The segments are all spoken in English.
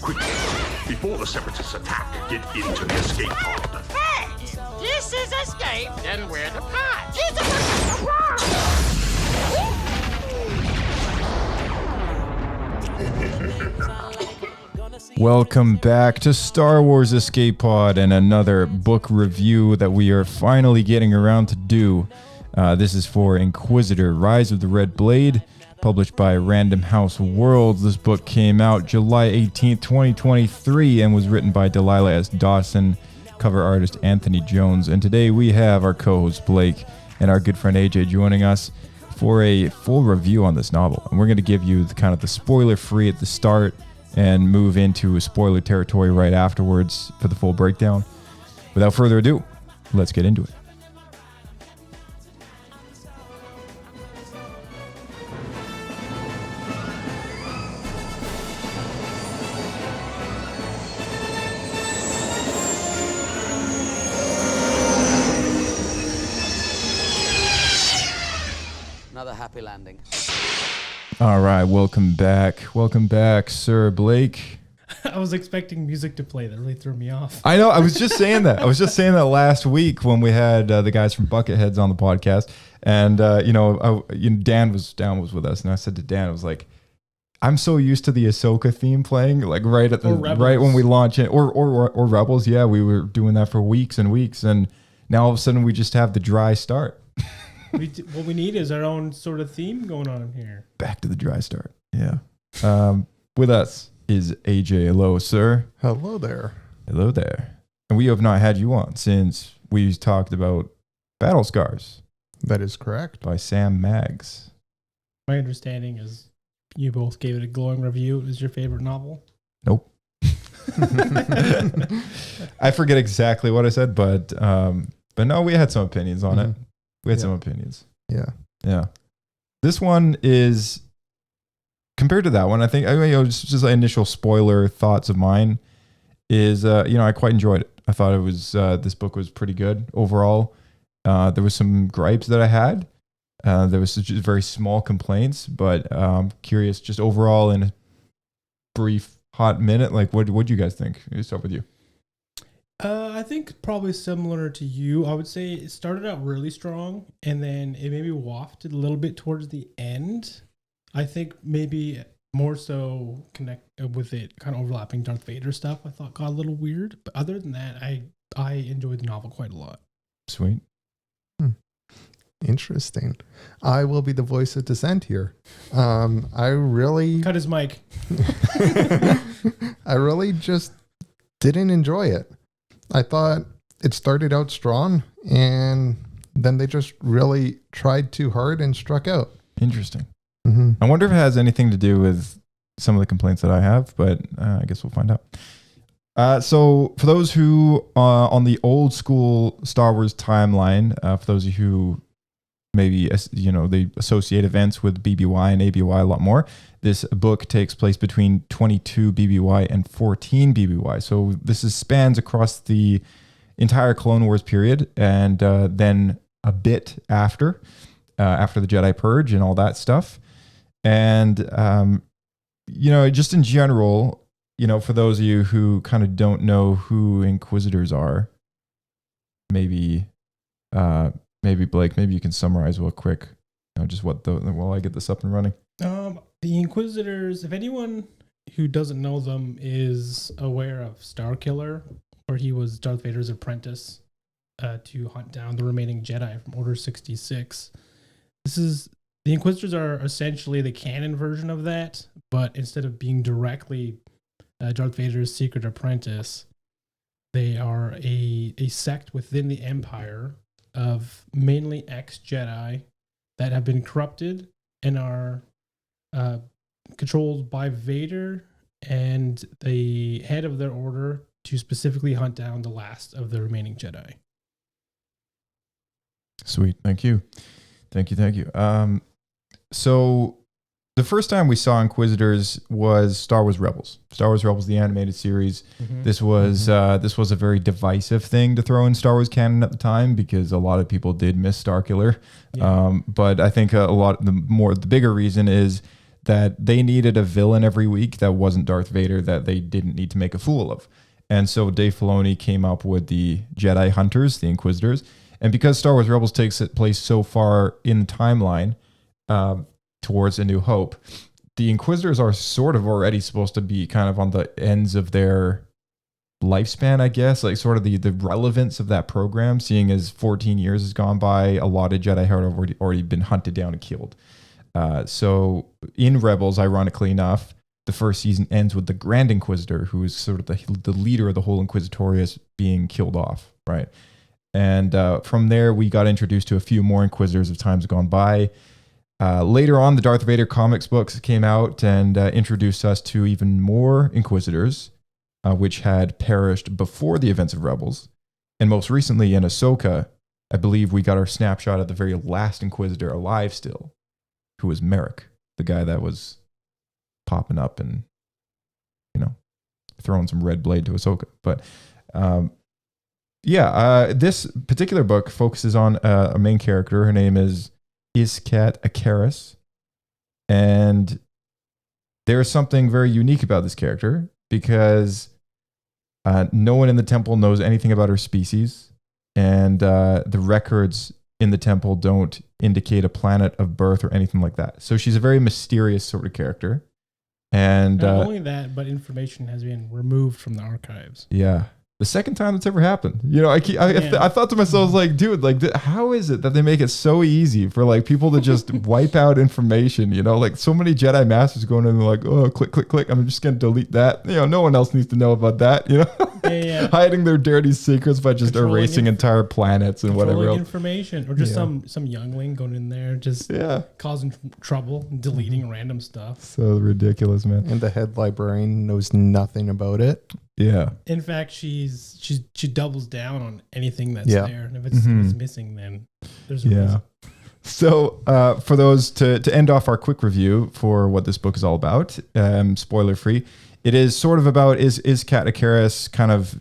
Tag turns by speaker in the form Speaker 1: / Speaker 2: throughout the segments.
Speaker 1: Quickly, before the Separatists attack, get into the escape pod.
Speaker 2: Hey! This is escape, then we're the pod.
Speaker 3: Welcome back to Star Wars Escape Pod and another book review that we are finally getting around to do. This is for Inquisitor, Rise of the Red Blade, published by Random House Worlds. This book came out July 18th, 2023, and was written by Delilah S. Dawson, cover artist Anthony Jones. And today we have our co-host Blake and our good friend AJ joining us for a full review on this novel. And we're going to give you the spoiler-free at the start and move into spoiler territory right afterwards for the full breakdown. Without further ado, let's get into it.
Speaker 4: Another happy landing.
Speaker 3: All right, welcome back. Welcome back, Sir Blake.
Speaker 5: I was expecting music to play. That really threw me off.
Speaker 3: I know. I was just saying that. I was just saying that last week when we had the guys from Bucketheads on the podcast, and Dan was with us, and I said to Dan, I was like, I'm so used to the Ahsoka theme playing, like right when we launch it, or Rebels. Yeah, we were doing that for weeks and weeks, and now all of a sudden we just have the dry start.
Speaker 5: What we need is our own sort of theme going on here.
Speaker 3: Back to the dry start. Yeah. With us is AJ. Hello, sir.
Speaker 6: Hello there.
Speaker 3: Hello there. And we have not had you on since we talked about Battle Scars.
Speaker 6: That is correct.
Speaker 3: By Sam Maggs.
Speaker 5: My understanding is you both gave it a glowing review. It was your favorite novel?
Speaker 3: Nope. I forget exactly what I said, but no, we had some opinions on it. We had some opinions. Yeah. This one is, compared to that one, I think, just initial spoiler thoughts of mine is, I quite enjoyed it. I thought it was, this book was pretty good overall. There was some gripes that I had. There was just very small complaints, but curious, just overall in a brief, hot minute, like what do you guys think? Let's start with you.
Speaker 5: I think probably similar to you. I would say it started out really strong, and then it maybe wafted a little bit towards the end. I think maybe more so connect with it kind of overlapping Darth Vader stuff. I thought got a little weird, but other than that, I enjoyed the novel quite a lot.
Speaker 3: Sweet.
Speaker 6: Interesting. I will be the voice of dissent here. I really
Speaker 5: cut his mic.
Speaker 6: I really just didn't enjoy it. I thought it started out strong, and then they just really tried too hard and struck out.
Speaker 3: Interesting. I wonder if it has anything to do with some of the complaints that I have, but I guess we'll find out. So for those who on the old school Star Wars timeline, for those of you who maybe, they associate events with BBY and ABY a lot more, this book takes place between 22 BBY and 14 BBY. So this spans across the entire Clone Wars period, and then a bit after the Jedi Purge and all that stuff. And, just in general, for those of you who kind of don't know who Inquisitors are, maybe Blake, maybe you can summarize real quick, just while I get this up and running.
Speaker 5: The Inquisitors, if anyone who doesn't know them is aware of Starkiller, where he was Darth Vader's apprentice to hunt down the remaining Jedi from Order 66. The Inquisitors are essentially the canon version of that, but instead of being directly Darth Vader's secret apprentice, they are a sect within the Empire of mainly ex-Jedi that have been corrupted and are controlled by Vader and the head of their order to specifically hunt down the last of the remaining Jedi.
Speaker 3: Sweet. Thank you. So the first time we saw Inquisitors was Star Wars Rebels. The animated series. Mm-hmm. This was a very divisive thing to throw in Star Wars canon at the time because a lot of people did miss Starkiller. Yeah. But I think the bigger reason is that they needed a villain every week that wasn't Darth Vader, that they didn't need to make a fool of. And so Dave Filoni came up with the Jedi Hunters, the Inquisitors. And because Star Wars Rebels takes place so far in the timeline towards A New Hope, the Inquisitors are sort of already supposed to be kind of on the ends of their lifespan, I guess, like sort of the relevance of that program, seeing as 14 years has gone by, a lot of Jedi have already been hunted down and killed. So in Rebels, ironically enough, the first season ends with the Grand Inquisitor, who is sort of the leader of the whole Inquisitorius, being killed off, right? And from there, we got introduced to a few more Inquisitors as time's gone by. Later on, the Darth Vader comics books came out and introduced us to even more Inquisitors, which had perished before the events of Rebels. And most recently in Ahsoka, I believe we got our snapshot of the very last Inquisitor alive still, who was Merrick, the guy that was popping up and, throwing some red blade to Ahsoka. But this particular book focuses on a main character. Her name is Iskat Akaris. And there's something very unique about this character because no one in the temple knows anything about her species. And the records in the temple don't indicate a planet of birth or anything like that. So she's a very mysterious sort of character. And
Speaker 5: not only that, but information has been removed from the archives.
Speaker 3: Yeah. The second time that's ever happened. I thought to myself, I was like, dude, like, how is it that they make it so easy for like people to just wipe out information? Like so many Jedi Masters going in and like, oh, click, click, click. I'm just going to delete that. No one else needs to know about that.
Speaker 5: Yeah.
Speaker 3: Hiding their dirty secrets by just erasing entire planets and whatever else.
Speaker 5: Information, or just some youngling going in there, just causing trouble, deleting random stuff.
Speaker 3: So ridiculous, man.
Speaker 6: And the head librarian knows nothing about it.
Speaker 3: Yeah.
Speaker 5: In fact, she doubles down on anything that's there, and if it's missing, then there's a reason.
Speaker 3: So for those to end off our quick review for what this book is all about, spoiler free, it is sort of about Iskat Akaris kind of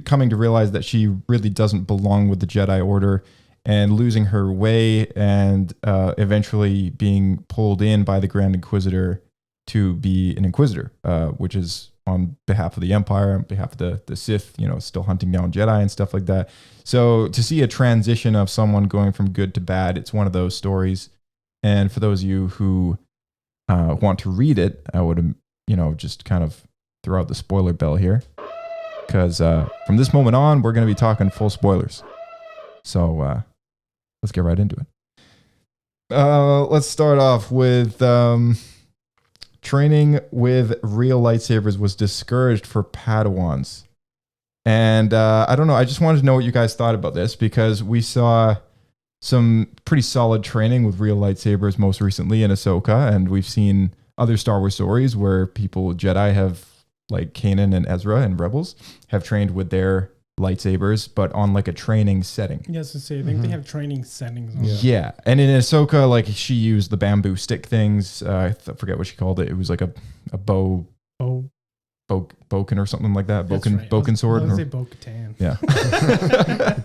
Speaker 3: coming to realize that she really doesn't belong with the Jedi Order and losing her way and eventually being pulled in by the Grand Inquisitor to be an Inquisitor, which is on behalf of the Empire, on behalf of the Sith, still hunting down Jedi and stuff like that. So to see a transition of someone going from good to bad, it's one of those stories. And for those of you who want to read it, I would, just kind of throw out the spoiler bell here. Because from this moment on, we're going to be talking full spoilers. So let's get right into it. Let's start off with... training with real lightsabers was discouraged for Padawans. And I don't know, I just wanted to know what you guys thought about this because we saw some pretty solid training with real lightsabers most recently in Ahsoka, and we've seen other Star Wars stories where Jedi have, like Kanan and Ezra and Rebels, have trained with their lightsabers, but on like a training setting.
Speaker 5: Yes, I think they have training settings on
Speaker 3: Yeah. And in Ahsoka, like she used the bamboo stick things. I forget what she called it. It was like a bow. Boken or something like that. Boken sword.
Speaker 5: I was say Bo-Katan.
Speaker 3: Yeah.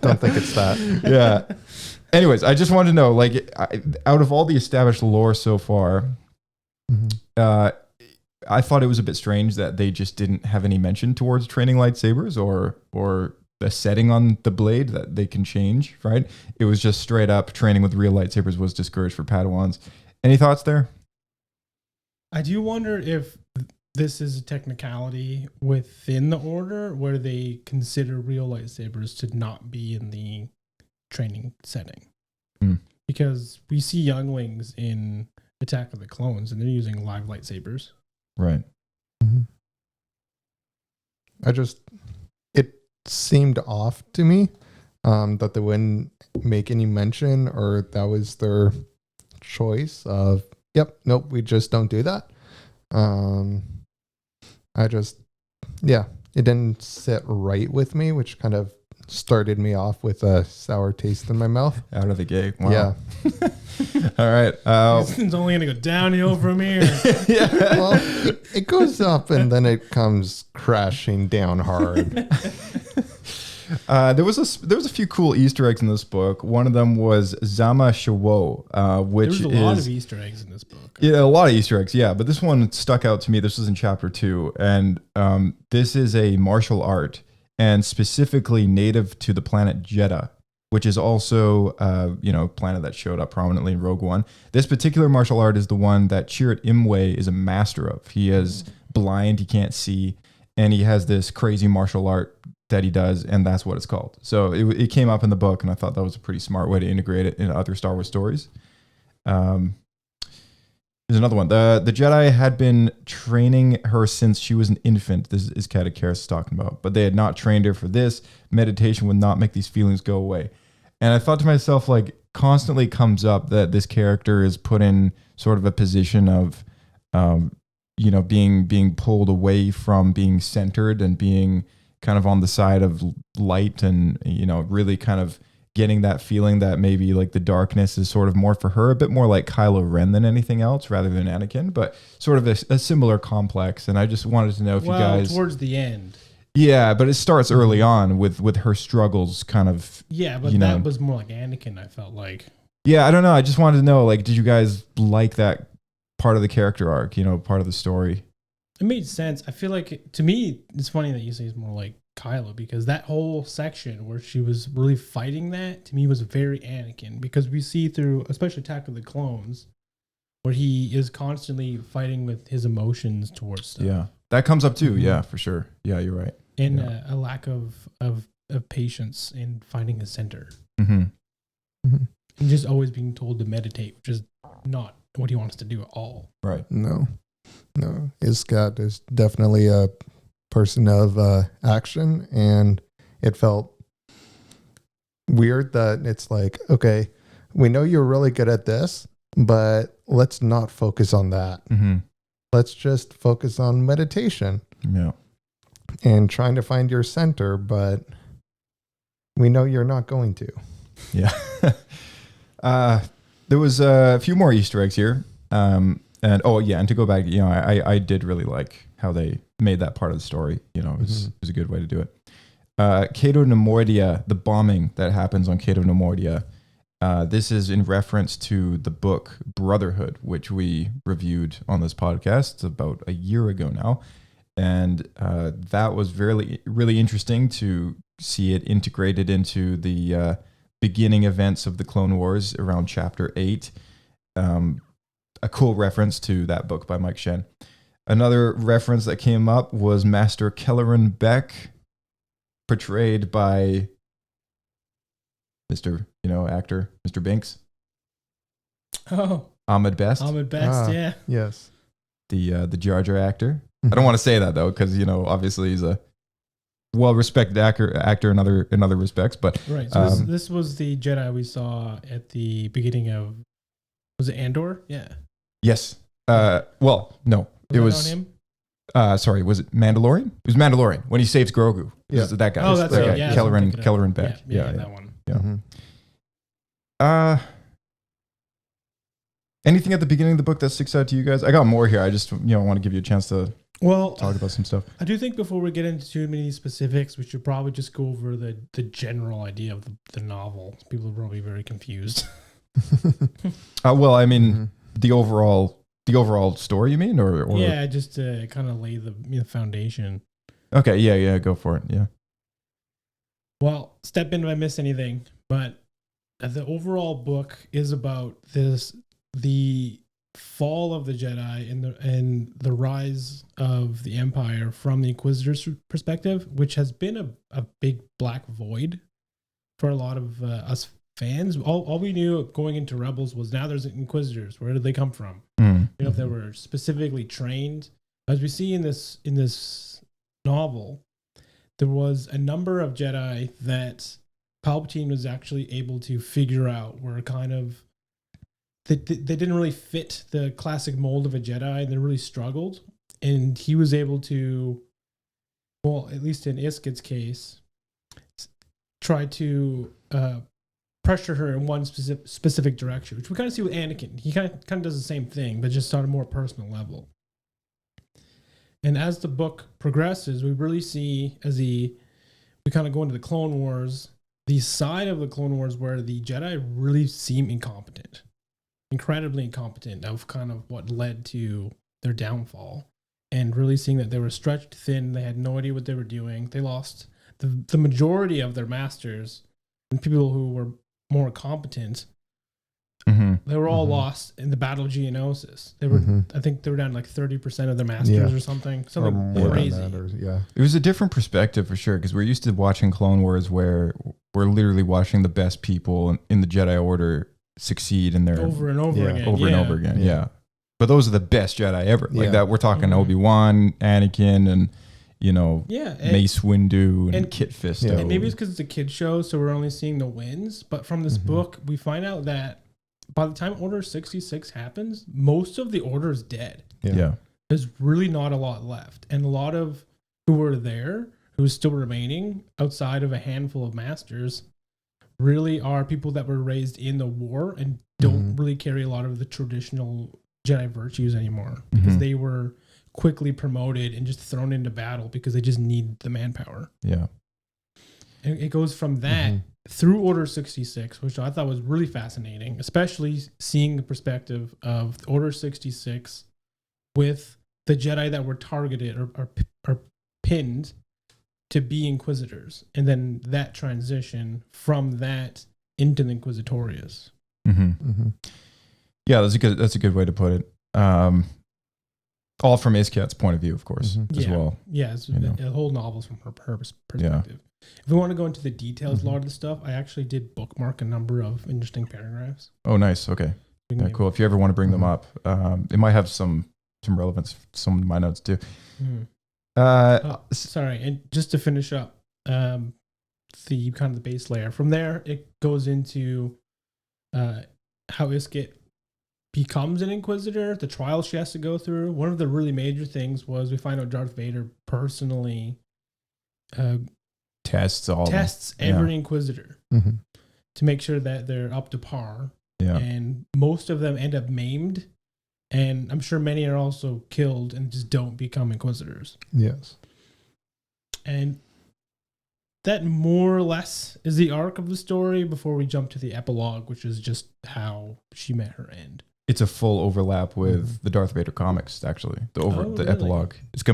Speaker 6: Don't think it's that.
Speaker 3: Yeah. Anyways, I just wanted to know, like, out of all the established lore so far, I thought it was a bit strange that they just didn't have any mention towards training lightsabers or the setting on the blade that they can change, right? It was just straight up training with real lightsabers was discouraged for Padawans. Any thoughts there?
Speaker 5: I do wonder if this is a technicality within the order where they consider real lightsabers to not be in the training setting. Because we see younglings in Attack of the Clones and they're using live lightsabers.
Speaker 3: Right.
Speaker 6: It seemed off to me that they wouldn't make any mention, or that was their choice of, we just don't do that. It didn't sit right with me, which kind of started me off with a sour taste in my mouth.
Speaker 3: Out of the gate. Wow.
Speaker 6: Yeah.
Speaker 3: All right.
Speaker 5: This thing's only going to go downhill from here.
Speaker 6: Well, it goes up and then it comes crashing down hard.
Speaker 3: There was a few cool Easter eggs in this book. One of them was Zama Shawo, which
Speaker 5: There's a lot of Easter eggs in this book.
Speaker 3: Yeah, a lot of Easter eggs. Yeah, but this one stuck out to me. This was in chapter 2, and this is a martial art, and specifically native to the planet Jeddah, which is also a planet that showed up prominently in Rogue One. This particular martial art is the one that Chirrut Imwe is a master of. He is blind, he can't see, and he has this crazy martial art that he does, and that's what it's called. So it came up in the book, and I thought that was a pretty smart way to integrate it into other Star Wars stories. There's another one. The Jedi had been training her since she was an infant. This is Kata Karis talking about, but they had not trained her for this. Meditation would not make these feelings go away. And I thought to myself, like, constantly comes up that this character is put in sort of a position of, being pulled away from being centered and being kind of on the side of light, and really kind of getting that feeling that maybe like the darkness is sort of more for her, a bit more like Kylo Ren than anything else, rather than Anakin, but sort of a similar complex. And I just wanted to know if you guys
Speaker 5: towards the end.
Speaker 3: Yeah, but it starts early on with her struggles, kind of.
Speaker 5: Yeah, but that was more like Anakin, I felt like.
Speaker 3: Yeah, I don't know. I just wanted to know, like, did you guys like that part of the character arc, part of the story?
Speaker 5: It made sense. I feel like, to me, it's funny that you say it's more like Kylo, because that whole section where she was really fighting that, to me, was very Anakin, because we see through, especially Attack of the Clones, where he is constantly fighting with his emotions towards stuff.
Speaker 3: Yeah, that comes up too. Mm-hmm. Yeah, for sure. Yeah, you're right.
Speaker 5: And a lack of patience in finding a center.
Speaker 3: Mm-hmm.
Speaker 5: Mm-hmm. And just always being told to meditate, which is not what he wants to do at all.
Speaker 3: Right.
Speaker 6: No. Iskat is definitely a person of action, and it felt weird that it's like, okay, we know you're really good at this, but let's not focus on that.
Speaker 3: Mm-hmm.
Speaker 6: Let's just focus on meditation.
Speaker 3: Yeah.
Speaker 6: And trying to find your center, but we know you're not going to.
Speaker 3: Yeah. There was a few more Easter eggs here. And to go back, I did really like how they made that part of the story. It was a good way to do it. Cato Nemoidia, the bombing that happens on Cato Nemoidia. This is in reference to the book Brotherhood, which we reviewed on this podcast about a year ago now. And that was really interesting to see it integrated into the beginning events of the Clone Wars around Chapter 8. A cool reference to that book by Mike Shen. Another reference that came up was Master Kelleran Beck, portrayed by Mr. Actor, Mr. Binks.
Speaker 5: Oh.
Speaker 3: Ahmed Best.
Speaker 5: Ahmed Best, yeah.
Speaker 6: Yes.
Speaker 3: The Jar Jar actor. I don't want to say that though, because obviously he's a well-respected actor in other respects. But
Speaker 5: right, so this was the Jedi we saw at the beginning of, was it Andor? Yeah.
Speaker 3: Yes. Well, no, it was. Him? Sorry, was it Mandalorian? It was Mandalorian when he saves Grogu.
Speaker 6: Yeah,
Speaker 3: that guy.
Speaker 5: Oh, that's right. Yeah,
Speaker 3: Kelleran Beck.
Speaker 5: Yeah, that one.
Speaker 3: Yeah. Mm-hmm. Anything at the beginning of the book that sticks out to you guys? I got more here. I just want to give you a chance to talk about some stuff.
Speaker 5: I do think before we get into too many specifics, we should probably just go over the general idea of the novel. People are probably very confused.
Speaker 3: Well, I mean, the overall story, you mean, or
Speaker 5: yeah, just to kind of lay the foundation.
Speaker 3: Okay, yeah, go for it. Yeah.
Speaker 5: Well, step in if I miss anything, but the overall book is about the fall of the Jedi and the rise of the Empire from the Inquisitor's perspective, which has been a big black void for a lot of us fans. All we knew going into Rebels was now there's Inquisitors. Where did they come from? If they were specifically trained. As we see in this novel, there was a number of Jedi that Palpatine was actually able to figure out were kind of they didn't really fit the classic mold of a Jedi, and they really struggled. And he was able to, well, at least in Iskat's case, try to pressure her in one specific direction, which we kind of see with Anakin. He kind of does the same thing, but just on a more personal level. And as the book progresses, we really see as he we kind of go into the Clone Wars, the side of the Clone Wars where the Jedi really seem incompetent, incredibly incompetent, of kind of what led to their downfall, and really seeing that they were stretched thin. They had no idea what they were doing. They lost the majority of their masters, and people who were more competent. They were all lost in the Battle of Geonosis. They were, I think, they were down like 30% of their masters or something
Speaker 6: more
Speaker 5: crazy.
Speaker 6: than that, yeah.
Speaker 3: It was a different perspective for sure, because we're used to watching Clone Wars where we're literally watching the best people in the Jedi Order succeed in their
Speaker 5: over and over again.
Speaker 3: and over again. Yeah. But those are the best Jedi ever. Like that, we're talking Obi-Wan, Anakin, and Mace Windu and Kit Fisto.
Speaker 5: And maybe it's because it's a kid show, so we're only seeing the wins. But from this book, we find out that by the time Order 66 happens, most of the Order is dead.
Speaker 3: Yeah.
Speaker 5: There's really not a lot left. And a lot of who were there, who's still remaining outside of a handful of masters, really are people that were raised in the war and don't really carry a lot of the traditional Jedi virtues anymore, because they were quickly promoted and just thrown into battle because they just need the manpower.
Speaker 3: Yeah.
Speaker 5: And it goes from that through Order 66, which I thought was really fascinating, especially seeing the perspective of Order 66 with the Jedi that were targeted or pinned to be Inquisitors, and then that transition from that into the Inquisitorius.
Speaker 3: Yeah, that's a good way to put it. All from Iskat's point of view, of course, as well.
Speaker 5: Yeah, the whole novel's from her perspective. Yeah. If we want to go into the details, a lot of the stuff, I actually did bookmark a number of interesting paragraphs.
Speaker 3: Oh, nice. Okay. Yeah, cool. If you ever want to bring them up, it might have some relevance, some of my notes too.
Speaker 5: Sorry, and just to finish up, the kind of the base layer. From there, it goes into how Iskat becomes an Inquisitor, the trial she has to go through. One of the really major things was we find out Darth Vader personally tests every Inquisitor to make sure that they're up to par.
Speaker 3: Yeah.
Speaker 5: And most of them end up maimed, and I'm sure many are also killed and just don't become Inquisitors.
Speaker 6: Yes.
Speaker 5: And that more or less is the arc of the story before we jump to the epilogue, which is just how she met her end.
Speaker 3: It's a full overlap with the Darth Vader comics, actually. The
Speaker 5: really?
Speaker 3: epilogue. It's a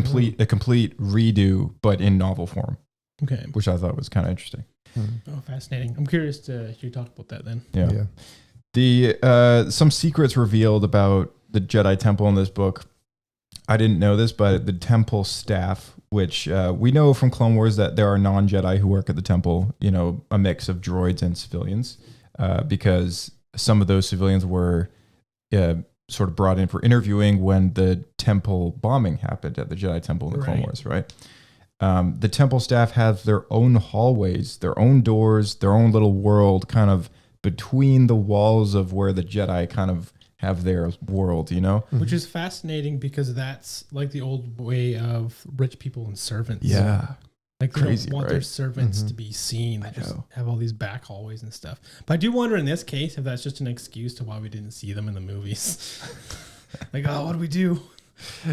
Speaker 3: complete redo, but in novel form.
Speaker 5: Okay.
Speaker 3: Which I thought was kind of interesting.
Speaker 5: Oh, fascinating. I'm curious to hear you talk about that then.
Speaker 3: Yeah. The some secrets revealed about the Jedi Temple in this book. I didn't know this, but the temple staff, which we know from Clone Wars that there are non-Jedi who work at the temple, a mix of droids and civilians, because some of those civilians were sort of brought in for interviewing when the temple bombing happened at the Jedi Temple in the Clone Wars, right? The temple staff have their own hallways, their own doors, their own little world kind of between the walls of where the Jedi kind of have their world,
Speaker 5: Which is fascinating because that's like the old way of rich people and servants.
Speaker 3: Yeah.
Speaker 5: Like they don't want their servants to be seen. They just have all these back hallways and stuff. But I do wonder in this case if that's just an excuse to why we didn't see them in the movies. Like, what do we do?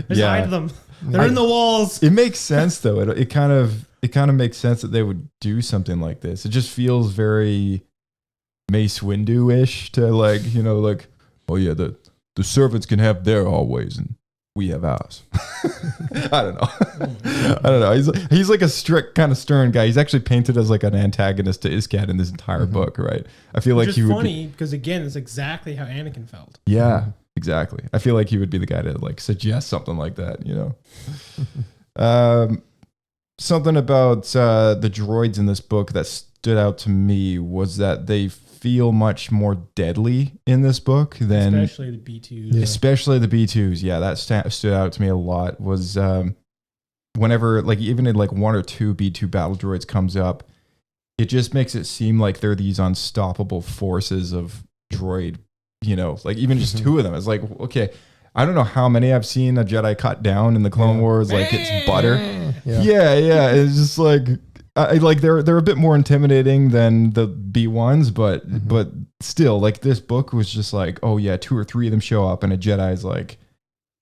Speaker 5: Just hide them. They're in the walls.
Speaker 3: It makes sense though. It kind of makes sense that they would do something like this. It just feels very Mace Windu-ish to oh yeah, the servants can have their hallways and we have ours. I don't know. He's like a strict kind of stern guy. He's actually painted as like an antagonist to Iskat in this entire book, right? I feel like he would
Speaker 5: funny because again, it's exactly how Anakin felt.
Speaker 3: Yeah, exactly. I feel like he would be the guy to like suggest something like that, Something about the droids in this book that stood out to me was that they feel much more deadly in this book than
Speaker 5: especially the B2s.
Speaker 3: Especially the B2s. Yeah, that stood out to me a lot. Was whenever like even in like one or two B2 battle droids comes up, it just makes it seem like they're these unstoppable forces of droid. Like even just two of them. It's like, okay, I don't know how many I've seen a Jedi cut down in the Clone Wars. Like it's butter. Yeah. It's just like. They're a bit more intimidating than the B1s, but still, like this book was just like, oh yeah, two or three of them show up, and a Jedi's like,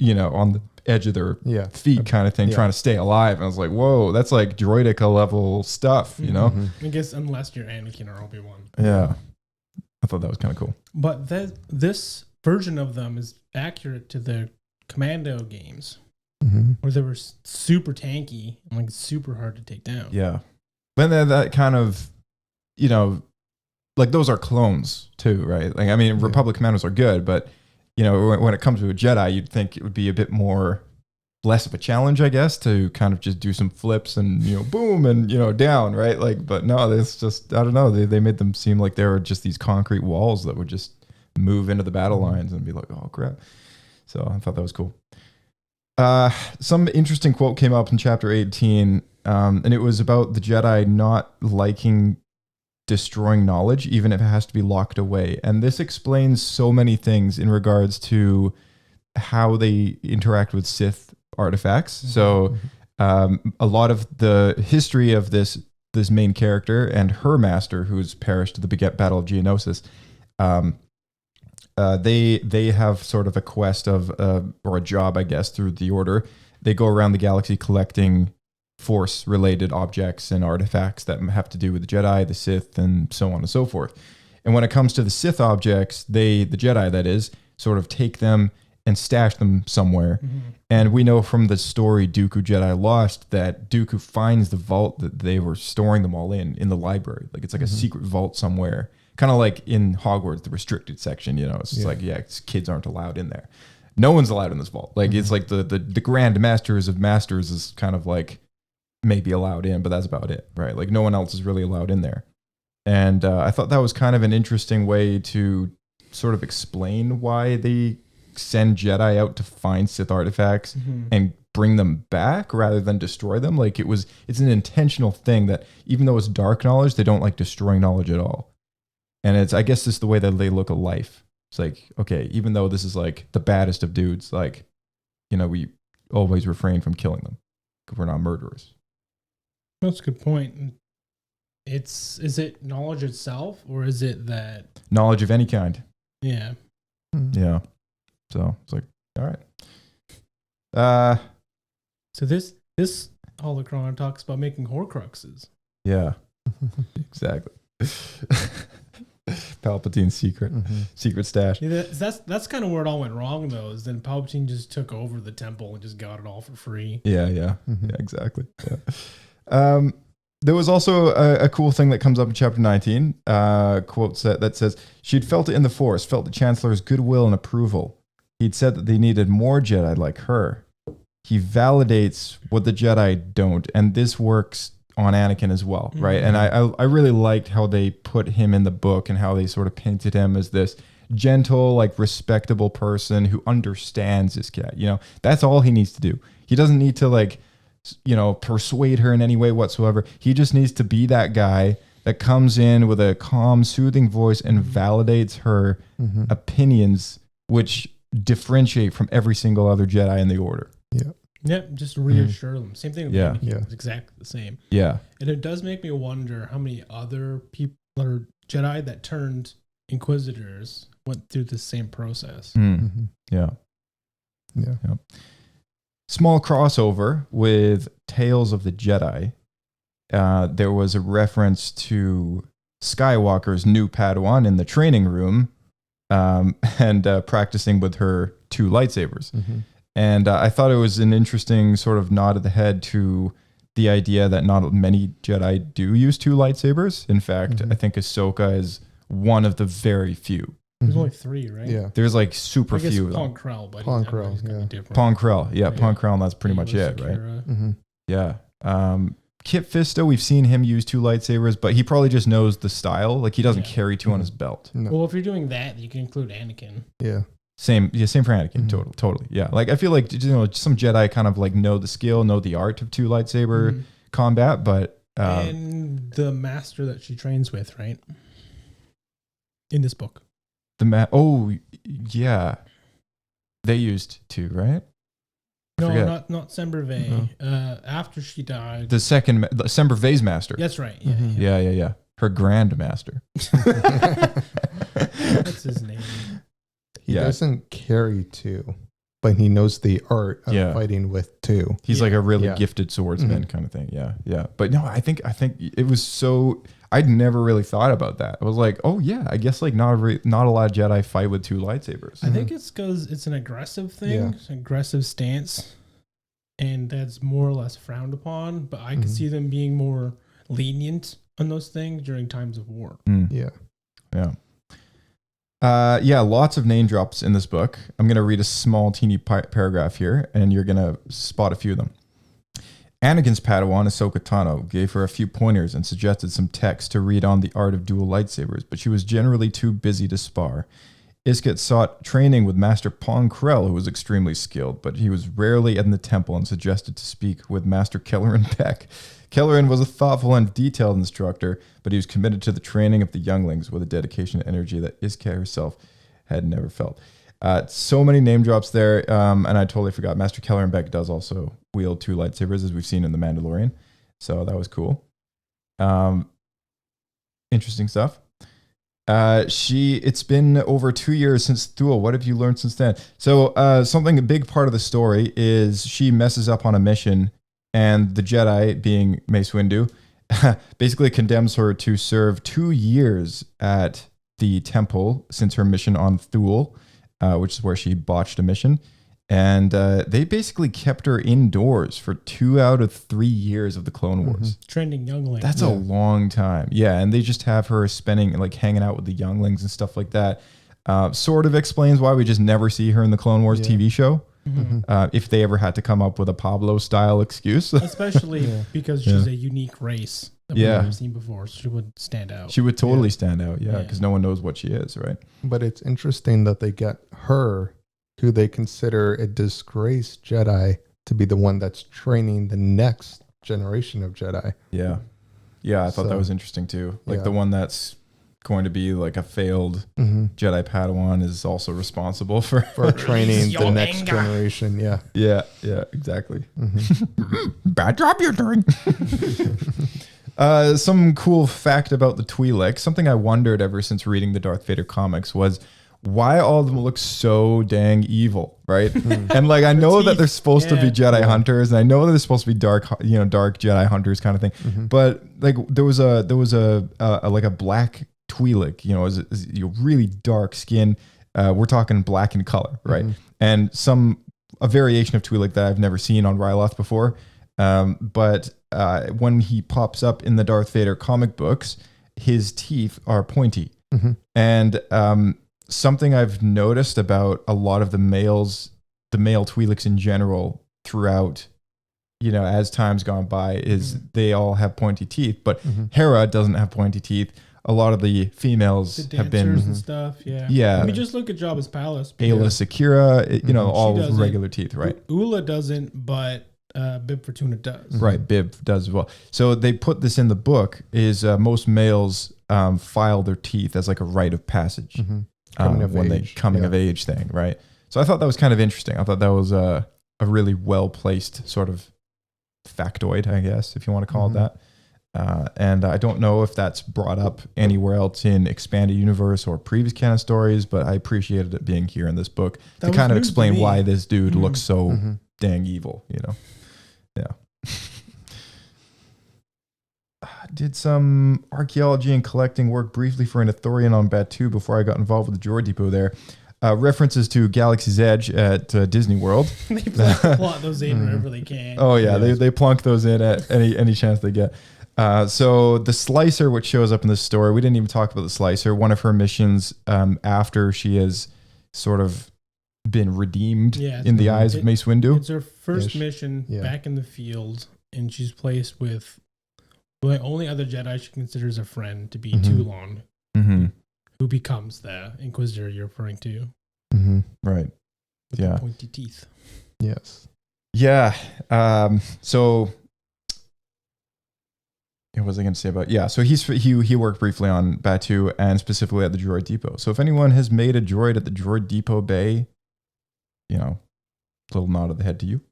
Speaker 3: on edge of their
Speaker 6: Yeah.
Speaker 3: feet kind of thing,
Speaker 6: Yeah.
Speaker 3: trying to stay alive. And I was like, whoa, that's like droidica level stuff, you know?
Speaker 5: I guess unless you're Anakin or Obi-Wan.
Speaker 3: Yeah. I thought that was kind of cool.
Speaker 5: But this version of them is accurate to the Commando games, where they were super tanky and like super hard to take down.
Speaker 3: Yeah. But then that kind of, you know, like those are clones too, right? Like, I mean, Republic Commandos are good, but, you know, when it comes to a Jedi, you'd think it would be a bit more, less of a challenge, I guess, to kind of just do some flips and, you know, boom and, you know, down, right? Like, but no, it's just, I don't know. They made them seem like they were just these concrete walls that would just move into the battle lines and be like, oh crap. So I thought that was cool. Some interesting quote came up in chapter 18, and it was about the Jedi not liking destroying knowledge, even if it has to be locked away. And this explains so many things in regards to how they interact with Sith artifacts. So a lot of the history of this main character and her master, who's perished at the Battle of Geonosis, they have sort of a quest of or a job, I guess, through the Order. They go around the galaxy collecting Force-related objects and artifacts that have to do with the Jedi, the Sith, and so on and so forth. And when it comes to the Sith objects, the Jedi, that is, sort of take them and stash them somewhere. And we know from the story Dooku Jedi Lost that Dooku finds the vault that they were storing them all in the library. Like it's like a secret vault somewhere. Kind of like in Hogwarts, the restricted section, you know, it's just like, kids aren't allowed in there. No one's allowed in this vault. Like it's like the Grand Masters of Masters is kind of like maybe allowed in, but that's about it, right? Like no one else is really allowed in there. And I thought that was kind of an interesting way to sort of explain why they send Jedi out to find Sith artifacts and bring them back rather than destroy them. Like it's an intentional thing that even though it's dark knowledge, they don't like destroying knowledge at all. And I guess it's the way that they look at life. It's like, okay, even though this is like the baddest of dudes, like, you know, we always refrain from killing them because we're not murderers.
Speaker 5: That's a good point. Is it knowledge itself, or is it that
Speaker 3: Knowledge of any kind.
Speaker 5: Yeah.
Speaker 3: Yeah. So it's like, all right.
Speaker 5: So this holocron talks about making Horcruxes.
Speaker 3: Yeah. Exactly. Palpatine's secret stash.
Speaker 5: Yeah, that's kind of where it all went wrong, though. Is then Palpatine just took over the temple and just got it all for free.
Speaker 3: Yeah, exactly. Yeah. There was also a cool thing that comes up in chapter 19. Quote that says, "She'd felt it in the Force, felt the Chancellor's goodwill and approval. He'd said that they needed more Jedi like her. He validates what the Jedi don't, and this works on Anakin as well, right?" And I really liked how they put him in the book and how they sort of painted him as this gentle, like respectable person who understands this cat. You know, that's all he needs to do. He doesn't need to like, you know, persuade her in any way whatsoever. He just needs to be that guy that comes in with a calm, soothing voice and validates her opinions, which differentiate from every single other Jedi in the Order.
Speaker 6: Yeah.
Speaker 5: Yep, just reassure them. Same thing with
Speaker 3: Yeah.
Speaker 5: Anakin. It's exactly the same.
Speaker 3: Yeah.
Speaker 5: And it does make me wonder how many other people or Jedi that turned Inquisitors went through the same process.
Speaker 3: Yeah. Small crossover with Tales of the Jedi. There was a reference to Skywalker's new Padawan in the training room and practicing with her 2 lightsabers. And I thought it was an interesting sort of nod of the head to the idea that not many Jedi do use 2 lightsabers. In fact, I think Ahsoka is one of the very few.
Speaker 5: There's only 3, right?
Speaker 6: Yeah.
Speaker 3: There's like super
Speaker 5: I guess
Speaker 3: few of them.
Speaker 5: Pong Krell, but
Speaker 6: Pong
Speaker 5: I don't know, he's
Speaker 6: Krell,
Speaker 5: gonna be
Speaker 6: yeah.
Speaker 5: different.
Speaker 3: Pong Krell, and that's pretty much it, right?
Speaker 5: Sakura.
Speaker 3: Yeah. Kit Fisto, we've seen him use 2 lightsabers, but he probably just knows the style. Like he doesn't carry 2 on his belt.
Speaker 6: No.
Speaker 5: Well, if you're doing that, you can include Anakin.
Speaker 6: Yeah.
Speaker 3: Same for Anakin. Totally. Yeah. Like I feel like, you know, some Jedi kind of like know the skill, know the art of 2 lightsaber combat, but
Speaker 5: and the master that she trains with, right? In this book.
Speaker 3: Oh yeah, they used 2, right? I forget.
Speaker 5: No, not Semper Vey. After she died.
Speaker 3: The second Semper Vey's master.
Speaker 5: That's right.
Speaker 3: Yeah. Her Grand Master.
Speaker 5: What's his name?
Speaker 6: He doesn't carry 2. but he knows the art of
Speaker 3: Yeah.
Speaker 6: fighting with two.
Speaker 3: He's like a really
Speaker 6: Yeah.
Speaker 3: gifted swordsman kind of thing. Yeah, yeah. But no, I think it was so. I'd never really thought about that. I was like, oh yeah, I guess like not a lot of Jedi fight with two lightsabers.
Speaker 5: I think it's because it's an aggressive thing,
Speaker 6: Yeah.
Speaker 5: it's an aggressive stance, and that's more or less frowned upon. But I could see them being more lenient on those things during times of war.
Speaker 6: Yeah.
Speaker 3: Yeah. Yeah, lots of name drops in this book. I'm going to read a small, teeny paragraph here, and you're going to spot a few of them. Anakin's Padawan, Ahsoka Tano, gave her a few pointers and suggested some text to read on the art of dual lightsabers, but she was generally too busy to spar. Isket sought training with Master Pong Krell, who was extremely skilled, but he was rarely in the temple and suggested to speak with Master Kelleran Beck. Kelleran was a thoughtful and detailed instructor, but he was committed to the training of the younglings with a dedication and energy that Isket herself had never felt. So many name drops there, and I totally forgot. Master Kelleran Beck does also wield two lightsabers, as we've seen in The Mandalorian, so that was cool. Interesting stuff. It's been over 2 years since Thule. What have you learned since then? So a big part of the story is she messes up on a mission, and the Jedi, being Mace Windu, basically condemns her to serve 2 years at the temple since her mission on Thule, which is where she botched a mission. And they basically kept her indoors for 2 out of 3 years of the Clone Wars.
Speaker 5: Trending youngling.
Speaker 3: That's a long time. Yeah, and they just have her spending, like, hanging out with the younglings and stuff like that. Sort of explains why we just never see her in the Clone Wars TV show. If they ever had to come up with a Pablo-style excuse.
Speaker 5: Especially because she's a unique race that we've never seen before. So she would stand out.
Speaker 3: She would totally stand out, because no one knows what she is, right?
Speaker 6: But it's interesting that they get her, who they consider a disgraced Jedi, to be the one that's training the next generation of Jedi.
Speaker 3: Yeah. Yeah, I thought that was interesting too. Like the one that's going to be like a failed Jedi Padawan is also responsible for
Speaker 6: training the next generation. Yeah.
Speaker 3: Yeah, exactly. Bad job you're doing. Some cool fact about the Twi'lek. Something I wondered ever since reading the Darth Vader comics was why all of them look so dang evil, right? And like I know that they're supposed to be Jedi hunters, and I know that they're supposed to be dark Jedi hunters kind of thing. But like there was a like a black Twi'lek, is really dark skin. We're talking black in color, right? And a variation of Twi'lek that I've never seen on Ryloth before. But when he pops up in the Darth Vader comic books, his teeth are pointy. And something I've noticed about a lot of the male Twi'leks in general throughout, as time's gone by, is they all have pointy teeth, but Hera doesn't have pointy teeth. A lot of the females have been
Speaker 5: and stuff.
Speaker 3: Yeah.
Speaker 5: I mean, just look at Jabba's palace.
Speaker 3: Ayla Secura, all
Speaker 5: She
Speaker 3: with regular teeth, right?
Speaker 5: Ula doesn't, but Bib Fortuna does.
Speaker 3: Right, Bib does as well. So they put this in the book, is most males file their teeth as like a rite of passage coming of age thing, right? So I thought that was kind of interesting. I thought that was a really well-placed sort of factoid, I guess, if you want to call it that. And I don't know if that's brought up anywhere else in Expanded Universe or previous canon stories, but I appreciated it being here in this book to kind of explain why this dude looks so dang evil, Yeah. Did some archaeology and collecting work briefly for an Ithorian on Batuu before I got involved with the Droid Depot there. References to Galaxy's Edge at Disney World.
Speaker 5: They plot those in wherever they can.
Speaker 3: Oh yeah, they plunk those in at any chance they get. So the Slicer, which shows up in this story, we didn't even talk about the Slicer. One of her missions after she has sort of been redeemed in the eyes of Mace Windu.
Speaker 5: It's her first mission back in the field, and she's placed with the only other Jedi she considers a friend to be Toulon, who becomes the Inquisitor you're referring to.
Speaker 3: Right.
Speaker 5: With the pointy teeth.
Speaker 6: Yes.
Speaker 3: Yeah. So what was I going to say about? Yeah. So he worked briefly on Batuu and specifically at the Droid Depot. So if anyone has made a droid at the Droid Depot Bay, little nod of the head to you.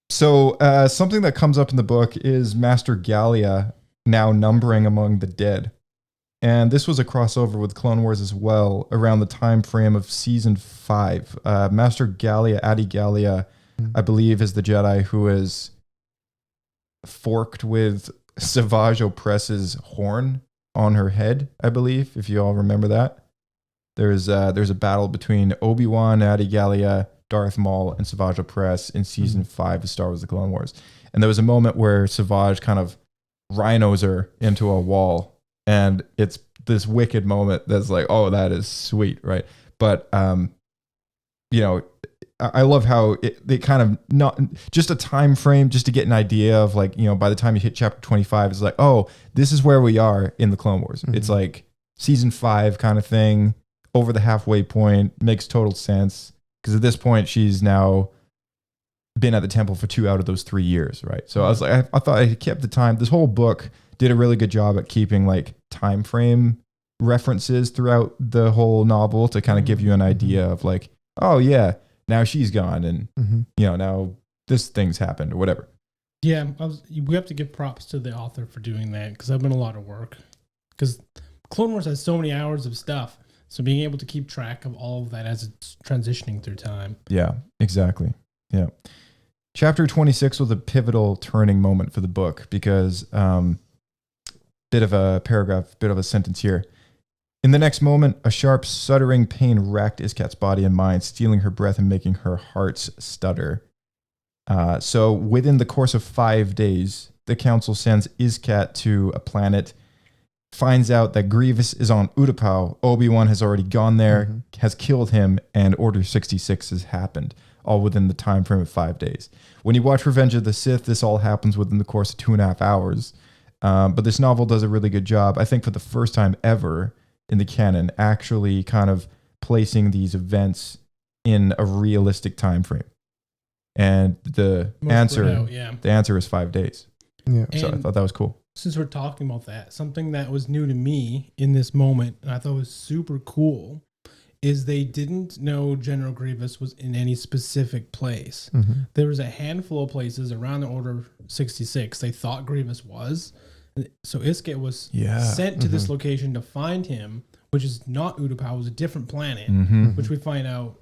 Speaker 3: So something that comes up in the book is Master Gallia now numbering among the dead. And this was a crossover with Clone Wars as well, around the time frame of season 5. Master Gallia, Adi Gallia, I believe, is the Jedi who is forked with Savage Opress's horn on her head, I believe, if you all remember that. There's a battle between Obi-Wan, Adi Gallia, Darth Maul, and Savage Opress in season 5 of Star Wars: The Clone Wars. And there was a moment where Savage kind of rhinos her into a wall. And it's this wicked moment that's like, oh, that is sweet, right? But, you know, I love how they kind of not just a time frame, just to get an idea of like, you know, by the time you hit chapter 25, it's like, oh, this is where we are in the Clone Wars. It's like season 5 kind of thing, over the halfway point, makes total sense. Because at this point, she's now been at the temple for 2 out of those 3 years, right? So I was like, I thought I kept the time. This whole book did a really good job at keeping like time frame references throughout the whole novel to kind of give you an idea of like, oh yeah, now she's gone, and you know, now this thing's happened or whatever.
Speaker 5: Yeah, we have to give props to the author for doing that, because that's been a lot of work. Because Clone Wars has so many hours of stuff, so being able to keep track of all of that as it's transitioning through time.
Speaker 3: Yeah, exactly. Yeah. Chapter 26 was a pivotal turning moment for the book because, bit of a paragraph, bit of a sentence here. In the next moment, a sharp, shuddering pain racked Iskat's body and mind, stealing her breath and making her heart stutter. So within the course of 5 days, the council sends Iskat to a planet, finds out that Grievous is on Utapau, Obi-Wan has already gone there, has killed him, and Order 66 has happened, all within the time frame of 5 days. When you watch Revenge of the Sith, this all happens within the course of 2.5 hours. But this novel does a really good job, I think, for the first time ever in the canon, actually kind of placing these events in a realistic time frame. And the answer is 5 days.
Speaker 6: Yeah.
Speaker 3: So I thought that was cool.
Speaker 5: Since we're talking about that, something that was new to me in this moment, and I thought was super cool, is they didn't know General Grievous was in any specific place. There was a handful of places around the Order 66 they thought Grievous was. So Iskat was sent to this location to find him, which is not Utapau, it was a different planet, which we find out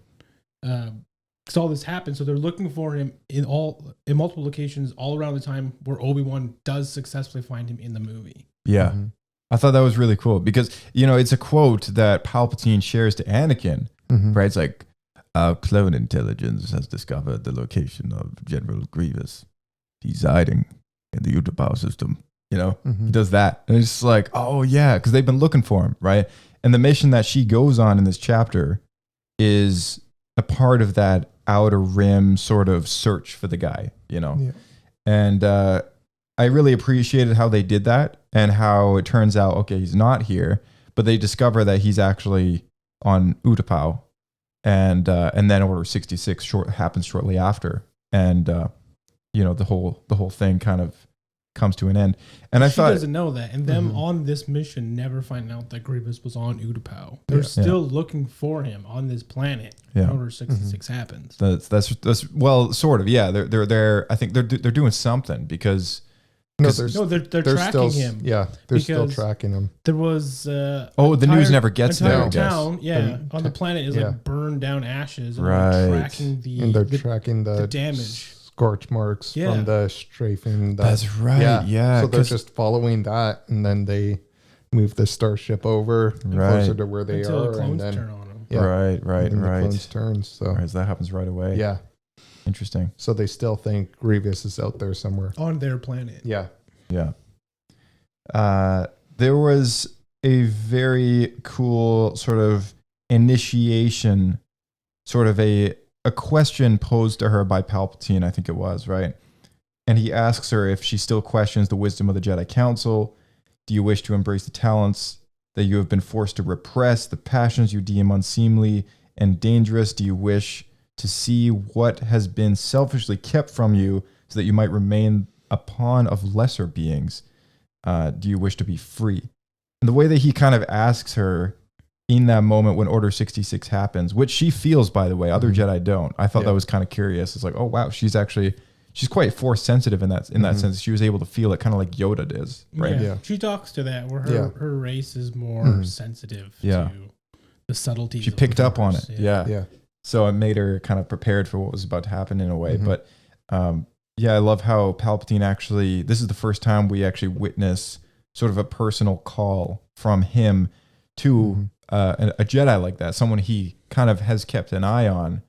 Speaker 5: because all this happened. So they're looking for him in multiple locations all around the time where Obi-Wan does successfully find him in the movie.
Speaker 3: Yeah. I thought that was really cool because, you know, it's a quote that Palpatine shares to Anakin, right? It's like, our clone intelligence has discovered the location of General Grievous. He's hiding in the Utapau system. You know, he does that. And it's just like, oh yeah, because they've been looking for him, right? And the mission that she goes on in this chapter is a part of that outer rim sort of search for the guy, you know? Yeah. And I really appreciated how they did that and how it turns out, okay, he's not here, but they discover that he's actually on Utapau. And then Order 66 happens shortly after. And, you know, the whole thing kind of comes to an end. And she
Speaker 5: doesn't know that, and them on this mission never find out that Grievous was on Utapau. They're still looking for him on this planet. Order 66 happens.
Speaker 3: That's well, sort of. Yeah, they're I think they're doing something because
Speaker 5: they're tracking him.
Speaker 6: Yeah, they're still tracking him.
Speaker 5: There was
Speaker 3: the news never gets there. I guess.
Speaker 5: Town, on the planet is like burned down ashes. And
Speaker 3: they're
Speaker 5: tracking the damage.
Speaker 6: Scorch marks from the strafing.
Speaker 3: That's right. Yeah.
Speaker 6: So they're just following that, and then they move the starship over closer to where they
Speaker 5: until
Speaker 6: are,
Speaker 5: the clones
Speaker 6: and then
Speaker 5: turn on them.
Speaker 3: Right.
Speaker 6: The clones turn. So
Speaker 3: that happens right away.
Speaker 6: Yeah.
Speaker 3: Interesting.
Speaker 6: So they still think Grievous is out there somewhere
Speaker 5: on their planet.
Speaker 6: Yeah.
Speaker 3: Yeah. There was a very cool sort of initiation, sort of a question posed to her by Palpatine, I think it was, right? And he asks her if she still questions the wisdom of the Jedi Council. Do you wish to embrace the talents that you have been forced to repress, the passions you deem unseemly and dangerous? Do you wish to see what has been selfishly kept from you so that you might remain a pawn of lesser beings? Do you wish to be free? And the way that he kind of asks her in that moment when Order 66 happens, which she feels, by the way, other Jedi don't. I thought that was kind of curious. It's like, oh wow, she's actually she's quite force sensitive in that sense. She was able to feel it kind of like Yoda is, right?
Speaker 5: Yeah.
Speaker 6: Yeah.
Speaker 5: She talks to that where her race is more sensitive
Speaker 3: Yeah.
Speaker 5: to the subtleties.
Speaker 3: She
Speaker 5: of
Speaker 3: picked
Speaker 5: the
Speaker 3: up on
Speaker 5: Force.
Speaker 3: it. Yeah.
Speaker 6: Yeah.
Speaker 3: So it made her kind of prepared for what was about to happen in a way. But yeah, I love how Palpatine actually, this is the first time we actually witness sort of a personal call from him to a Jedi like that, someone he kind of has kept an eye on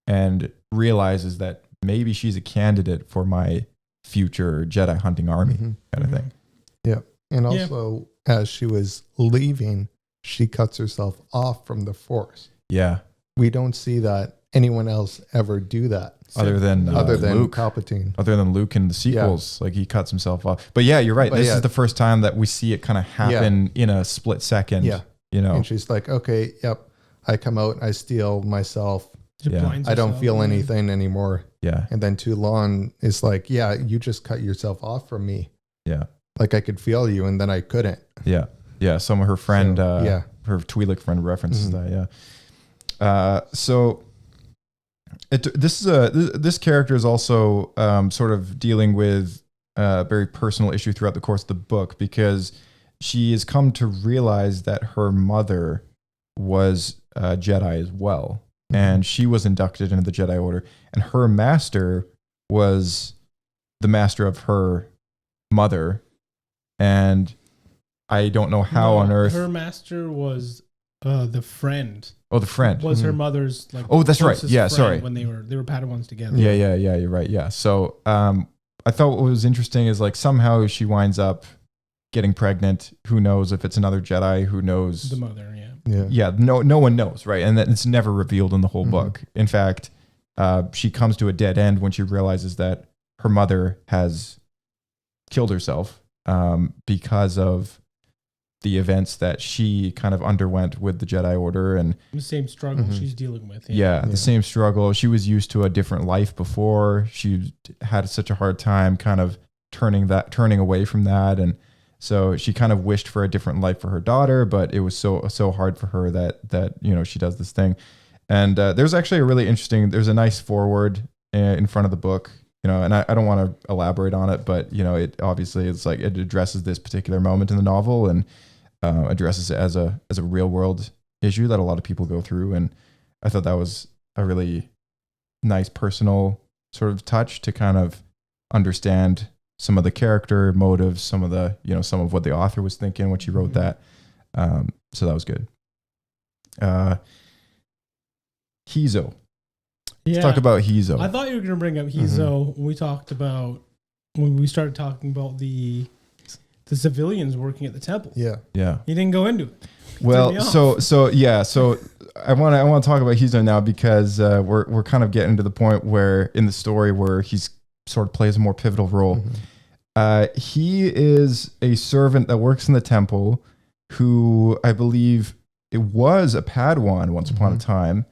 Speaker 3: and realizes that maybe she's a candidate for my future Jedi hunting army kind of thing.
Speaker 6: Yeah. And also, as she was leaving, she cuts herself off from the Force.
Speaker 3: Yeah.
Speaker 6: We don't see that anyone else ever do that.
Speaker 3: Other than Luke.
Speaker 6: Palpatine.
Speaker 3: Other than Luke in the sequels, like he cuts himself off. But yeah, you're right. This is the first time that we see it kind of happen in a split second.
Speaker 6: Yeah.
Speaker 3: You know,
Speaker 6: And she's like, okay, yep. I come out, I steal myself. I don't feel anything anymore.
Speaker 3: Yeah.
Speaker 6: And then Toulon is like, yeah, you just cut yourself off from me.
Speaker 3: Yeah.
Speaker 6: Like I could feel you and then I couldn't.
Speaker 3: Yeah. Yeah. Some of her friend,
Speaker 6: So,
Speaker 3: her Twi'lek friend references that. Yeah. So this character is also sort of dealing with a very personal issue throughout the course of the book, because she has come to realize that her mother was a Jedi as well. And she was inducted into the Jedi Order, and her master was the master of her mother. And I don't know how on earth.
Speaker 5: Her master was the friend.
Speaker 3: Oh, the friend
Speaker 5: Was her mother's like.
Speaker 3: Oh, that's right. Yeah,
Speaker 5: friend
Speaker 3: sorry.
Speaker 5: When they were Padawans together.
Speaker 3: Yeah. You're right. Yeah. So I thought what was interesting is like somehow she winds up getting pregnant. Who knows if it's another Jedi? Who knows?
Speaker 5: The mother. Yeah.
Speaker 3: Yeah, no one knows, right? And that it's never revealed in the whole book. In fact, she comes to a dead end when she realizes that her mother has killed herself because of the events that she kind of underwent with the Jedi Order, and
Speaker 5: the same struggle she's dealing with.
Speaker 3: The same struggle. She was used to a different life before. She had such a hard time kind of turning away from that, and so she kind of wished for a different life for her daughter, but it was so hard for her that she does this thing. And there's actually there's a nice foreword in front of the book, and I don't want to elaborate on it, but it obviously it's like it addresses this particular moment in the novel and addresses it as a real world issue that a lot of people go through. And I thought that was a really nice personal sort of touch to kind of understand some of the character motives, some of what the author was thinking when she wrote that. So that was good. Hezo. Let's talk about Hezo.
Speaker 5: I thought you were going to bring up Hezo when we started talking about the civilians working at the temple.
Speaker 6: Yeah.
Speaker 3: Yeah.
Speaker 5: He didn't go into it.
Speaker 3: Well, so I want to talk about Hezo now because we're kind of getting to the point where in the story where he's sort of plays a more pivotal role. He is a servant that works in the temple who I believe it was a Padawan once upon a time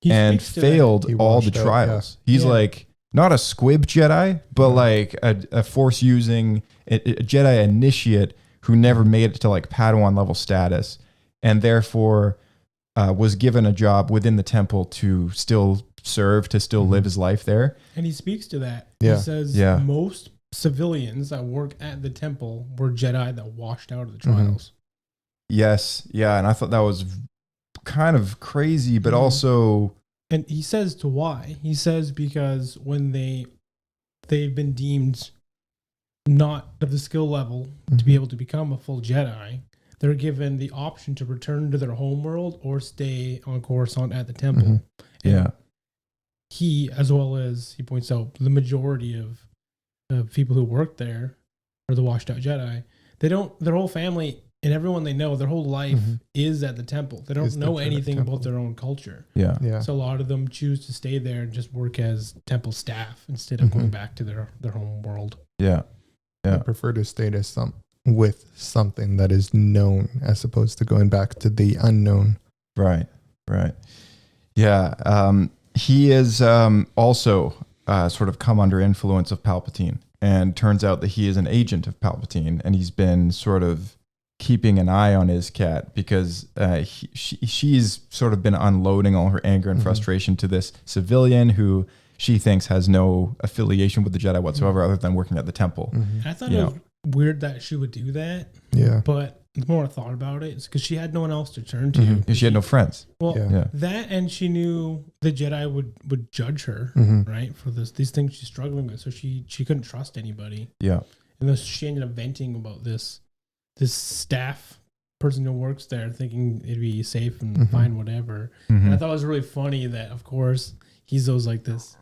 Speaker 3: and failed all the trials. He's like not a squib Jedi, but like a force using a Jedi initiate who never made it to like Padawan level status, and therefore was given a job within the temple to still serve, to still live his life there.
Speaker 5: And he speaks to that.
Speaker 6: Yeah.
Speaker 5: He says most civilians that work at the temple were Jedi that washed out of the trials.
Speaker 3: Yes. Yeah. And I thought that was kind of crazy, but also.
Speaker 5: And he says to why. He says because when they've been deemed not of the skill level to be able to become a full Jedi, they're given the option to return to their home world or stay on Coruscant at the temple. And he, as well as he points out, the majority of people who work there are the washed out Jedi. Their whole family and everyone they know, their whole life is at the temple. They don't know anything about their own culture.
Speaker 3: Yeah.
Speaker 5: So a lot of them choose to stay there and just work as temple staff instead of going back to their home world.
Speaker 3: Yeah.
Speaker 6: I prefer to stay with something that is known as opposed to going back to the unknown.
Speaker 3: Right. Yeah. He is also sort of come under influence of Palpatine, and turns out that he is an agent of Palpatine, and he's been sort of keeping an eye on his cat because she's sort of been unloading all her anger and frustration to this civilian who she thinks has no affiliation with the Jedi whatsoever, other than working at the temple.
Speaker 6: Mhm.
Speaker 5: I thought
Speaker 3: You
Speaker 5: it
Speaker 3: know.
Speaker 5: was weird that she would do that,
Speaker 6: Yeah.
Speaker 5: but the more I thought about it, it's because she had no one else to turn to.
Speaker 3: And she had no friends.
Speaker 5: Well,
Speaker 6: Yeah.
Speaker 3: Yeah.
Speaker 5: that, and she knew the Jedi would judge her,
Speaker 6: Mhm.
Speaker 5: right, for these things she's struggling with. So she couldn't trust anybody.
Speaker 3: Yeah.
Speaker 5: And then she ended up venting about this staff person who works there, thinking it'd be safe and
Speaker 6: Mhm.
Speaker 5: fine, whatever.
Speaker 3: Mhm.
Speaker 5: And I thought it was really funny that, of course, he's this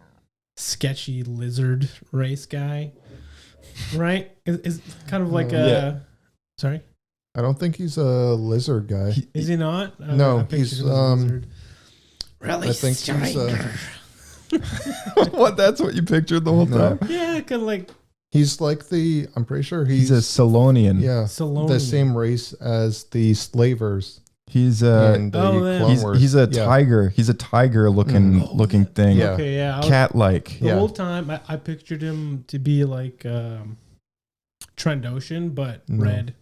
Speaker 5: sketchy lizard race guy, right? It's kind of like a.
Speaker 3: Yeah.
Speaker 5: Sorry,
Speaker 6: I don't think he's a lizard guy.
Speaker 5: is he not?
Speaker 6: No,
Speaker 5: I pictured
Speaker 6: he's,
Speaker 5: him as a lizard.
Speaker 6: I think
Speaker 3: What? That's what you pictured the whole
Speaker 6: No.
Speaker 3: time?
Speaker 5: Yeah, kind of like
Speaker 6: he's like I'm pretty sure
Speaker 3: He's a Salonian.
Speaker 6: yeah,
Speaker 5: Saloni.
Speaker 6: the same race as the slavers
Speaker 3: He's
Speaker 6: in the
Speaker 5: Oh, yeah.
Speaker 6: Clone Wars.
Speaker 3: he's a
Speaker 6: Yeah.
Speaker 3: tiger. He's a tiger looking thing.
Speaker 6: Yeah.
Speaker 5: Okay, yeah.
Speaker 3: Cat like.
Speaker 5: The
Speaker 6: Yeah.
Speaker 5: whole time I pictured him to be like Trandoshan, but
Speaker 6: No.
Speaker 5: red.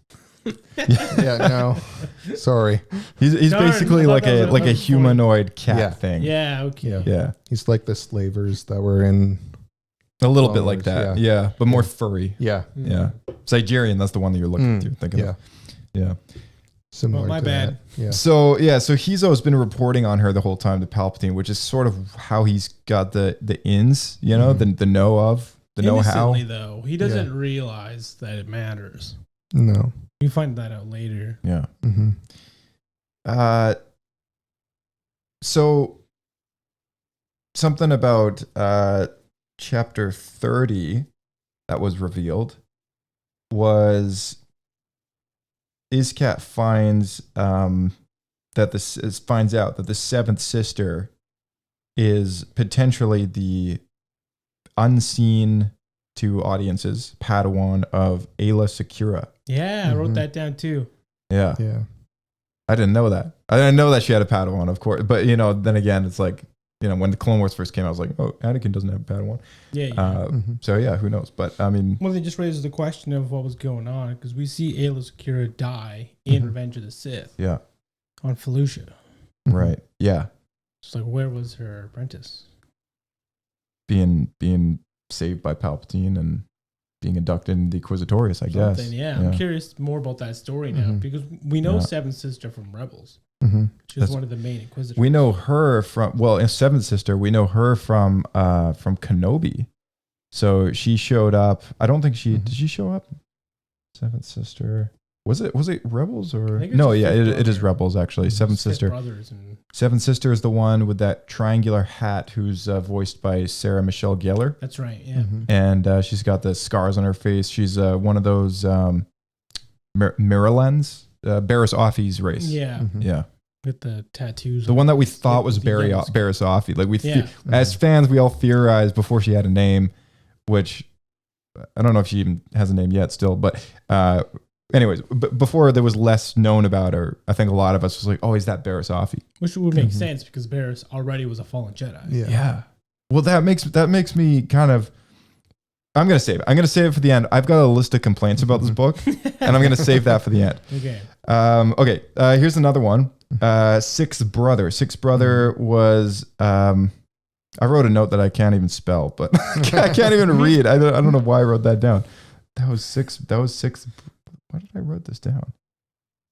Speaker 6: Yeah, no. Sorry.
Speaker 3: He's
Speaker 5: Darn,
Speaker 3: basically
Speaker 5: I thought
Speaker 3: like
Speaker 5: that was
Speaker 3: a
Speaker 5: a
Speaker 3: like a
Speaker 5: funny-
Speaker 3: humanoid cat
Speaker 6: Yeah.
Speaker 3: thing.
Speaker 5: Yeah, okay.
Speaker 6: Yeah.
Speaker 3: Yeah.
Speaker 6: He's like the slavers that were in
Speaker 3: A little
Speaker 6: Clone
Speaker 3: bit like
Speaker 6: Wars,
Speaker 3: that. Yeah. But more furry.
Speaker 6: yeah.
Speaker 3: Yeah. Sigerian, that's the one that you're thinking
Speaker 6: Yeah.
Speaker 3: of. Yeah.
Speaker 6: Similar
Speaker 5: my
Speaker 6: to
Speaker 5: bad.
Speaker 6: that. Yeah.
Speaker 3: So Hizo's been reporting on her the whole time to Palpatine, which is sort of how he's got the ins, you know, the know of, the know how.
Speaker 5: Innocently, though, he doesn't realize that it matters.
Speaker 6: No.
Speaker 5: You find that out later.
Speaker 3: Yeah.
Speaker 6: Mhm.
Speaker 3: So something about chapter 30 that was revealed was Iskat finds finds out that the seventh sister is potentially the unseen to audiences Padawan of Ayla Secura.
Speaker 5: Yeah, I wrote
Speaker 6: Mhm.
Speaker 5: that down too.
Speaker 3: Yeah.
Speaker 6: Yeah.
Speaker 3: I didn't know that. I didn't know that she had a Padawan, of course. But, you know, then again, it's like, you know, when the Clone Wars first came out, I was like, oh, Anakin doesn't have a Padawan.
Speaker 5: Yeah, yeah.
Speaker 6: Mhm.
Speaker 3: So, yeah, who knows? But, I mean,
Speaker 5: Well, it just raises the question of what was going on, because we see Ayla Secura die in
Speaker 6: Mhm.
Speaker 5: Revenge of the Sith
Speaker 3: yeah,
Speaker 5: on Felucia.
Speaker 6: Mhm.
Speaker 3: right. Yeah.
Speaker 5: It's like, where was her apprentice?
Speaker 3: Being saved by Palpatine and being inducted in the Inquisitorius, I guess.
Speaker 5: Something, yeah. I'm curious more about that story now,
Speaker 6: Mhm.
Speaker 5: because we know
Speaker 3: Yeah.
Speaker 5: Seventh Sister from Rebels.
Speaker 6: Mhm.
Speaker 5: She's
Speaker 3: That's-
Speaker 5: one of the main Inquisitors.
Speaker 3: We know her from, well, in Seventh Sister, we know her from Kenobi. So she showed up. I don't think did she show up? Seventh Sister. Was it Rebels or?
Speaker 5: I think it's
Speaker 3: No,
Speaker 5: just
Speaker 3: yeah,
Speaker 5: Fifth
Speaker 3: it is
Speaker 5: Brother.
Speaker 3: Rebels, actually. Seventh
Speaker 5: Sith
Speaker 3: Sister.
Speaker 5: brothers and
Speaker 3: Seventh Sister is the one with that triangular hat who's voiced by Sarah Michelle Gellar.
Speaker 5: that's right. Yeah.
Speaker 6: Mhm.
Speaker 3: And she's got the scars on her face. She's one of those Miralens, Barris Offee's race.
Speaker 5: Yeah.
Speaker 6: Mhm.
Speaker 3: Yeah.
Speaker 5: With the tattoos.
Speaker 3: The one that we thought
Speaker 5: with
Speaker 3: was
Speaker 5: the yellow scar.
Speaker 3: Barris Offee. Like
Speaker 5: Yeah.
Speaker 3: as fans, we all theorized before she had a name, which I don't know if she even has a name yet still. But anyways, before there was less known about her, I think a lot of us was like, oh, is that Barris Offee?
Speaker 5: Which would make
Speaker 6: Mhm.
Speaker 5: sense because Barris already was a fallen Jedi.
Speaker 6: Yeah.
Speaker 3: Yeah. Well, that makes me kind of. I'm gonna save it. I'm gonna save it for the end. I've got a list of complaints about this book, and I'm gonna save that for the end.
Speaker 5: Okay.
Speaker 3: Okay. Here's another one. Sixth Brother. Sixth Brother was. I wrote a note that I can't even spell, but I can't even read. I don't know why I wrote that down. That was sixth. Why did I write this down?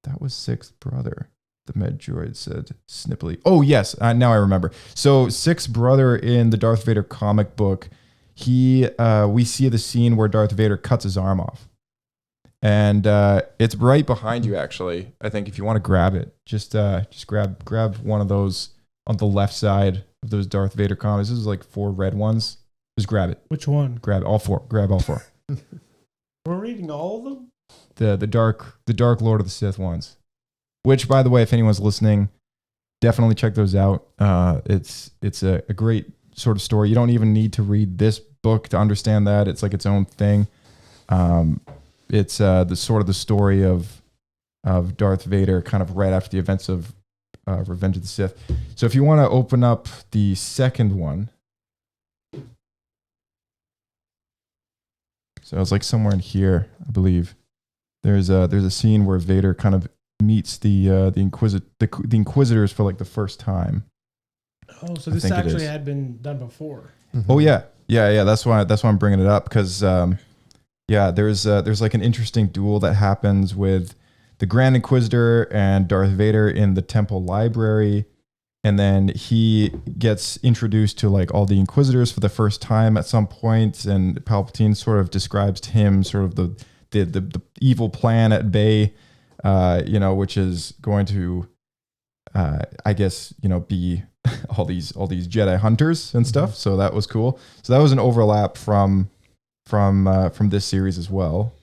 Speaker 3: That was Sixth Brother. The med droid said snippily. Oh yes, now I remember. So Sixth Brother in the Darth Vader comic book, we see the scene where Darth Vader cuts his arm off, and it's right behind you. Actually, I think if you want to grab it, just grab one of those on the left side of those Darth Vader comics. This is like 4 red ones. Just grab it.
Speaker 5: Which one?
Speaker 3: Grab all 4. Grab all 4.
Speaker 5: We're reading all of them?
Speaker 3: The Dark Lord of the Sith ones. Which, by the way, if anyone's listening, definitely check those out. It's a great sort of story. You don't even need to read this book to understand that. It's like its own thing. It's the sort of the story of Darth Vader kind of right after the events of Revenge of the Sith. So if you want to open up the second one. So it's like somewhere in here, I believe. There's a scene where Vader kind of meets the Inquisitors for like the first time.
Speaker 5: Oh, so
Speaker 3: I
Speaker 5: this
Speaker 3: think it
Speaker 5: actually
Speaker 3: is.
Speaker 5: had been done before.
Speaker 3: Oh yeah. That's why I'm bringing it up because there's like an interesting duel that happens with the Grand Inquisitor and Darth Vader in the Temple Library, and then he gets introduced to like all the Inquisitors for the first time at some point, and Palpatine sort of describes to him sort of the evil plan at bay, which is going to, I guess, be all these Jedi hunters and stuff. So that was cool. So that was an overlap from this series as well.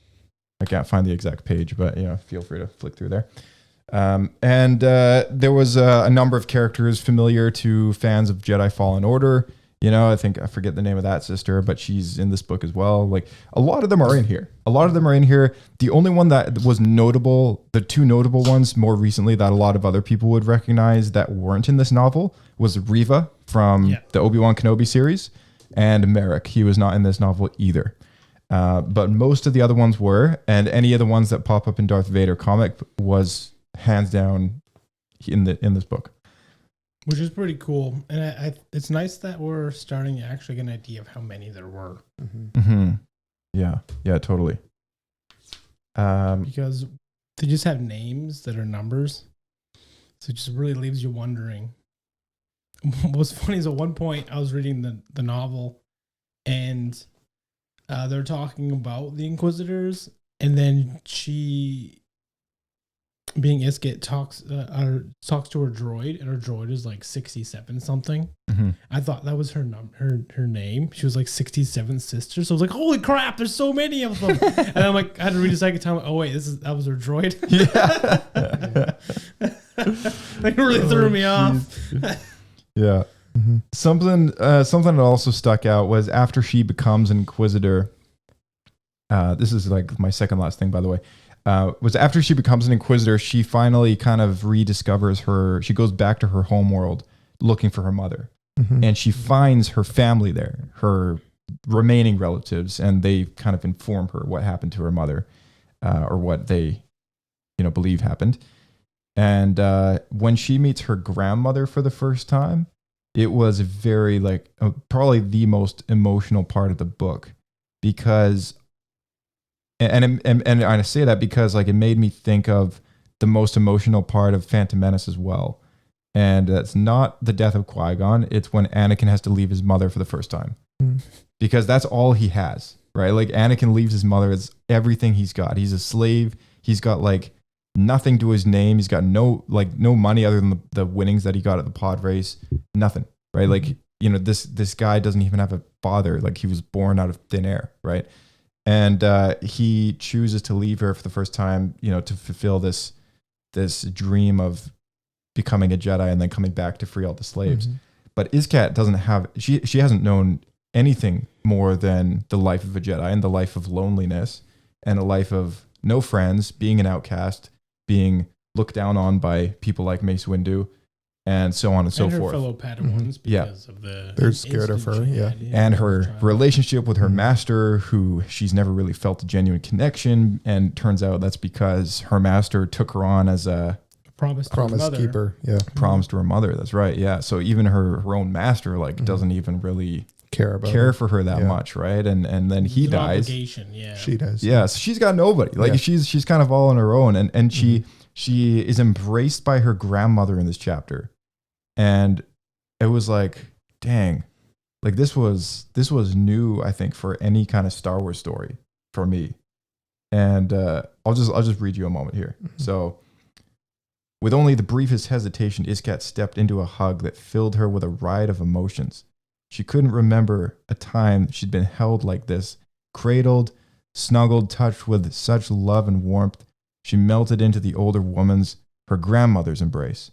Speaker 3: I can't find the exact page, but feel free to flick through there. And there was a number of characters familiar to fans of Jedi Fallen Order. I think I forget the name of that sister, but she's in this book as well. Like a lot of them are in here. The only one that was notable, the two notable ones more recently that a lot of other people would recognize that weren't in this novel was Reva from the Obi-Wan Kenobi series, and Merrick. He was not in this novel either. But most of the other ones were, and any of the ones that pop up in Darth Vader comic was hands down in this book.
Speaker 5: Which is pretty cool. And it's nice that we're starting to actually get an idea of how many there were.
Speaker 3: Yeah, totally.
Speaker 5: Because they just have names that are numbers. So it just really leaves you wondering. What's funny is at one point I was reading the novel and they're talking about the Inquisitors, and then she, being Isket, talks to her droid, and her droid is like 67 something. I thought that was her name. She was like 67 sisters. So I was like, holy crap, there's so many of them. And I'm like, I had to read a second time. Oh wait, that was her droid. Like, really threw me off.
Speaker 3: Yeah. Something that also stuck out was after she becomes an Inquisitor. This is like my second last thing, by the way. Was after she becomes an Inquisitor, she finally kind of rediscovers she goes back to her homeworld looking for her mother. And she finds her family there, her remaining relatives, and they kind of inform her what happened to her mother, or what they, believe happened. And when she meets her grandmother for the first time, it was very probably the most emotional part of the book, because and I say that because it made me think of the most emotional part of Phantom Menace as well. And that's not the death of Qui-Gon. It's when Anakin has to leave his mother for the first time. Because that's all he has, right? Like Anakin leaves his mother. It's everything he's got. He's a slave. He's got nothing to his name. He's got no money other than the winnings that he got at the pod race. Nothing, right? This guy doesn't even have a father. Like he was born out of thin air, right? And he chooses to leave her for the first time, to fulfill this dream of becoming a Jedi and then coming back to free all the slaves. But Iskat doesn't have, she hasn't known anything more than the life of a Jedi and the life of loneliness and a life of no friends, being an outcast, being looked down on by people like Mace Windu, and so on and so
Speaker 5: her
Speaker 3: forth.
Speaker 5: fellow Padawans because of
Speaker 6: they're scared of her,
Speaker 3: and her relationship with her master, who she's never really felt a genuine connection, and turns out that's because her master took her on as a
Speaker 5: promise
Speaker 6: keeper.
Speaker 3: Promise to her mother. That's right. Yeah. So even her own master doesn't even really care for her that much, right? And then he dies.
Speaker 6: She does.
Speaker 3: Yeah. So she's got nobody. She's kind of all on her own, and she is embraced by her grandmother in this chapter. And it was dang, this was new, I think, for any kind of Star Wars story for me. And I'll just read you a moment here. So, with only the briefest hesitation, Iskat stepped into a hug that filled her with a riot of emotions. She couldn't remember a time she'd been held like this, cradled, snuggled, touched with such love and warmth. She melted into the older woman's, her grandmother's embrace.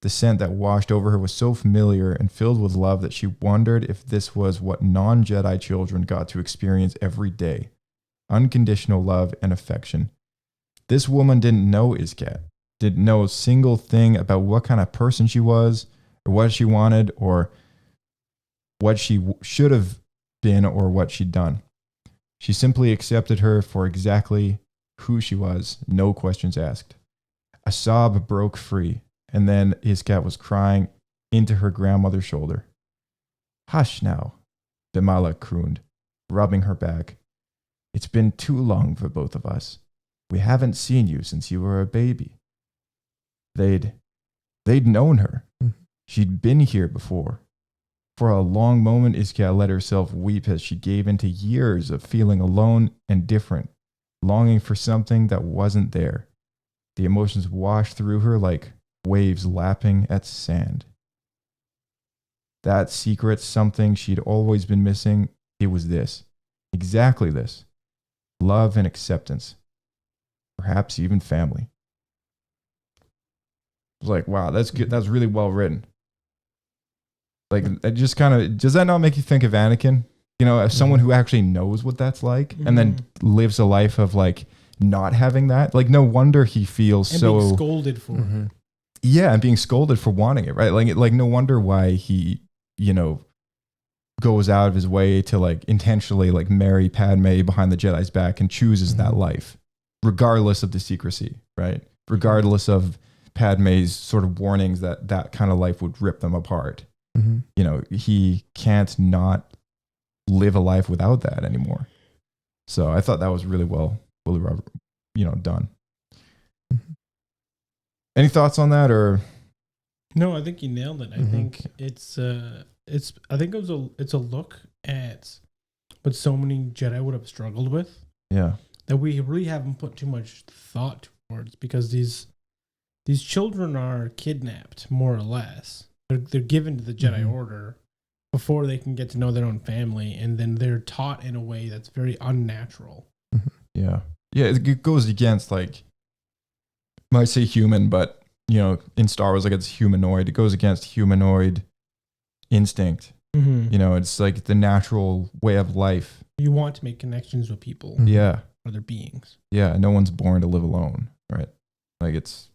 Speaker 3: The scent that washed over her was so familiar and filled with love that she wondered if this was what non-Jedi children got to experience every day. Unconditional love and affection. This woman didn't know Iskat, didn't know a single thing about what kind of person she was, or what she wanted, or what she should have been, or what she'd done. She simply accepted her for exactly who she was, no questions asked. A sob broke free. And then Iskat was crying into her grandmother's shoulder. Hush now, Bimala crooned, rubbing her back. It's been too long for both of us. We haven't seen you since you were a baby. They'd known her. She'd been here before. For a long moment, Iskia let herself weep as she gave into years of feeling alone and different, longing for something that wasn't there. The emotions washed through her like waves lapping at sand. That secret something she'd always been missing, it was this. Exactly this. Love and acceptance. Perhaps even family. I was like, wow, that's good. That's really well written. Like, it just kind of, does that not make you think of Anakin? You know, as someone who actually knows what that's like and then lives a life of like not having that. Like, no wonder he feels
Speaker 5: And
Speaker 3: so
Speaker 5: being scolded for it.
Speaker 3: Yeah, and being scolded for wanting it, right? Like no wonder why he, you know, goes out of his way to like intentionally like marry Padme behind the Jedi's back and chooses that life, regardless of the secrecy, right? Regardless of Padme's sort of warnings that that kind of life would rip them apart. You know, he can't not live a life without that anymore. So I thought that was really well, you know, done. Any thoughts on that, or?
Speaker 5: No, I think you nailed it. I think it's a look at what so many Jedi would have struggled with.
Speaker 3: Yeah.
Speaker 5: That we really haven't put too much thought towards, because these children are kidnapped, more or less. They're given to the Jedi Order before they can get to know their own family, and then they're taught in a way that's very unnatural.
Speaker 3: Yeah. Yeah, it goes against, like, I might say human, but, you know, in Star Wars, like, it's humanoid. It goes against humanoid instinct. You know, it's like the natural way of life.
Speaker 5: You want to make connections with people.
Speaker 3: Yeah.
Speaker 5: Other beings.
Speaker 3: Yeah, no one's born to live alone, right? Like, it's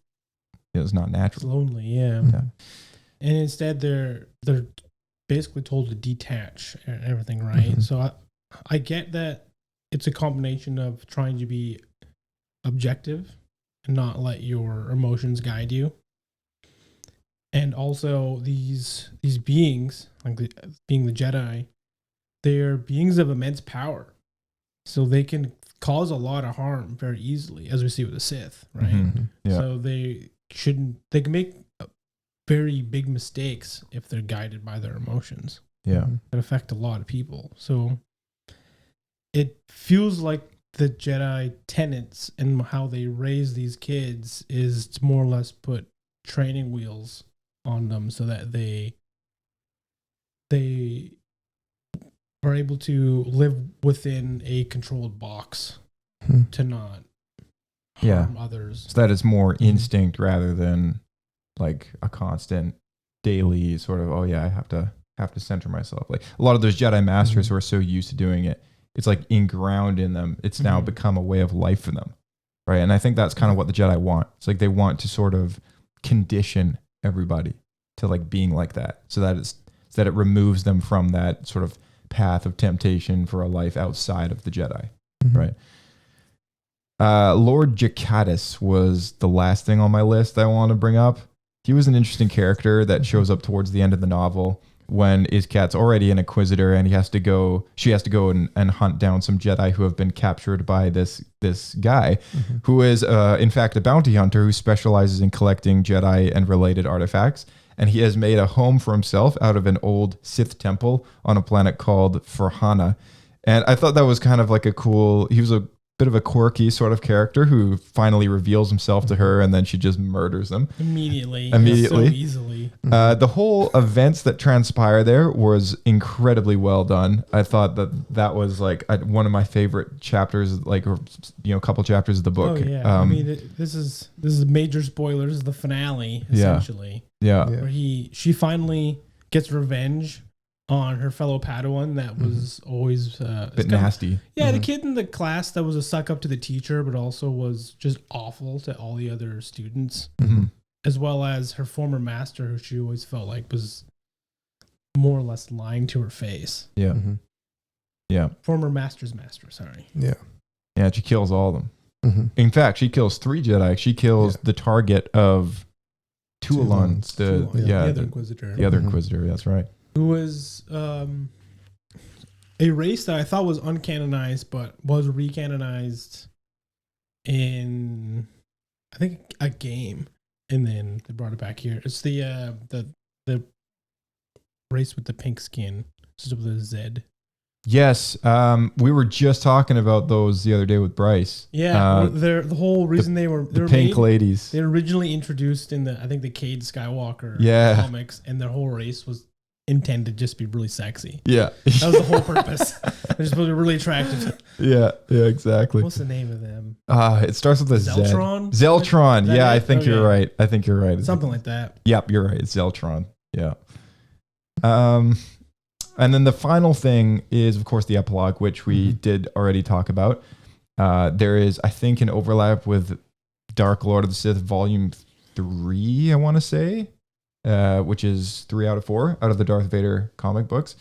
Speaker 3: not
Speaker 5: It's
Speaker 3: natural.
Speaker 5: lonely, yeah. And instead, they're basically told to detach and everything, right? So I get that it's a combination of trying to be objective and not let your emotions guide you, and also these beings, like being the Jedi, they're beings of immense power, so they can cause a lot of harm very easily, as we see with the Sith, right?
Speaker 3: Yeah.
Speaker 5: So they can make very big mistakes if they're guided by their emotions.
Speaker 3: Yeah.
Speaker 5: That affect a lot of people. So it feels like the Jedi tenets and how they raise these kids is to more or less put training wheels on them so that they are able to live within a controlled box to not harm others.
Speaker 3: So that it's more instinct rather than like a constant daily sort of, oh yeah, I have to center myself. Like a lot of those Jedi masters who are so used to doing it, it's like inground in them. It's now become a way of life for them, right? And I think that's kind of what the Jedi want. It's like they want to sort of condition everybody to like being like that, so that it removes them from that sort of path of temptation for a life outside of the Jedi, right? Lord Jakatis was the last thing on my list I want to bring up. He was an interesting character that shows up towards the end of the novel when Iskat's already an Inquisitor and she has to go and hunt down some Jedi who have been captured by this guy who is in fact a bounty hunter who specializes in collecting Jedi and related artifacts. And he has made a home for himself out of an old Sith temple on a planet called Farhana. And I thought that was kind of like he was a bit of a quirky sort of character who finally reveals himself to her, and then she just murders him
Speaker 5: Immediately. So easily.
Speaker 3: The whole events that transpire there was incredibly well done. I thought that was like one of my favorite chapters, like, or, you know, a couple chapters of the book.
Speaker 5: Oh yeah. I mean, this is major spoilers. The finale, essentially.
Speaker 3: Yeah.
Speaker 5: Where she finally gets revenge on her fellow Padawan that was always
Speaker 3: a bit nasty.
Speaker 5: The kid in the class that was a suck up to the teacher, but also was just awful to all the other students, as well as her former master, who she always felt like was more or less lying to her face.
Speaker 3: Yeah. Yeah.
Speaker 5: Former master's master, sorry.
Speaker 6: Yeah.
Speaker 3: Yeah, she kills all of them. In fact, she kills 3 Jedi. She kills the target of Tuolon, the
Speaker 5: other Inquisitor.
Speaker 3: the other Inquisitor. That's right.
Speaker 5: Who was a race that I thought was uncanonized, but was recanonized in, I think, a game, and then they brought it back here. It's the race with the pink skin, just with a Z.
Speaker 3: Yes, we were just talking about those the other day with Bryce.
Speaker 5: Yeah, the whole reason they were
Speaker 3: pink ladies.
Speaker 5: They were originally introduced in the Cade Skywalker comics, and their whole race was intended just to be really sexy.
Speaker 3: Yeah,
Speaker 5: that was the whole purpose. They're supposed to be really attractive.
Speaker 3: Yeah, exactly.
Speaker 5: What's the name of them?
Speaker 3: It starts with a
Speaker 5: Zeltron.
Speaker 3: Z. Zeltron. Yeah, I think you're right.
Speaker 5: Something like that.
Speaker 3: Yep, you're right. It's Zeltron. Yeah. And then the final thing is, of course, the epilogue, which we did already talk about. There is, I think, an overlap with Dark Lord of the Sith Volume 3, I want to say, which is 3 out of 4 out of the Darth Vader comic books.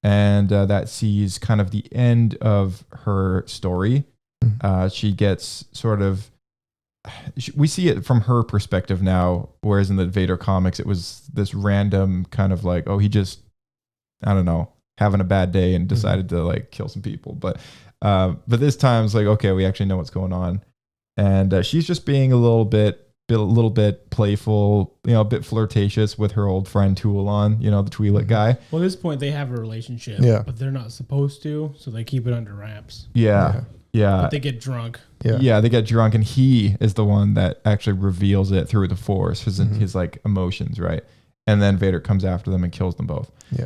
Speaker 3: And that sees kind of the end of her story. She gets sort of... We see it from her perspective now, whereas in the Vader comics, it was this random kind of like, oh, he just... I don't know, having a bad day and decided to like kill some people. But this time it's like, okay, we actually know what's going on. And she's just being a little bit playful, a bit flirtatious with her old friend Tuolon, the Twi'lek guy.
Speaker 5: Well, at this point they have a relationship, but they're not supposed to, so they keep it under wraps.
Speaker 3: Yeah.
Speaker 5: But they get drunk.
Speaker 3: Yeah, they get drunk, and he is the one that actually reveals it through the Force, his like emotions, right? And then Vader comes after them and kills them both. Yeah.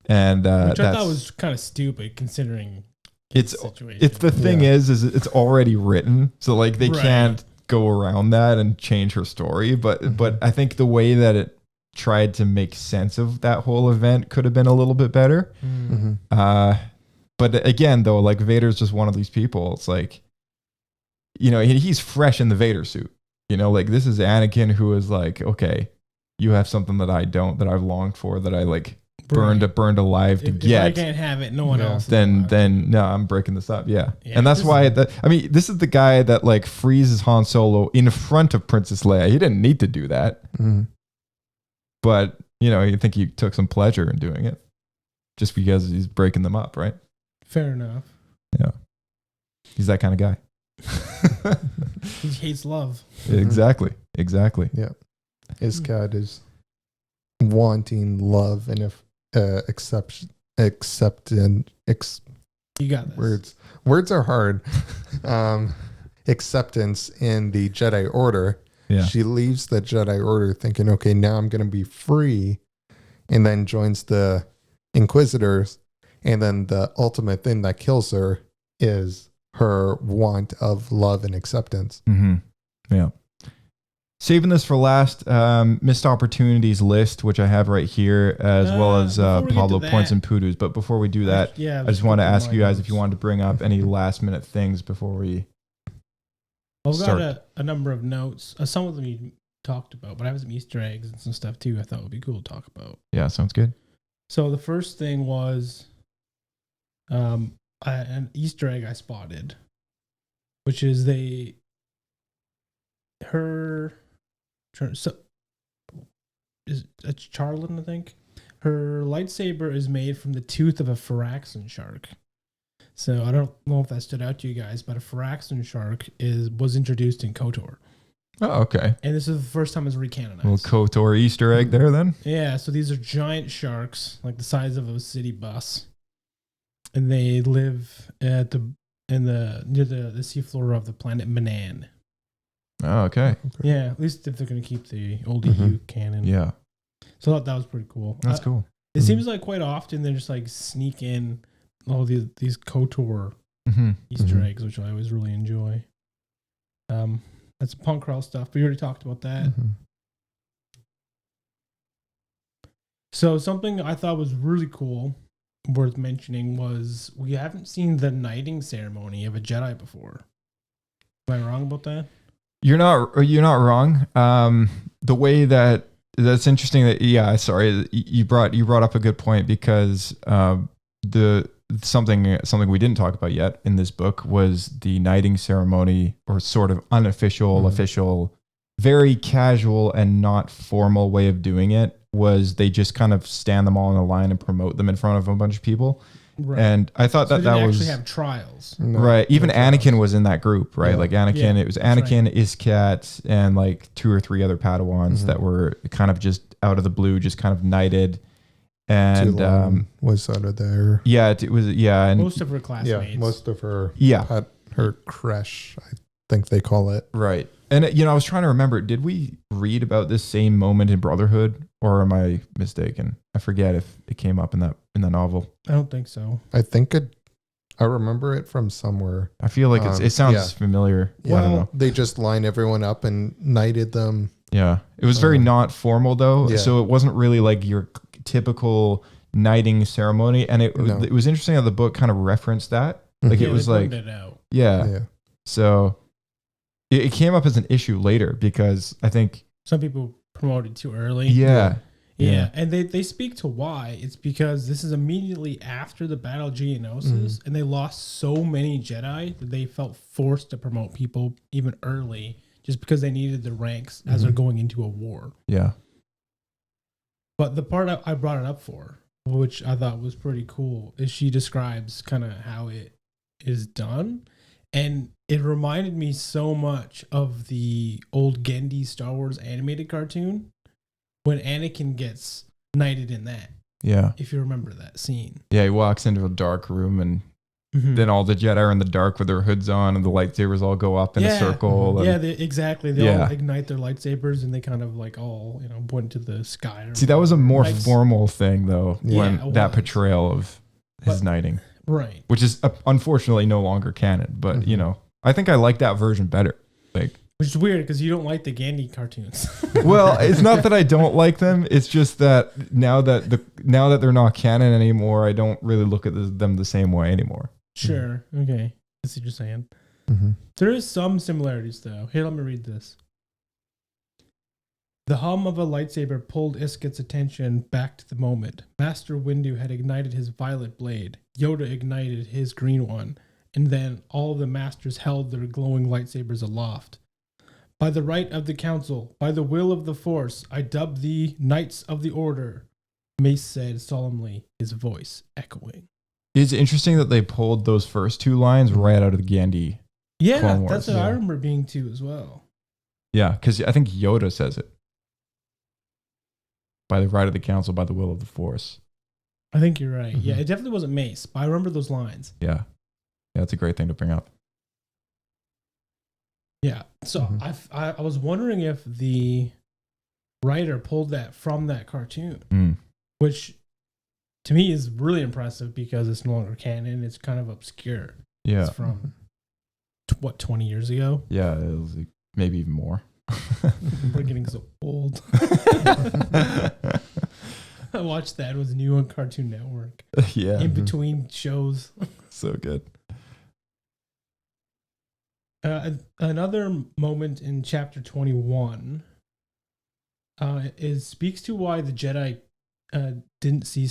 Speaker 3: And
Speaker 5: which I thought was kind of stupid considering
Speaker 3: it's the thing is it's already written, so like they can't go around that and change her story. But I think the way that it tried to make sense of that whole event could have been a little bit better. But again, though, like Vader's just one of these people. It's like, he's fresh in the Vader suit. Like this is Anakin who is like, okay, you have something that I don't, that I've longed for, that I like burned alive to get.
Speaker 5: If I can't have it, no one else.
Speaker 3: Then no, I'm breaking this up. Yeah. And that's why this is the guy that like freezes Han Solo in front of Princess Leia. He didn't need to do that. But you think he took some pleasure in doing it just because he's breaking them up, right?
Speaker 5: Fair enough.
Speaker 3: Yeah. He's that kind of guy.
Speaker 5: He hates love.
Speaker 3: Exactly.
Speaker 6: Yeah. His cat is wanting love and acceptance.
Speaker 5: You got this.
Speaker 6: Words are hard. Acceptance in the Jedi Order.
Speaker 3: Yeah.
Speaker 6: She leaves the Jedi Order thinking, okay, now I'm going to be free, and then joins the Inquisitors. And then the ultimate thing that kills her is her want of love and acceptance.
Speaker 3: Yeah. Saving this for last, missed opportunities list, which I have right here, as well as Pablo points and poodoos. But before we do that, I just want to ask you guys if you wanted to bring up any last minute things before we
Speaker 5: I've got a number of notes. Some of them you talked about, but I have some Easter eggs and some stuff too I thought would be cool to talk about.
Speaker 3: Yeah, sounds good. So
Speaker 5: the first thing was an Easter egg I spotted, which is it's Charlton, I think. Her lightsaber is made from the tooth of a Firaxan shark. So I don't know if that stood out to you guys, but a Firaxan shark was introduced in KOTOR.
Speaker 3: Oh, okay.
Speaker 5: And this is the first time it's recanonized.
Speaker 3: A little KOTOR Easter egg there then?
Speaker 5: Yeah, so these are giant sharks, like the size of a city bus. And they live near the seafloor of the planet Manan.
Speaker 3: Oh, okay.
Speaker 5: Yeah, at least if they're going to keep the old EU canon.
Speaker 3: Yeah.
Speaker 5: So I thought that was pretty cool.
Speaker 3: That's cool.
Speaker 5: It seems like quite often they just like sneak in all these KOTOR Easter eggs, which I always really enjoy. That's punk crawl stuff, but we already talked about that. So something I thought was really cool, worth mentioning, was we haven't seen the knighting ceremony of a Jedi before. Am I wrong about that? You're not
Speaker 3: wrong. The way that's interesting that you brought up a good point, because something we didn't talk about yet in this book was the knighting ceremony, or sort of unofficial official very casual and not formal way of doing it was they just kind of stand them all in a line and promote them in front of a bunch of people.
Speaker 5: Right.
Speaker 3: And I thought
Speaker 5: So
Speaker 3: that
Speaker 5: they didn't
Speaker 3: that was
Speaker 5: actually have trials.
Speaker 6: No,
Speaker 3: right. Even
Speaker 6: no
Speaker 3: Anakin
Speaker 6: trials.
Speaker 3: was in that group, right?
Speaker 6: Yeah.
Speaker 3: Like Anakin,
Speaker 5: Yeah,
Speaker 3: it was
Speaker 5: that's
Speaker 3: Anakin, Iskat, and like 2 or 3 other Padawans that were kind of just out of the blue, just kind of knighted. And
Speaker 6: Tulum was out of there.
Speaker 3: yeah, it was and
Speaker 5: Most of her classmates.
Speaker 6: Yeah, most of her
Speaker 3: yeah,
Speaker 6: had her crash, I think they call it.
Speaker 3: right. And I was trying to remember, did we read about this same moment in Brotherhood, or am I mistaken? I forget if it came up in the novel.
Speaker 5: I don't think so.
Speaker 6: I think I remember it from somewhere.
Speaker 3: I feel like it sounds
Speaker 6: yeah.
Speaker 3: familiar. I don't know.
Speaker 6: Well, they just line everyone up and knighted them.
Speaker 3: Yeah, it was very not formal though,
Speaker 6: yeah.
Speaker 3: so it wasn't really like your typical knighting ceremony. And it was interesting how the book kind of referenced that. Like
Speaker 5: Yeah,
Speaker 3: it was
Speaker 5: they
Speaker 3: like,
Speaker 5: pointed it out.
Speaker 3: yeah. So it came up as an issue later because I think,
Speaker 5: Some people promoted too early.
Speaker 3: yeah.
Speaker 5: And they speak to why. It's because this is immediately after the Battle of Geonosis, and they lost so many Jedi that they felt forced to promote people even early just because they needed the ranks as they're going into a war.
Speaker 3: Yeah.
Speaker 5: But the part I brought it up for, which I thought was pretty cool, is she describes kind of how it is done. And it reminded me so much of the old Gendy Star Wars animated cartoon when Anakin gets knighted in that,
Speaker 3: Yeah.
Speaker 5: if you remember that scene.
Speaker 3: Yeah. He walks into a dark room and then all the Jedi are in the dark with their hoods on and the lightsabers all go up in a circle.
Speaker 5: Yeah,
Speaker 3: And
Speaker 5: exactly. They all ignite their lightsabers and they kind of like all, point to the sky.
Speaker 3: see, that was a more
Speaker 5: Knights-
Speaker 3: formal thing though,
Speaker 5: Yeah,
Speaker 3: when
Speaker 5: it
Speaker 3: that
Speaker 5: was.
Speaker 3: portrayal of his
Speaker 5: But-
Speaker 3: knighting,
Speaker 5: Right.
Speaker 3: which is unfortunately no longer canon. But, I think I like that version better. Like,
Speaker 5: Which is weird because you don't like the Gandhi cartoons.
Speaker 3: well, it's not that I don't like them. It's just that now that they're not canon anymore, I don't really look at them the same way anymore.
Speaker 5: Sure. Okay. I see what you're saying.
Speaker 6: Mm-hmm.
Speaker 5: There is some similarities, though. Here, let me read this. The hum of a lightsaber pulled Iskat's attention back to the moment. Master Windu had ignited his violet blade. Yoda ignited his green one. And then all of the masters held their glowing lightsabers aloft. By the right of the council, by the will of the Force, I dub thee Knights of the Order, Mace said solemnly, his voice echoing.
Speaker 3: It's interesting that they pulled those first 2 lines right out of the Gandhi.
Speaker 5: Yeah,
Speaker 3: Clone Wars,
Speaker 5: that's what I remember being too as well.
Speaker 3: Yeah, because I think Yoda says it. By the right of the council, by the will of the Force.
Speaker 5: I think you're right. Yeah, it definitely wasn't Mace, but I remember those lines.
Speaker 3: Yeah. Yeah, that's a great thing to bring up.
Speaker 5: Yeah. So I was wondering if the writer pulled that from that cartoon, which to me is really impressive because it's no longer canon. It's kind of obscure.
Speaker 3: Yeah.
Speaker 5: It's from 20 years ago?
Speaker 3: Yeah, it was like maybe even more.
Speaker 5: We're getting so old. I watched that. It was new on Cartoon Network.
Speaker 3: Yeah.
Speaker 5: In between shows.
Speaker 3: So good.
Speaker 5: Another moment in chapter 21 speaks to why the Jedi didn't see.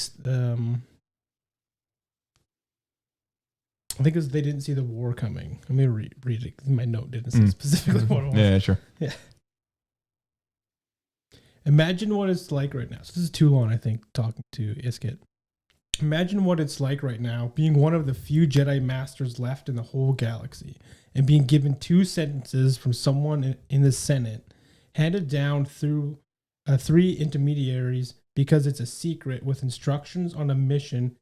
Speaker 5: I think they didn't see the war coming. Let me read it. My note didn't say specifically what it was.
Speaker 3: Yeah, sure.
Speaker 5: Yeah. Imagine what it's like right now. So this is too long, I think, talking to Iskat. Imagine what it's like right now, being one of the few Jedi Masters left in the whole galaxy, and being given 2 sentences from someone in the Senate, handed down through 3 intermediaries because it's a secret with instructions on a mission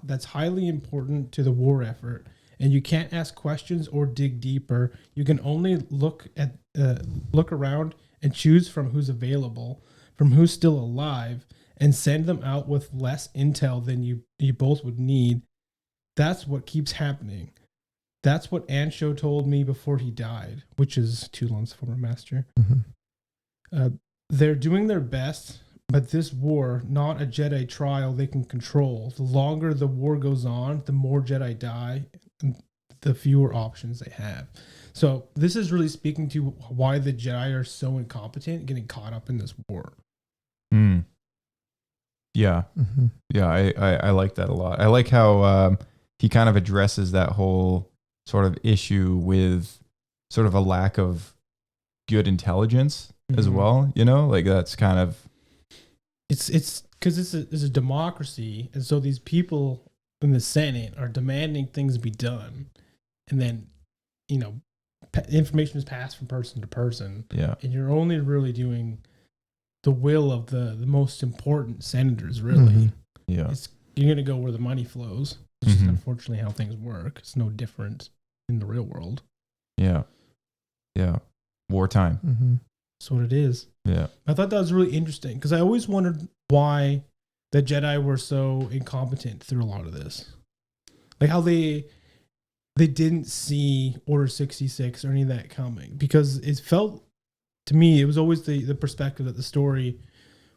Speaker 5: that's highly important to the war effort, and you can't ask questions or dig deeper. You can only look around and choose from who's available, from who's still alive, and send them out with less intel than you both would need. That's what keeps happening. That's what Ansho told me before he died, which is Toulon's former master. They're doing their best, but this war, not a Jedi trial they can control. The longer the war goes on, the more Jedi die, and the fewer options they have. So this is really speaking to why the Jedi are so incompetent, getting caught up in this war.
Speaker 3: Yeah. Yeah, I like that a lot. I like how he kind of addresses that whole sort of issue with sort of a lack of good intelligence as
Speaker 5: Mhm.
Speaker 3: well. You know, like that's kind of
Speaker 5: It's because it's a democracy, and so these people in the Senate are demanding things be done, and then information is passed from person to person,
Speaker 3: yeah.
Speaker 5: and you're only really doing the will of the most important senators. Really,
Speaker 6: Mhm.
Speaker 3: Yeah.
Speaker 5: you're gonna go where the money flows. It's just
Speaker 3: Mhm.
Speaker 5: unfortunately how things work. It's no different in the real world.
Speaker 3: Yeah. Yeah. Wartime.
Speaker 6: Mhm.
Speaker 5: That's what it is.
Speaker 3: Yeah.
Speaker 5: I thought that was really interesting because I always wondered why the Jedi were so incompetent through a lot of this. Like how they didn't see Order 66 or any of that coming, because it felt to me, it was always the perspective that the story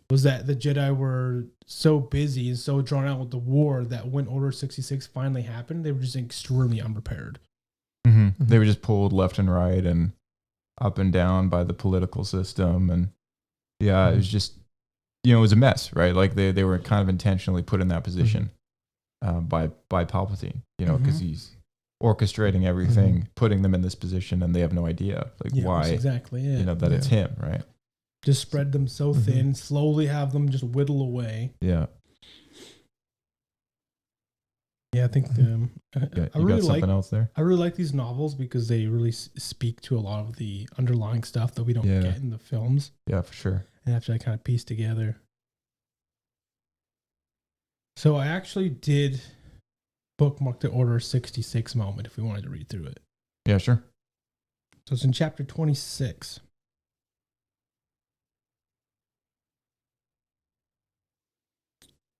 Speaker 5: was that the Jedi were so busy and so drawn out with the war that when Order 66 finally happened, they were just extremely unprepared.
Speaker 3: Mm-hmm. They were just pulled left and right and up and down by the political system. And yeah, it was just, it was a mess, right? Like they were kind of intentionally put in that position by Palpatine, because he's orchestrating everything, putting them in this position, and they have no idea why,
Speaker 5: exactly, yeah.
Speaker 3: that it's him, right?
Speaker 5: Just spread them so thin, slowly have them just whittle away.
Speaker 3: Yeah.
Speaker 5: Yeah, I think I
Speaker 3: You
Speaker 5: really
Speaker 3: got something else there?
Speaker 5: I really like these novels because they really speak to a lot of the underlying stuff that we don't get in the films.
Speaker 3: Yeah, for sure.
Speaker 5: And actually, I kind of piece together. So I actually did bookmark the Order 66 moment if we wanted to read through it.
Speaker 3: Yeah, sure.
Speaker 5: So it's in chapter 26.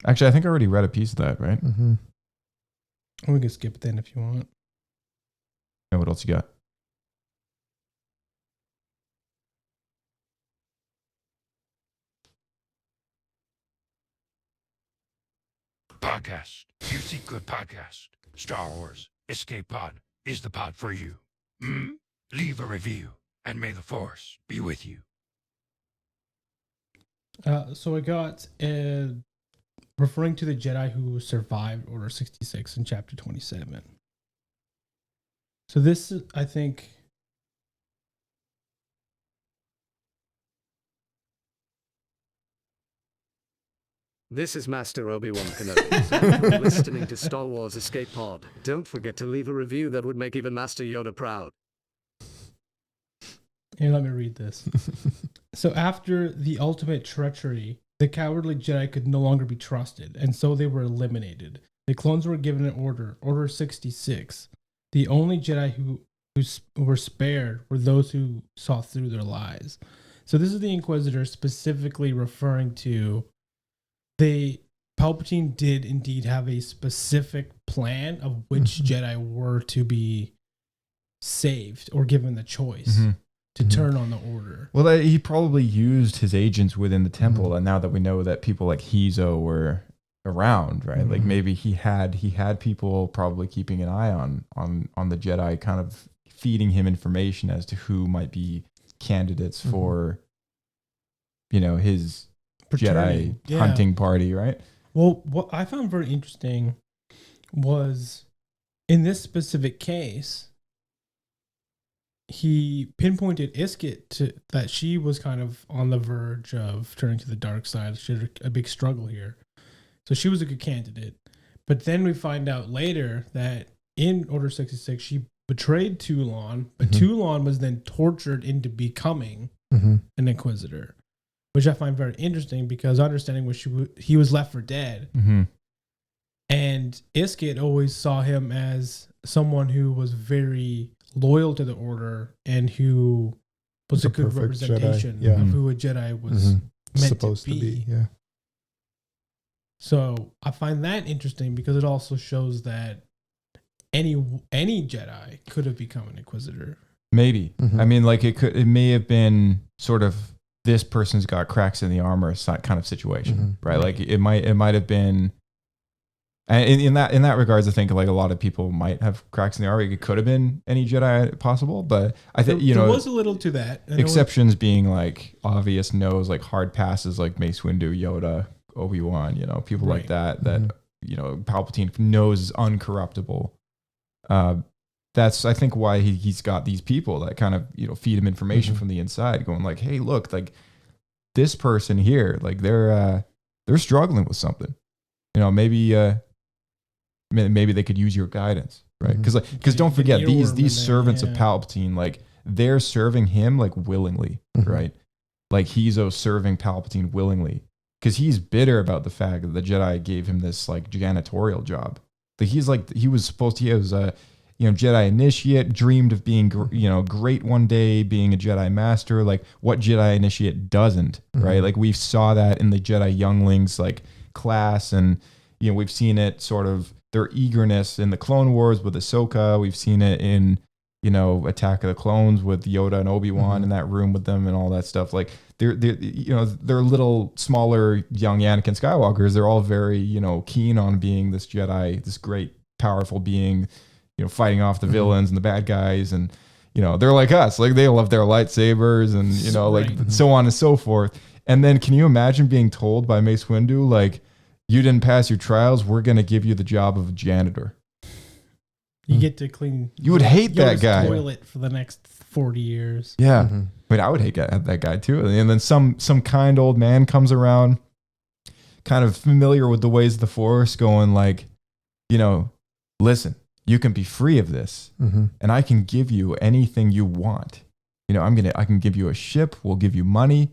Speaker 3: Actually, I think I already read a piece of that, right?
Speaker 6: Mm-hmm.
Speaker 5: We can skip it then if you want.
Speaker 3: And what else you got?
Speaker 1: Podcast. You seek good podcast. Star Wars Escape Pod is the pod for you. Leave a review, and may the Force be with you.
Speaker 5: So I got referring to the Jedi who survived Order 66 in chapter 27. So this, I think,
Speaker 7: This is Master Obi-Wan Kenobi. You're listening to Star Wars Escape Pod. Don't forget to leave a review that would make even Master Yoda proud.
Speaker 5: here, let me read this. So after the ultimate treachery, the cowardly Jedi could no longer be trusted, and so they were eliminated. The clones were given an order, Order 66. The only Jedi who were spared were those who saw through their lies. So this is the Inquisitor specifically referring to Palpatine did indeed have a specific plan of which Jedi were to be saved or given the choice to turn on the order.
Speaker 3: Well, he probably used his agents within the temple, and now that we know that people like Hezo were around, right? Like maybe he had people probably keeping an eye on the Jedi, kind of feeding him information as to who might be candidates for, his Jedi hunting party, right?
Speaker 5: Well, what I found very interesting was in this specific case, he pinpointed Iskit that she was kind of on the verge of turning to the dark side. She had a big struggle here. So she was a good candidate. But then we find out later that in Order 66, she betrayed Toulon, but Toulon was then tortured into becoming an Inquisitor, which I find very interesting because understanding he was left for dead. And Iskit always saw him as someone who was very loyal to the Order and who was a good representation
Speaker 6: Jedi.
Speaker 5: of who a Jedi was meant
Speaker 6: supposed
Speaker 5: to be.
Speaker 6: Yeah.
Speaker 5: So I find that interesting because it also shows that any Jedi could have become an Inquisitor.
Speaker 3: Maybe. I mean, like it may have been sort of this person's got cracks in the armor kind of situation, right? Like it might have been. And in that regards, I think like a lot of people might have cracks in the armor. It could have been any Jedi possible, but I think
Speaker 5: there was a little to that.
Speaker 3: Exceptions being like obvious no's, like hard passes, like Mace Windu, Yoda, Obi-Wan. People like that. Palpatine knows is uncorruptible. that's I think why he's got these people that kind of feed him information from the inside, going like, hey, look, like this person here, like they're struggling with something. Maybe they could use your guidance, right? Because don't forget these servants of Palpatine, like they're serving him like willingly, right? Like Hezo's serving Palpatine willingly because he's bitter about the fact that the Jedi gave him this like janitorial job. Like he was a Jedi initiate, dreamed of being great one day, being a Jedi master. Like what Jedi initiate doesn't, right? Like we saw that in the Jedi younglings like class, and we've seen it sort of their eagerness in the Clone Wars with Ahsoka. We've seen it in Attack of the Clones with Yoda and Obi-Wan in that room with them and all that stuff. Like they're little smaller young Anakin Skywalkers. They're all very keen on being this Jedi, this great powerful being, fighting off the villains and the bad guys, and they're like us. Like they love their lightsabers and so on and so forth. And then can you imagine being told by Mace Windu, like, you didn't pass your trials, we're going to give you the job of a janitor.
Speaker 5: You get to clean.
Speaker 3: You would hate that guy.
Speaker 5: Toilet for the next 40 years.
Speaker 3: Yeah. I mean, I would hate that guy too. And then some kind old man comes around, kind of familiar with the ways of the Force, going like, listen, you can be free of this, and I can give you anything you want. I can give you a ship. We'll give you money.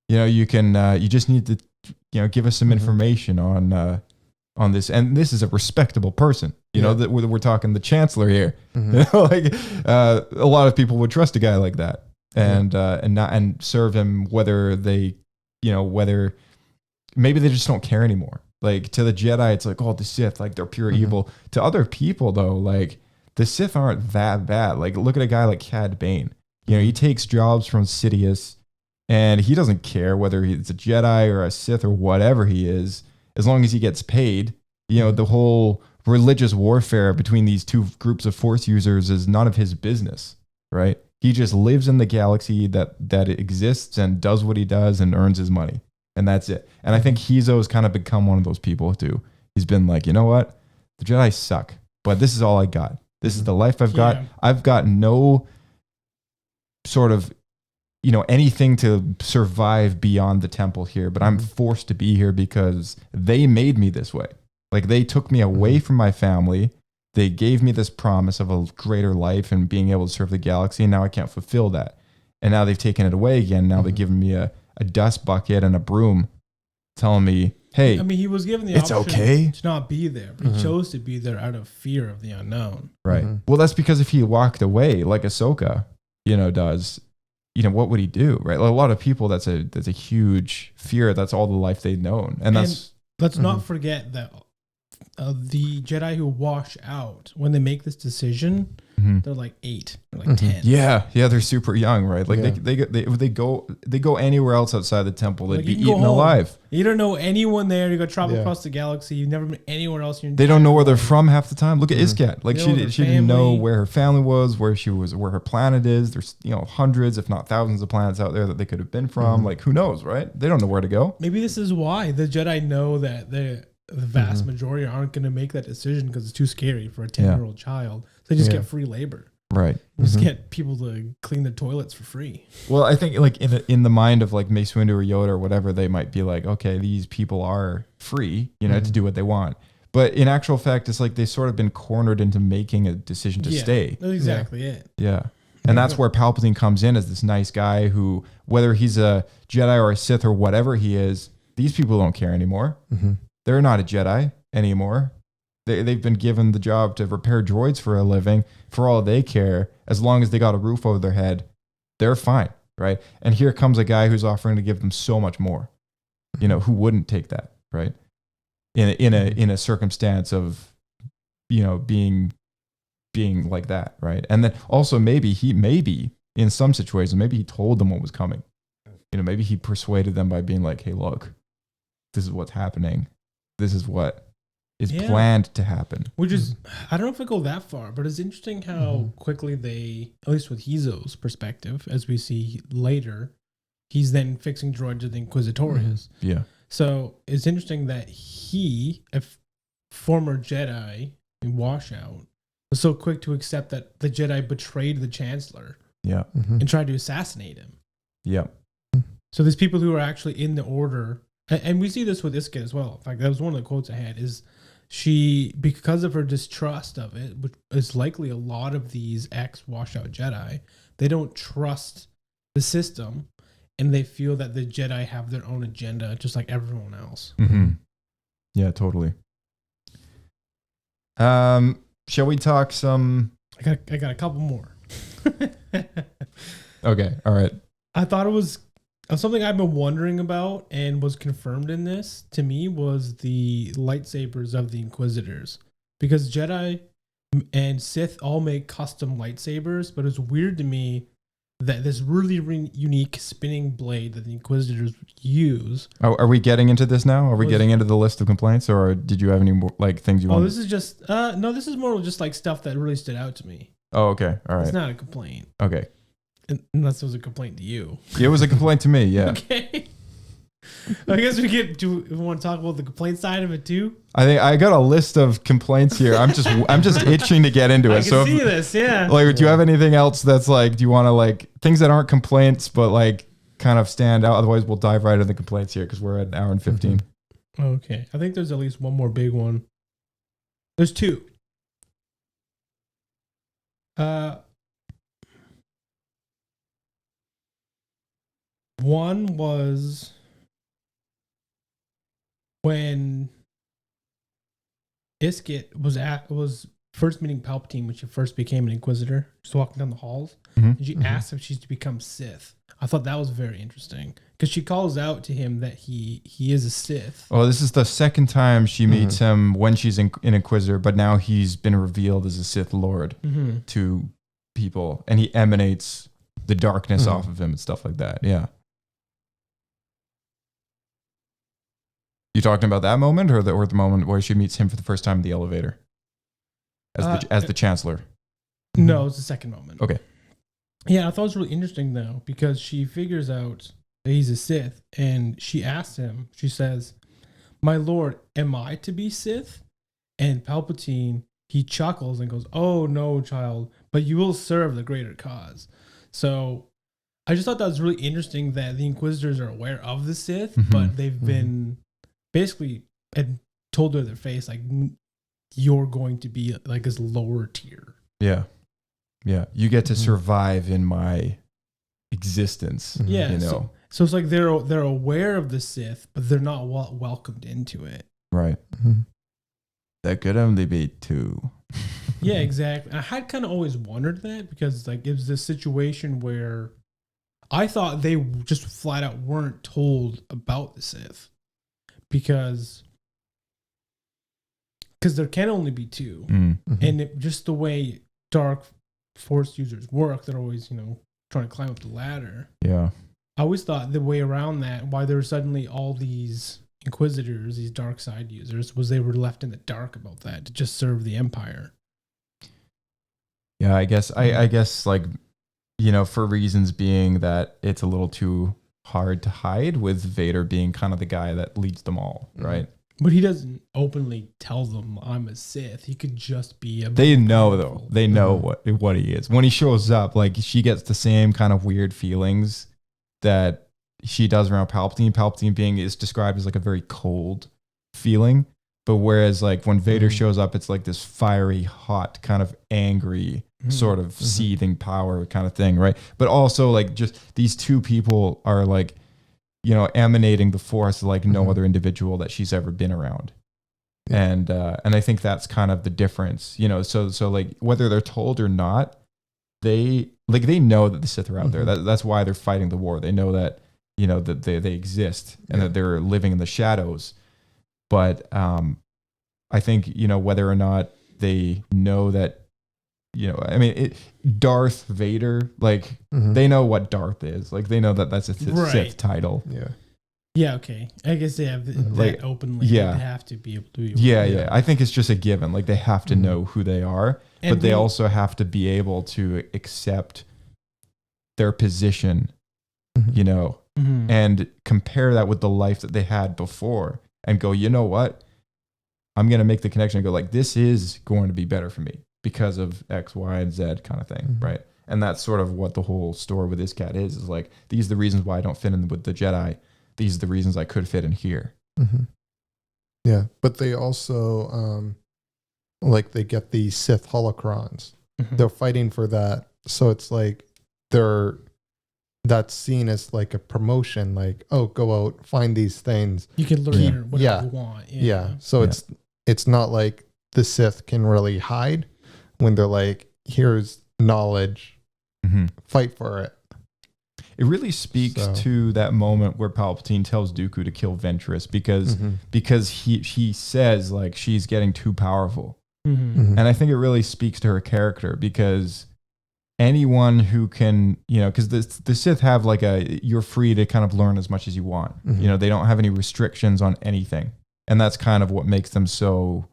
Speaker 3: You can. You just need to, give us some information on this. And this is a respectable person. That we're talking the Chancellor here. A lot of people would trust a guy like that, and serve him, whether maybe they just don't care anymore. Like to the Jedi, it's like, oh, the Sith, like they're pure evil. To other people though, like the Sith aren't that bad. Like look at a guy like Cad Bane. He takes jobs from Sidious, and he doesn't care whether he's a Jedi or a Sith or whatever he is, as long as he gets paid. The whole religious warfare between these two groups of Force users is none of his business, right? He just lives in the galaxy that exists and does what he does and earns his money. And that's it. And I think Hezo has kind of become one of those people too. He's been like, you know what? The Jedi suck, but this is all I got. This is the life I've got. I've got no sort of, anything to survive beyond the temple here, but I'm forced to be here because they made me this way. Like they took me away from my family. They gave me this promise of a greater life and being able to serve the galaxy. And now I can't fulfill that. And now they've taken it away again. Now they've given me a dust bucket and a broom, telling me, hey,
Speaker 5: he was given the option to not be there, but he chose to be there out of fear of the unknown.
Speaker 3: Right. Well, that's because if he walked away like Ahsoka, does, what would he do? Right. Like a lot of people, that's a huge fear. That's all the life they've known. And
Speaker 5: let's not forget that the Jedi who wash out, when they make this decision, they're like 8 or like 10.
Speaker 3: Yeah, they're super young, right? Like they go anywhere else outside the temple, they'd be eaten alive.
Speaker 5: You don't know anyone there. You go travel across the galaxy. You've never been anywhere else.
Speaker 3: They don't know where they're from half the time. Look at Iskat. Like she didn't know where her family was, where her planet is. There's hundreds, if not thousands, of planets out there that they could have been from. Like who knows, right? They don't know where to go.
Speaker 5: Maybe this is why the Jedi know that the vast majority aren't going to make that decision because it's too scary for a 10-year-old child. So they just get free labor.
Speaker 3: Right.
Speaker 5: Just get people to clean the toilets for free.
Speaker 3: Well, I think like in the mind of like Mace Windu or Yoda or whatever, they might be like, okay, these people are free, to do what they want. But in actual fact, it's like they've sort of been cornered into making a decision to stay.
Speaker 5: That's exactly it.
Speaker 3: Yeah. And that's where Palpatine comes in as this nice guy who, whether he's a Jedi or a Sith or whatever he is, these people don't care anymore. They're not a Jedi anymore. They've been given the job to repair droids for a living. For all they care, as long as they got a roof over their head, they're fine, right? And here comes a guy who's offering to give them so much more. Who wouldn't take that, right? In a circumstance of, being like that, right? And then also maybe in some situations, maybe he told them what was coming. Maybe he persuaded them by being like, hey, look, this is what's happening. This is what is planned to happen.
Speaker 5: Which is, I don't know if I go that far, but it's interesting how quickly they, at least with Hezo's perspective, as we see later, he's then fixing droids with the Inquisitorius.
Speaker 3: Yeah.
Speaker 5: So it's interesting that he, a former Jedi in washout, was so quick to accept that the Jedi betrayed the Chancellor
Speaker 3: Yeah.
Speaker 6: Mhm.
Speaker 5: and tried to assassinate him.
Speaker 3: Yeah.
Speaker 5: So there's people who are actually in the order, and we see this with Iska as well. In fact, that was one of the quotes I had, is she, because of her distrust of it, which is likely a lot of these ex-washed out Jedi, they don't trust the system, and they feel that the Jedi have their own agenda, just like everyone else.
Speaker 3: Mm-hmm. Yeah, totally. Shall we talk some?
Speaker 5: I got a couple more.
Speaker 3: Okay, all right.
Speaker 5: I thought it was something I've been wondering about and was confirmed in this, to me, was the lightsabers of the Inquisitors. Because Jedi and Sith all make custom lightsabers, but it's weird to me that this really unique spinning blade that the Inquisitors use.
Speaker 3: Oh, are we getting into this now? Are we
Speaker 5: Was-
Speaker 3: getting into the list of complaints, or did you have any more like things you
Speaker 5: Oh,
Speaker 3: want?
Speaker 5: this is just no. This is more just like stuff that really stood out to me.
Speaker 3: Oh, okay, all
Speaker 5: It's
Speaker 3: right,
Speaker 5: not a complaint,
Speaker 3: okay.
Speaker 5: unless it was a complaint to you.
Speaker 3: It was a complaint to me. Yeah,
Speaker 5: Okay. I guess we want to talk about the complaint side of it too.
Speaker 3: I think I got a list of complaints here. I'm just itching to get into it.
Speaker 5: I can
Speaker 3: So,
Speaker 5: see
Speaker 3: if,
Speaker 5: this. Yeah.
Speaker 3: like, do you have anything else that's like? Do you want to like things that aren't complaints, but like kind of stand out? Otherwise, we'll dive right into the complaints here because we're at an hour and 15.
Speaker 5: Okay. I think there's at least one more big one. There's two. One was when Iskit was first meeting Palpatine when she first became an Inquisitor. She's walking down the halls,
Speaker 3: Mhm.
Speaker 5: and she asks if she's to become Sith. I thought that was very interesting because she calls out to him that he is a Sith.
Speaker 3: Oh, this is the second time she meets him when she's an Inquisitor, but now he's been revealed as a Sith Lord
Speaker 5: Mm-hmm.
Speaker 3: to people, and he emanates the darkness off of him and stuff like that. Yeah. You talking about that moment, or the moment where she meets him for the first time in the elevator as the Chancellor?
Speaker 5: No, it's the second moment.
Speaker 3: Okay.
Speaker 5: Yeah, I thought it was really interesting though, because she figures out that he's a Sith, and she asks him, she says, "My lord, am I to be Sith?" And Palpatine, he chuckles and goes, "Oh no, child, but you will serve the greater cause." So I just thought that was really interesting that the Inquisitors are aware of the Sith, but they've been basically told to their face, like, you're going to be like this lower tier.
Speaker 3: Yeah. Yeah. You get to survive in my existence.
Speaker 5: Yeah,
Speaker 3: You know?
Speaker 5: so it's like they're aware of the Sith, but they're not welcomed into it.
Speaker 3: Right. That could only be two.
Speaker 5: Yeah, exactly. I had kind of always wondered that because like it was this situation where I thought they just flat out weren't told about the Sith because there can only be two, and just the way dark Force users work, they're always trying to climb up the ladder.
Speaker 3: Yeah.
Speaker 5: I always thought the way around that, why there were suddenly all these Inquisitors, these dark side users, was they were left in the dark about that to just serve the Empire.
Speaker 3: Yeah, I guess like, for reasons being that it's a little too hard to hide, with Vader being kind of the guy that leads them all, right?
Speaker 5: But he doesn't openly tell them I'm a Sith. He could just be a.
Speaker 3: They know though. They know what he is. When he shows up, like she gets the same kind of weird feelings that she does around Palpatine. Palpatine is described as like a very cold feeling, but whereas like when Vader shows up, it's like this fiery, hot, kind of angry, sort of seething power kind of thing, right? But also like just these two people are like, emanating the Force like no other individual that she's ever been around. And I think that's kind of the difference, so like whether they're told or not, they know that the Sith are out there. That's why they're fighting the war. They know that, that they exist and that they're living in the shadows. But I think, whether or not they know that, Darth Vader, like they know what Darth is. Like they know that that's a Sith title.
Speaker 6: Yeah.
Speaker 5: Yeah, okay. I guess they have that
Speaker 3: Like,
Speaker 5: openly.
Speaker 3: yeah.
Speaker 5: They have to be able to be.
Speaker 3: Yeah. I think it's just a given. Like they have to know who they are,
Speaker 5: And
Speaker 3: but they also have to be able to accept their position, and compare that with the life that they had before and go, you know what? I'm going to make the connection and go like, this is going to be better for me because of X, Y, and Z kind of thing, right? And that's sort of what the whole story with this cat is like, these are the reasons why I don't fit in with the Jedi. These are the reasons I could fit in here.
Speaker 6: Yeah, but they also, like, they get the Sith holocrons. They're fighting for that. So it's like that's seen as like a promotion, like, oh, go out, find these things.
Speaker 5: You can learn whatever you want.
Speaker 6: Yeah. So it's not like the Sith can really hide when they're like, here's knowledge, fight for it.
Speaker 3: It really speaks to that moment where Palpatine tells Dooku to kill Ventress because he says like she's getting too powerful. And I think it really speaks to her character, because anyone who can, because the Sith have like you're free to kind of learn as much as you want. They don't have any restrictions on anything. And that's kind of what makes them so,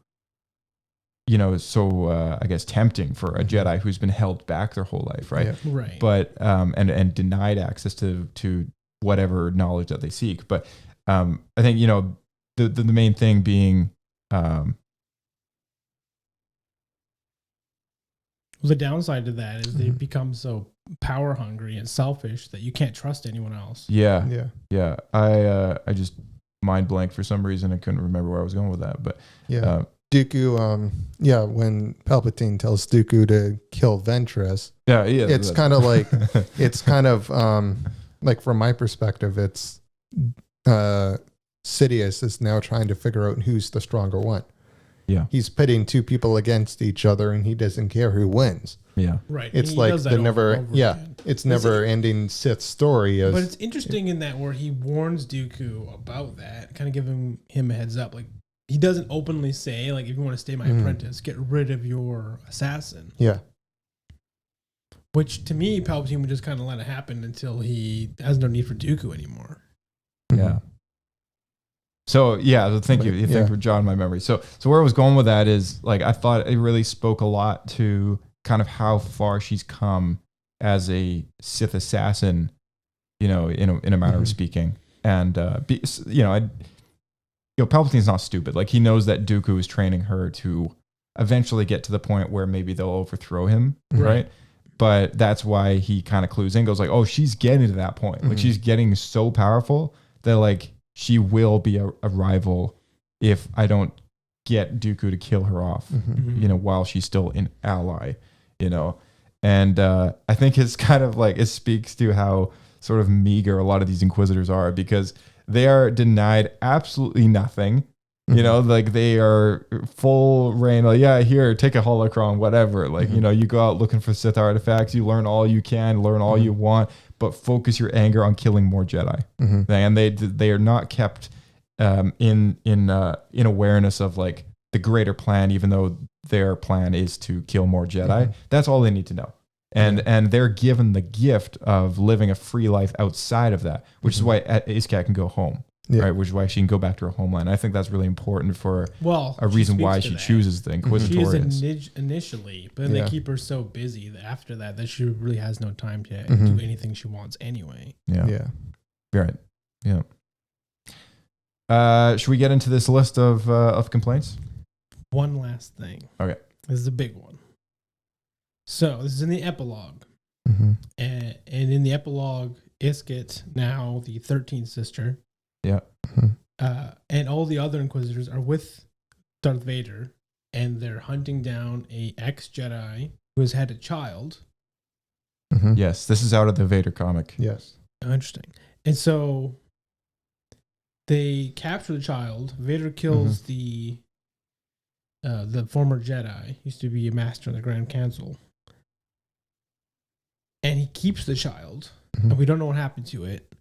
Speaker 3: I guess tempting for a Jedi who's been held back their whole life. Right.
Speaker 6: Yeah.
Speaker 5: Right.
Speaker 3: But, and denied access to whatever knowledge that they seek. But I think, the main thing being,
Speaker 5: the downside to that is they become so power hungry and selfish that you can't trust anyone else.
Speaker 3: Yeah. I just mind blanked for some reason. I couldn't remember where I was going with that, but
Speaker 6: Dooku, when Palpatine tells Dooku to kill Ventress, it's kind of like, like from my perspective, it's Sidious is now trying to figure out who's the stronger one.
Speaker 3: Yeah.
Speaker 6: He's pitting two people against each other and he doesn't care who wins.
Speaker 3: Yeah.
Speaker 5: Right.
Speaker 6: It's like the never it's never ending Sith story.
Speaker 5: But it's interesting in that where he warns Dooku about that, kind of giving him a heads up. Like, he doesn't openly say, like, if you want to stay my apprentice, get rid of your assassin.
Speaker 6: Yeah.
Speaker 5: Which to me, Palpatine would just kind of let it happen until he has no need for Dooku anymore.
Speaker 3: Yeah. So thank you. You think for John, my memory. So where I was going with that is like, I thought it really spoke a lot to kind of how far she's come as a Sith assassin, in a manner of speaking. And Palpatine's not stupid. Like, he knows that Dooku is training her to eventually get to the point where maybe they'll overthrow him, right? But that's why he kind of clues in, goes like, oh, she's getting to that point. Like, she's getting so powerful that like, she will be a rival if I don't get Dooku to kill her off, while she's still an ally, And I think it's kind of like, it speaks to how sort of meager a lot of these Inquisitors are, because they are denied absolutely nothing. Like, they are full reign. Like, here, take a holocron, whatever. Like, you go out looking for Sith artifacts, you learn all you can, learn all you want, but focus your anger on killing more Jedi. And they are not kept in awareness of like the greater plan, even though their plan is to kill more Jedi. That's all they need to know. And they're given the gift of living a free life outside of that, which is why Iskat can go home. Right, which is why she can go back to her homeland. I think that's really important for a reason why she chooses the Inquisitorians.
Speaker 5: She is initially, but then they keep her so busy that after that she really has no time to do anything she wants anyway.
Speaker 3: Yeah. Right. Yeah. Should we get into this list of complaints?
Speaker 5: One last thing.
Speaker 3: Okay.
Speaker 5: This is a big one. So this is in the epilogue. And in the epilogue, Isket, now the 13th sister, and all the other Inquisitors are with Darth Vader, and they're hunting down a ex-Jedi who has had a child.
Speaker 3: Yes, this is out of the Vader comic.
Speaker 6: Yes.
Speaker 5: Oh, interesting. And so they capture the child. Vader kills the former Jedi, used to be a master in the Grand Council. And he keeps the child, and we don't know what happened to it.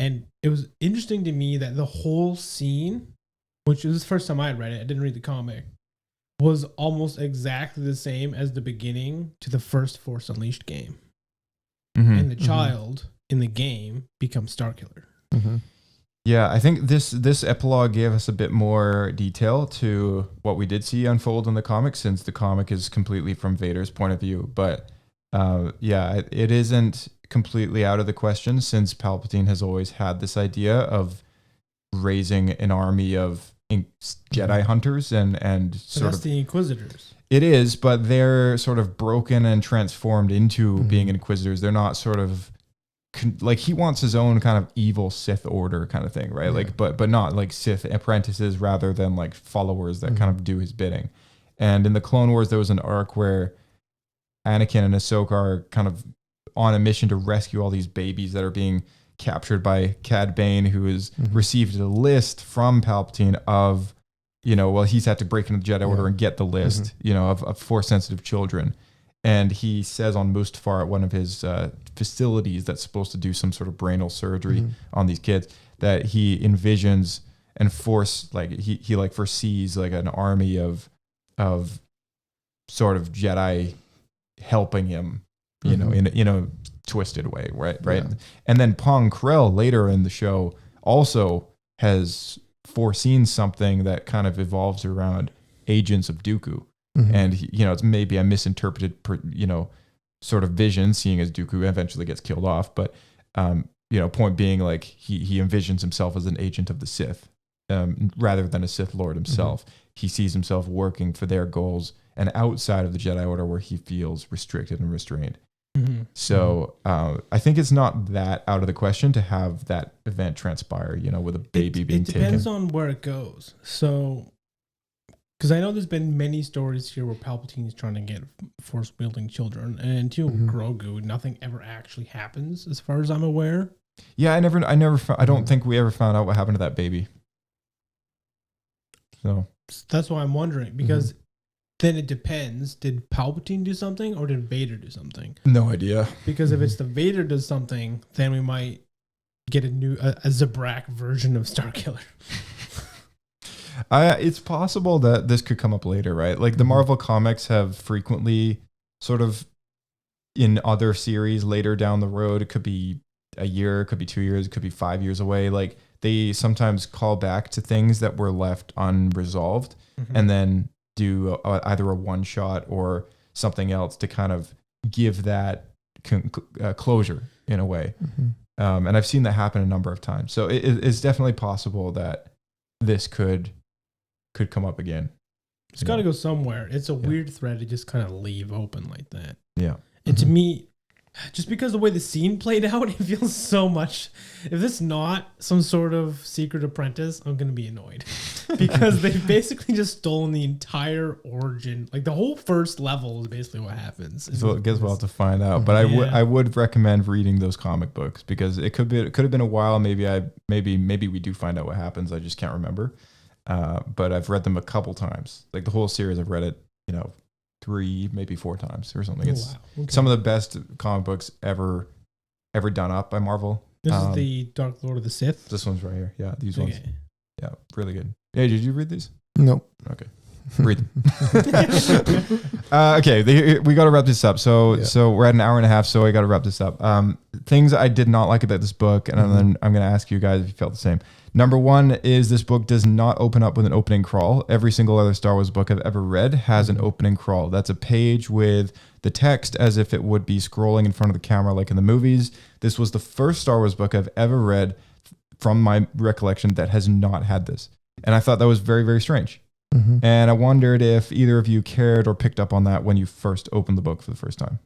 Speaker 5: And it was interesting to me that the whole scene, which was the first time I had read it, I didn't read the comic, was almost exactly the same as the beginning to the first Force Unleashed game. And the child in the game becomes Starkiller.
Speaker 3: Yeah, I think this epilogue gave us a bit more detail to what we did see unfold in the comic, since the comic is completely from Vader's point of view. But it isn't completely out of the question, since Palpatine has always had this idea of raising an army of Jedi hunters and
Speaker 5: So
Speaker 3: sort
Speaker 5: that's
Speaker 3: of
Speaker 5: the Inquisitors.
Speaker 3: it is, but they're sort of broken and transformed into being Inquisitors. They're not sort of like he wants his own kind of evil Sith order kind of thing, right?
Speaker 6: Yeah.
Speaker 3: Like, but not like Sith apprentices rather than like followers that kind of do his bidding. And in the Clone Wars, there was an arc where Anakin and Ahsoka are kind of on a mission to rescue all these babies that are being captured by Cad Bane, who has received a list from Palpatine of, he's had to break into the Jedi Order and get the list, of Force-sensitive children. And he says on Mustafar at one of his facilities that's supposed to do some sort of brainal surgery on these kids that he envisions and he like foresees like an army of sort of Jedi helping him, in a twisted way, right?
Speaker 6: Yeah.
Speaker 3: And then Pong Krell later in the show also has foreseen something that kind of evolves around agents of Dooku. And it's maybe a misinterpreted, sort of vision, seeing as Dooku eventually gets killed off. But point being, like he envisions himself as an agent of the Sith, rather than a Sith Lord himself. He sees himself working for their goals and outside of the Jedi Order, where he feels restricted and restrained. So I think it's not that out of the question to have that event transpire, with a baby being taken.
Speaker 5: It depends on where it goes. So. Because I know there's been many stories here where Palpatine is trying to get force-wielding children, and until Grogu, nothing ever actually happens, as far as I'm aware.
Speaker 3: Yeah, I don't think we ever found out what happened to that baby. So
Speaker 5: that's why I'm wondering, because then it depends. Did Palpatine do something, or did Vader do something?
Speaker 3: no idea.
Speaker 5: Because if it's the Vader does something, then we might get a Zabrak version of Starkiller.
Speaker 3: It's possible that this could come up later, right? Like the Marvel comics have frequently sort of in other series later down the road, it could be a year, it could be 2 years, it could be 5 years away. Like they sometimes call back to things that were left unresolved and then do either a one shot or something else to kind of give that closure in a way. And I've seen that happen a number of times. So it's definitely possible that this could come up again.
Speaker 5: It's got to go somewhere. It's a weird thread to just kind of leave open like that.
Speaker 3: Yeah.
Speaker 5: And to me, just because the way the scene played out, it feels so much. If it's not some sort of secret apprentice, I'm going to be annoyed. Because they've basically just stolen the entire origin. Like the whole first level is basically what happens.
Speaker 3: So I guess we'll have to find out. But I would recommend reading those comic books because it could have been a while. Maybe we do find out what happens. I just can't remember. But I've read them a couple times. Like the whole series, I've read it, 3, maybe 4 times or something. It's some of the best comic books ever done up by Marvel.
Speaker 5: This is the Dark Lord of the Sith.
Speaker 3: This one's right here. Yeah, these ones. Yeah, really good. Hey, did you read these?
Speaker 6: Nope.
Speaker 3: Okay. Read them. Okay, we got to wrap this up. So we're at an hour and a half, so I got to wrap this up. Things I did not like about this book, and then I'm going to ask you guys if you felt the same. Number 1 is this book does not open up with an opening crawl. Every single other Star Wars book I've ever read has an opening crawl. That's a page with the text as if it would be scrolling in front of the camera like in the movies. This was the first Star Wars book I've ever read from my recollection that has not had this. And I thought that was very, very strange. And I wondered if either of you cared or picked up on that when you first opened the book for the first time.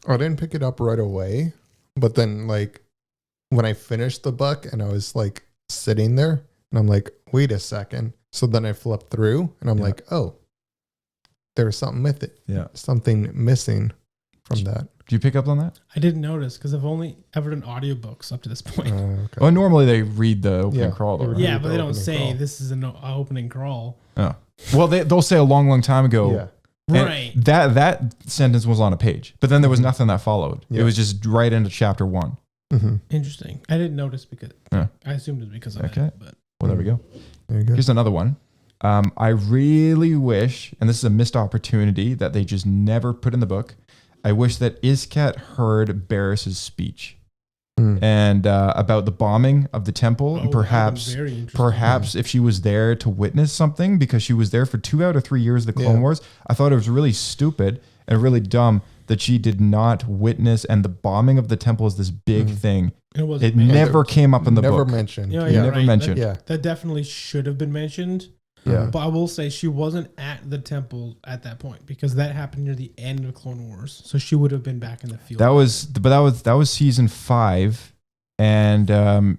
Speaker 6: I didn't pick it up right away, but then like when I finished the book and I was like sitting there and I'm like, wait a second. So then I flipped through and I'm like, oh, there's something with it.
Speaker 3: Yeah.
Speaker 6: Something missing from that.
Speaker 3: Do you pick up on that?
Speaker 5: I didn't notice because I've only ever done audiobooks up to this point.
Speaker 6: Okay.
Speaker 3: Well, normally they read the opening crawl, though, right?
Speaker 5: Yeah, but they don't
Speaker 6: opening
Speaker 5: say
Speaker 6: crawl.
Speaker 5: this is an opening crawl.
Speaker 3: Oh. Well, they'll say a long, long time ago.
Speaker 6: Yeah.
Speaker 3: And
Speaker 5: Right.
Speaker 3: That sentence was on a page, but then there was nothing that followed.
Speaker 6: Yeah.
Speaker 3: It was just right into chapter 1.
Speaker 5: Interesting. I didn't notice because I assumed it was because of
Speaker 3: Okay.
Speaker 5: that. But
Speaker 3: Well, there we go.
Speaker 6: There you go.
Speaker 3: Here's another one. I really wish, and this is a missed opportunity that they just never put in the book. I wish that Iskat heard Barris's speech and about the bombing of the temple, and perhaps if she was there to witness something, because she was there for 2 out of 3 years of the Clone Wars. I thought it was really stupid and really dumb that she did not witness, and the bombing of the temple is this big thing. It
Speaker 5: mentioned.
Speaker 3: never came up in the
Speaker 6: never
Speaker 3: book.
Speaker 6: mentioned.
Speaker 5: Yeah,
Speaker 3: You
Speaker 5: yeah,
Speaker 3: never
Speaker 5: right.
Speaker 3: mentioned.
Speaker 6: Yeah.
Speaker 5: That definitely should have been mentioned.
Speaker 3: Yeah.
Speaker 5: But I will say she wasn't at the temple at that point because that happened near the end of Clone Wars. So she would have been back in the field.
Speaker 3: That was season 5, and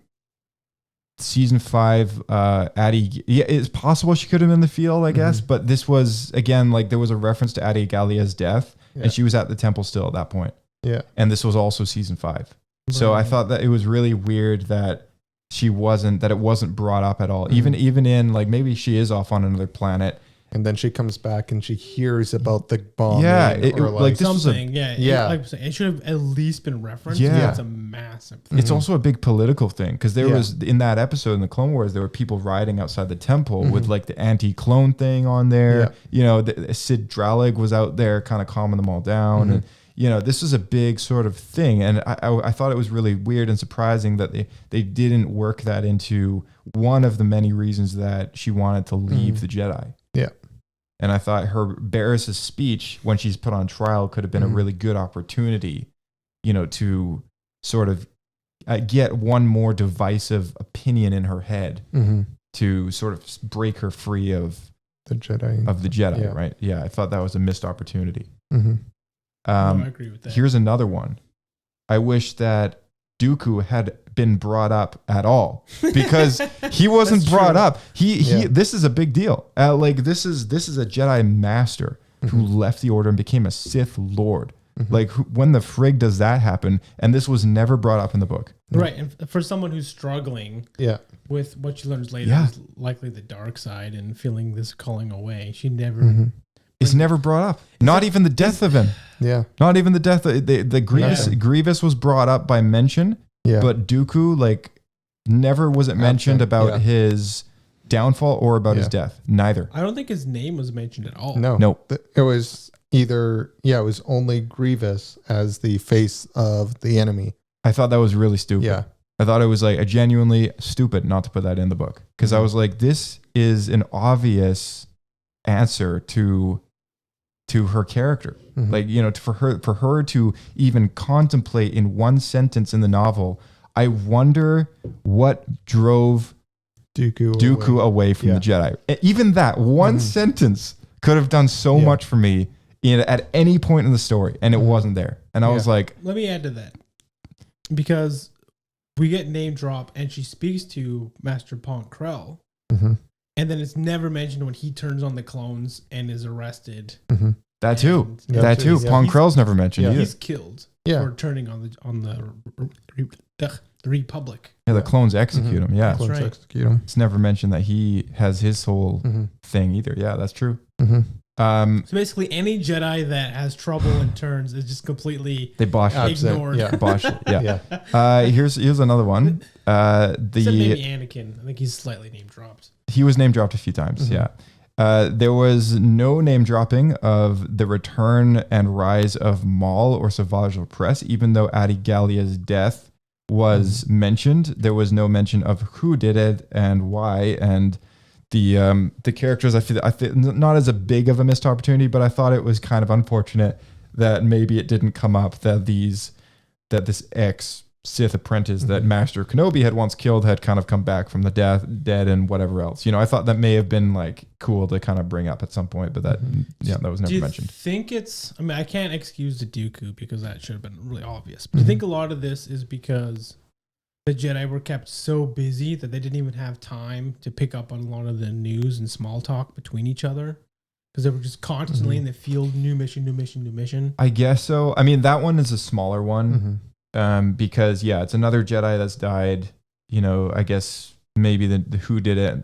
Speaker 3: season 5, Addie. Yeah, it's possible she could have been in the field, I guess. But this was again like there was a reference to Addie Gallia's death, and she was at the temple still at that point.
Speaker 6: Yeah.
Speaker 3: And this was also season 5. So I thought that it was really weird that it wasn't brought up at all. Even in like maybe she is off on another planet.
Speaker 6: And then she comes back and she hears about the bombing.
Speaker 3: Yeah,
Speaker 6: or
Speaker 3: like this was
Speaker 5: something. It should have at least been referenced.
Speaker 3: Yeah.
Speaker 5: It's a massive thing.
Speaker 3: It's also a big political thing because there was in that episode in the Clone Wars, there were people rioting outside the temple with like the anti-clone thing on there.
Speaker 6: Yeah.
Speaker 3: You know, Sid Dralig was out there kind of calming them all down. And, you know, this was a big sort of thing. And I thought it was really weird and surprising that they didn't work that into one of the many reasons that she wanted to leave the Jedi.
Speaker 6: Yeah.
Speaker 3: And I thought Barris's speech when she's put on trial could have been a really good opportunity, you know, to sort of get one more divisive opinion in her head to sort of break her free of
Speaker 6: the Jedi.
Speaker 3: Right? Yeah, I thought that was a missed opportunity.
Speaker 5: I agree with that.
Speaker 3: Here's another one. I wish that Dooku had been brought up at all because he wasn't brought up. This is a big deal. Like this is a Jedi master who left the Order and became a Sith Lord. Like when the frig does that happen? And this was never brought up in the book.
Speaker 5: Right, and for someone who's struggling with what she learns later is likely the dark side and feeling this calling away. She never...
Speaker 3: It's never brought up. Not even the death of him.
Speaker 6: Yeah.
Speaker 3: Not even the death. The Grievous. Grievous was brought up by mention.
Speaker 6: Yeah.
Speaker 3: But Dooku, like, never was it mentioned about his downfall or about his death. Neither.
Speaker 5: I don't think his name was mentioned at all.
Speaker 6: No.
Speaker 3: Nope.
Speaker 6: It was either, it was only Grievous as the face of the enemy.
Speaker 3: I thought that was really stupid.
Speaker 6: Yeah.
Speaker 3: I thought it was like a genuinely stupid not to put that in the book. Because I was like, this is an obvious answer to her character. Like, you know, for her to even contemplate in one sentence in the novel, I wonder what drove Dooku away from the Jedi. Even that one sentence could have done so much for me at any point in the story, and it wasn't there. And I was like,
Speaker 5: let me add to that, because we get name drop and she speaks to Master Pont Krell, and then it's never mentioned when he turns on the clones and is arrested.
Speaker 3: that too.
Speaker 5: And-
Speaker 3: That too.
Speaker 6: Yeah.
Speaker 3: Pong Krell's never mentioned either.
Speaker 5: He's killed for turning on the Republic.
Speaker 3: Yeah, the clones execute him. Yeah.
Speaker 5: That's right.
Speaker 6: Execute him.
Speaker 3: It's never mentioned that he has his whole thing either. Yeah, that's true.
Speaker 5: So basically, any Jedi that has trouble and turns is just completely
Speaker 3: They boshed it.
Speaker 5: ignored.
Speaker 6: Yeah.
Speaker 3: Boshed it. Yeah. Here's another one.
Speaker 5: Except maybe Anakin. I think he's slightly name dropped.
Speaker 3: He was name dropped a few times. Yeah. There was no name dropping of the return and rise of Maul or Savage Opress, even though Adi Gallia's death was mentioned. There was no mention of who did it and why. And the characters, I feel not as a big of a missed opportunity, but I thought it was kind of unfortunate that maybe it didn't come up that this ex Sith apprentice that Master Kenobi had once killed had kind of come back from the dead and whatever else. You know, I thought that may have been like cool to kind of bring up at some point, but that that was never
Speaker 5: Do you
Speaker 3: mentioned.
Speaker 5: think it's? I mean, I can't excuse the Dooku because that should have been really obvious. But I think a lot of this is because the Jedi were kept so busy that they didn't even have time to pick up on a lot of the news and small talk between each other because they were just constantly in the field, new mission, new mission, new mission.
Speaker 3: I guess so. I mean, that one is a smaller one. Because it's another Jedi that's died. You know, I guess maybe the who did it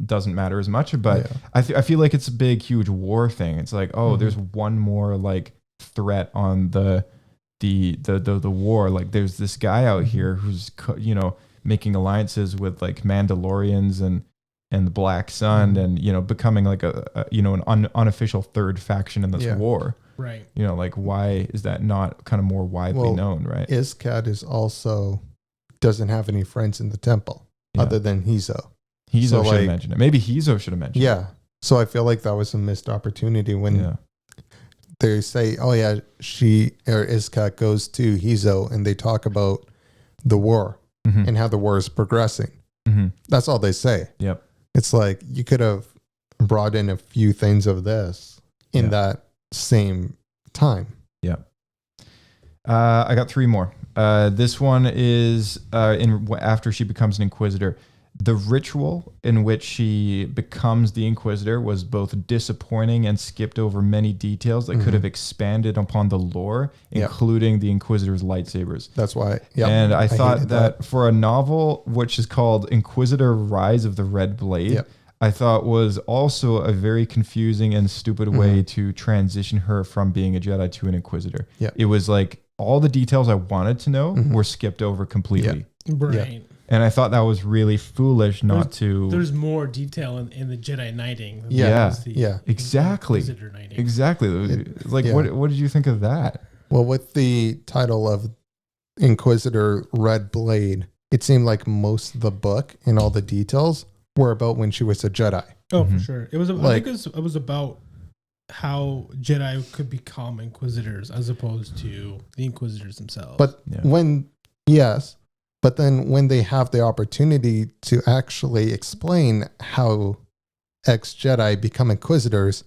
Speaker 3: doesn't matter as much, but I feel like it's a big, huge war thing. It's like, there's one more like threat on the war. Like there's this guy out here who's making alliances with like Mandalorians and the Black Sun and becoming like an unofficial third faction in this war.
Speaker 5: Right.
Speaker 3: You know, like why is that not kind of more widely known, right?
Speaker 6: Iskat is also doesn't have any friends in the temple other than Hizo.
Speaker 3: Hizo should have mentioned it. Maybe Hizo should have mentioned it.
Speaker 6: Yeah. So I feel like that was a missed opportunity when they say, oh yeah, she or Iska goes to Hizo and they talk about the war
Speaker 3: Mhm.
Speaker 6: and how the war is progressing.
Speaker 3: Mhm.
Speaker 6: That's all they say.
Speaker 3: Yep.
Speaker 6: It's like you could have brought in a few things of this in
Speaker 3: Yeah.
Speaker 6: that same time.
Speaker 3: Yeah. I got 3 more. This one is after she becomes an Inquisitor. The ritual in which she becomes the Inquisitor was both disappointing and skipped over many details that could have expanded upon the lore,
Speaker 6: Yep.
Speaker 3: including the Inquisitor's lightsabers.
Speaker 6: That's why. Yep.
Speaker 3: And I thought
Speaker 6: hated
Speaker 3: that for a novel which is called Inquisitor Rise of the Red Blade,
Speaker 6: Yep.
Speaker 3: I thought was also a very confusing and stupid way to transition her from being a Jedi to an Inquisitor.
Speaker 6: Yep.
Speaker 3: It was like all the details I wanted to know were skipped over completely.
Speaker 5: Right.
Speaker 3: And I thought that was really foolish not to.
Speaker 5: There's more detail in the Jedi knighting. Than
Speaker 6: Yeah.
Speaker 5: there is the
Speaker 6: Yeah.
Speaker 3: Exactly.
Speaker 5: Inquisitor knighting.
Speaker 3: Exactly. Like,
Speaker 6: yeah.
Speaker 3: what did you think of that?
Speaker 6: Well, with the title of Inquisitor Red Blade, it seemed like most of the book and all the details were about when she was a Jedi.
Speaker 5: Oh, for sure. It was. I
Speaker 6: Like-
Speaker 5: think it was about how Jedi could become Inquisitors as opposed to the Inquisitors themselves.
Speaker 6: But
Speaker 3: Yeah.
Speaker 6: but then when they have the opportunity to actually explain how ex-Jedi become Inquisitors,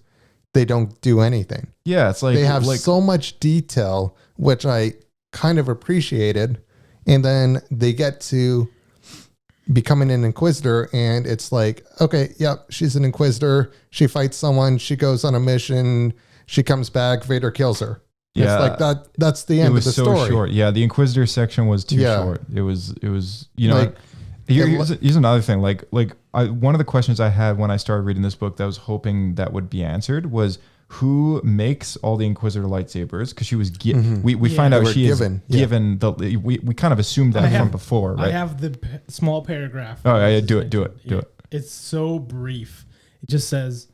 Speaker 6: they don't do anything.
Speaker 3: Yeah, it's like
Speaker 6: They have
Speaker 3: like
Speaker 6: so much detail, which I kind of appreciated. And then they get to becoming an Inquisitor, and it's like, okay, yep, she's an Inquisitor. She fights someone. She goes on a mission. She comes back. Vader kills her.
Speaker 3: Yeah.
Speaker 6: It's like that. That's the
Speaker 3: it
Speaker 6: end of
Speaker 3: was
Speaker 6: the
Speaker 3: so
Speaker 6: story.
Speaker 3: short. Yeah, the Inquisitor section was too
Speaker 6: Yeah.
Speaker 3: short. It was you know.
Speaker 6: Like,
Speaker 3: Here's another thing. One of the questions I had when I started reading this book that I was hoping that would be answered was who makes all the Inquisitor lightsabers? Because she was we find
Speaker 5: They
Speaker 3: out
Speaker 6: were
Speaker 3: she is
Speaker 6: given, yeah.
Speaker 3: given the we kind of assumed that from before, right?
Speaker 5: I have the small paragraph.
Speaker 3: Oh, yeah,
Speaker 5: This is
Speaker 3: do it.
Speaker 5: mentioned. It's so brief. It just says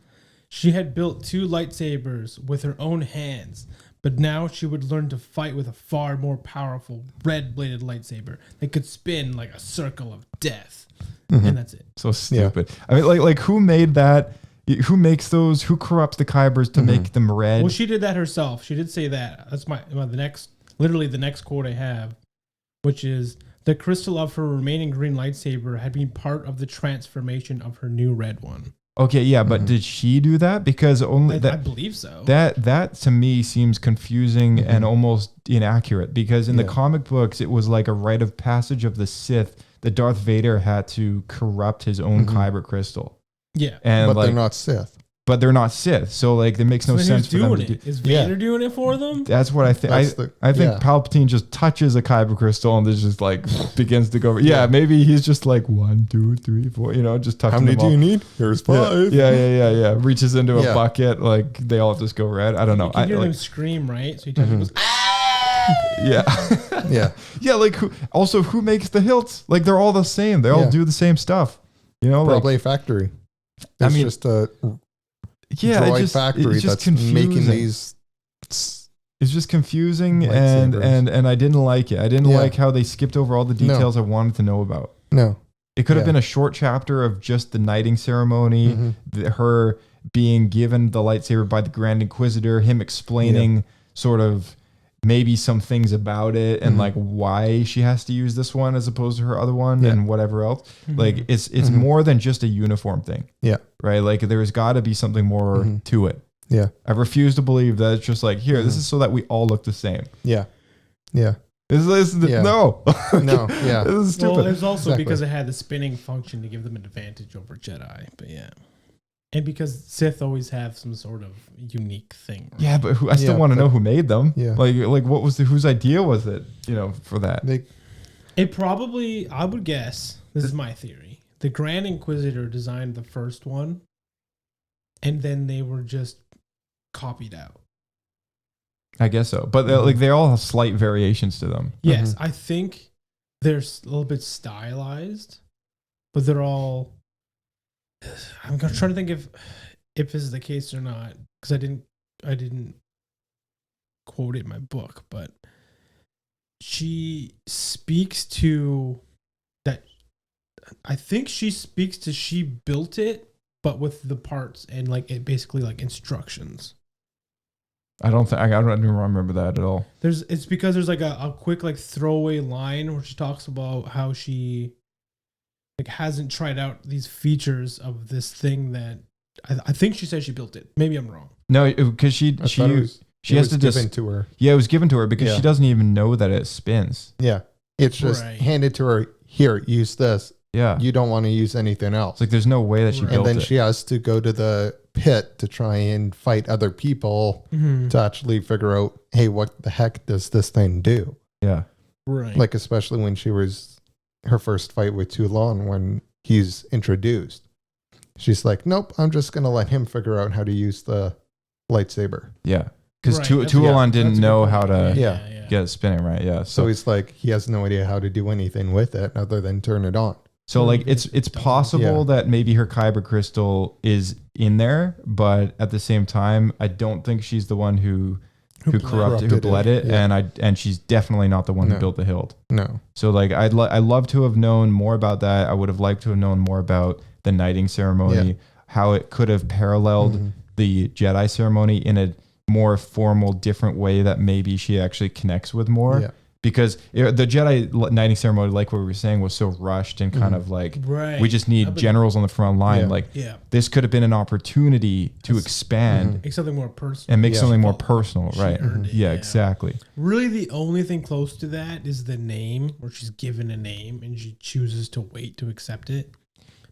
Speaker 5: she had built 2 lightsabers with her own hands, but now she would learn to fight with a far more powerful red-bladed lightsaber that could spin like a circle of death. And that's it.
Speaker 3: So stupid. I mean, like who made that? Who makes those? Who corrupts the kybers to make them red?
Speaker 5: Well, she did that herself. She did say that. That's the next quote I have, which is the crystal of her remaining green lightsaber had been part of the transformation of her new red one.
Speaker 3: Okay, yeah, but did she do that? Because only
Speaker 5: I believe so.
Speaker 3: That to me seems confusing and almost inaccurate. Because in the comic books, it was like a rite of passage of the Sith that Darth Vader had to corrupt his own kyber crystal.
Speaker 5: Yeah,
Speaker 3: And
Speaker 6: but they're not Sith.
Speaker 3: But they're not Sith, so like it makes no
Speaker 5: so
Speaker 3: sense
Speaker 5: who's
Speaker 3: for them
Speaker 5: doing
Speaker 3: to
Speaker 5: it?
Speaker 3: do.
Speaker 5: Is Vader doing it for them?
Speaker 3: That's what I think. I think Palpatine just touches a kyber crystal and this just like begins to go. Yeah, maybe he's just like 1, 2, 3, 4. You know, just touching
Speaker 6: How many
Speaker 3: them all.
Speaker 6: do you need? Here's 5.
Speaker 3: Yeah. Reaches into a bucket, like they all just go red. I don't know.
Speaker 5: You can hear
Speaker 3: like,
Speaker 5: them scream, right? So he touches goes,
Speaker 3: yeah,
Speaker 6: Yeah.
Speaker 3: yeah. Like who makes the hilts? Like they're all the same. They all do the same stuff. You know,
Speaker 6: Probably a factory.
Speaker 3: I
Speaker 6: It's
Speaker 3: mean,
Speaker 6: just a
Speaker 3: yeah,
Speaker 6: droid factory
Speaker 3: it's just
Speaker 6: that's making
Speaker 3: confusing.
Speaker 6: these.
Speaker 3: It's just confusing
Speaker 6: Lightsabers.
Speaker 3: and I didn't like it. I didn't
Speaker 6: Yeah.
Speaker 3: like how they skipped over all the details I wanted to know about.
Speaker 6: No.
Speaker 3: It could have
Speaker 6: Yeah.
Speaker 3: been a short chapter of just the knighting ceremony, her being given the lightsaber by the Grand Inquisitor, him explaining sort of maybe some things about it and like why she has to use this one as opposed to her other one and whatever else. Like it's more than just a uniform thing.
Speaker 6: Yeah.
Speaker 3: Right? Like there's got to be something more to it.
Speaker 6: Yeah.
Speaker 3: I refuse to believe that it's just like, here, this is so that we all look the same.
Speaker 6: Yeah. Yeah.
Speaker 3: This is
Speaker 6: Yeah.
Speaker 3: no.
Speaker 6: No. Yeah.
Speaker 3: This is stupid.
Speaker 5: well, it was also
Speaker 6: Exactly.
Speaker 5: because it had the spinning function to give them an advantage over Jedi. But yeah. And because Sith always have some sort of unique thing. Right?
Speaker 3: Yeah, but I still
Speaker 6: Yeah,
Speaker 3: want to
Speaker 6: but-
Speaker 3: know who made them.
Speaker 6: Yeah.
Speaker 3: Like what was whose idea was it? You know, for that.
Speaker 5: It probably, I would guess, this is my theory. The Grand Inquisitor designed the first one, and then they were just copied out.
Speaker 3: I guess so. But like they all have slight variations to them.
Speaker 5: Yes, I think they're a little bit stylized, but they're all. I'm trying to think if this is the case or not, because I didn't quote it in my book, but she speaks to that. I think she speaks to she built it, but with the parts and like it basically like instructions.
Speaker 3: I don't remember that at all.
Speaker 5: It's because there's like a quick like throwaway line where she talks about how she like hasn't tried out these features of this thing that I think she says she built it. Maybe I'm wrong.
Speaker 3: No, because she has to
Speaker 6: given to her.
Speaker 3: Yeah, it was given to her because
Speaker 6: Yeah.
Speaker 3: she doesn't even know that it spins.
Speaker 6: Yeah, it's just
Speaker 5: Right.
Speaker 6: handed to her. Here, use this.
Speaker 3: Yeah,
Speaker 6: You don't want to use anything else.
Speaker 3: it's like there's no way that she
Speaker 5: Right.
Speaker 3: built
Speaker 6: And then
Speaker 3: it.
Speaker 6: she has to go to the pit to try and fight other people
Speaker 5: Mm-hmm.
Speaker 6: to actually figure out, hey, what the heck does this thing do?
Speaker 3: Yeah,
Speaker 5: Right.
Speaker 6: Like, especially when she was her first fight with Toulon when he's introduced. She's like, nope, I'm just going to let him figure out how to use the lightsaber.
Speaker 3: yeah. Because
Speaker 5: Right,
Speaker 3: Toulon
Speaker 5: that's
Speaker 3: didn't
Speaker 5: a good
Speaker 3: know
Speaker 5: point.
Speaker 3: how to
Speaker 6: Yeah.
Speaker 3: get it spinning right. Yeah,
Speaker 6: So he's like, he has no idea how to do anything with it other than turn it on.
Speaker 3: So like it's possible
Speaker 6: Yeah.
Speaker 3: that maybe her kyber crystal is in there, but at the same time, I don't think she's the one who
Speaker 6: corrupted
Speaker 3: bled
Speaker 6: it,
Speaker 3: it,
Speaker 6: yeah.
Speaker 3: and she's definitely not the one who
Speaker 6: No.
Speaker 3: built the hilt.
Speaker 6: No.
Speaker 3: So like I love to have known more about that. I would have liked to have known more about the knighting ceremony,
Speaker 6: Yeah.
Speaker 3: how it could have paralleled
Speaker 6: Mhm.
Speaker 3: the Jedi ceremony in a more formal, different way that maybe she actually connects with more.
Speaker 6: Yeah.
Speaker 3: Because the Jedi knighting ceremony, like what we were saying, was so rushed and kind of like,
Speaker 5: Right.
Speaker 3: we just need
Speaker 5: That'd be-
Speaker 3: generals on the front line.
Speaker 6: Yeah.
Speaker 3: Like
Speaker 5: Yeah.
Speaker 3: this could have been an opportunity to expand
Speaker 5: Make something more personal.
Speaker 3: and make
Speaker 6: Yeah.
Speaker 3: something more
Speaker 5: She
Speaker 3: personal, right?
Speaker 5: earned it,
Speaker 3: Yeah,
Speaker 5: yeah.
Speaker 3: exactly.
Speaker 5: Really, the only thing close to that is the name, where she's given a name and she chooses to wait to accept it.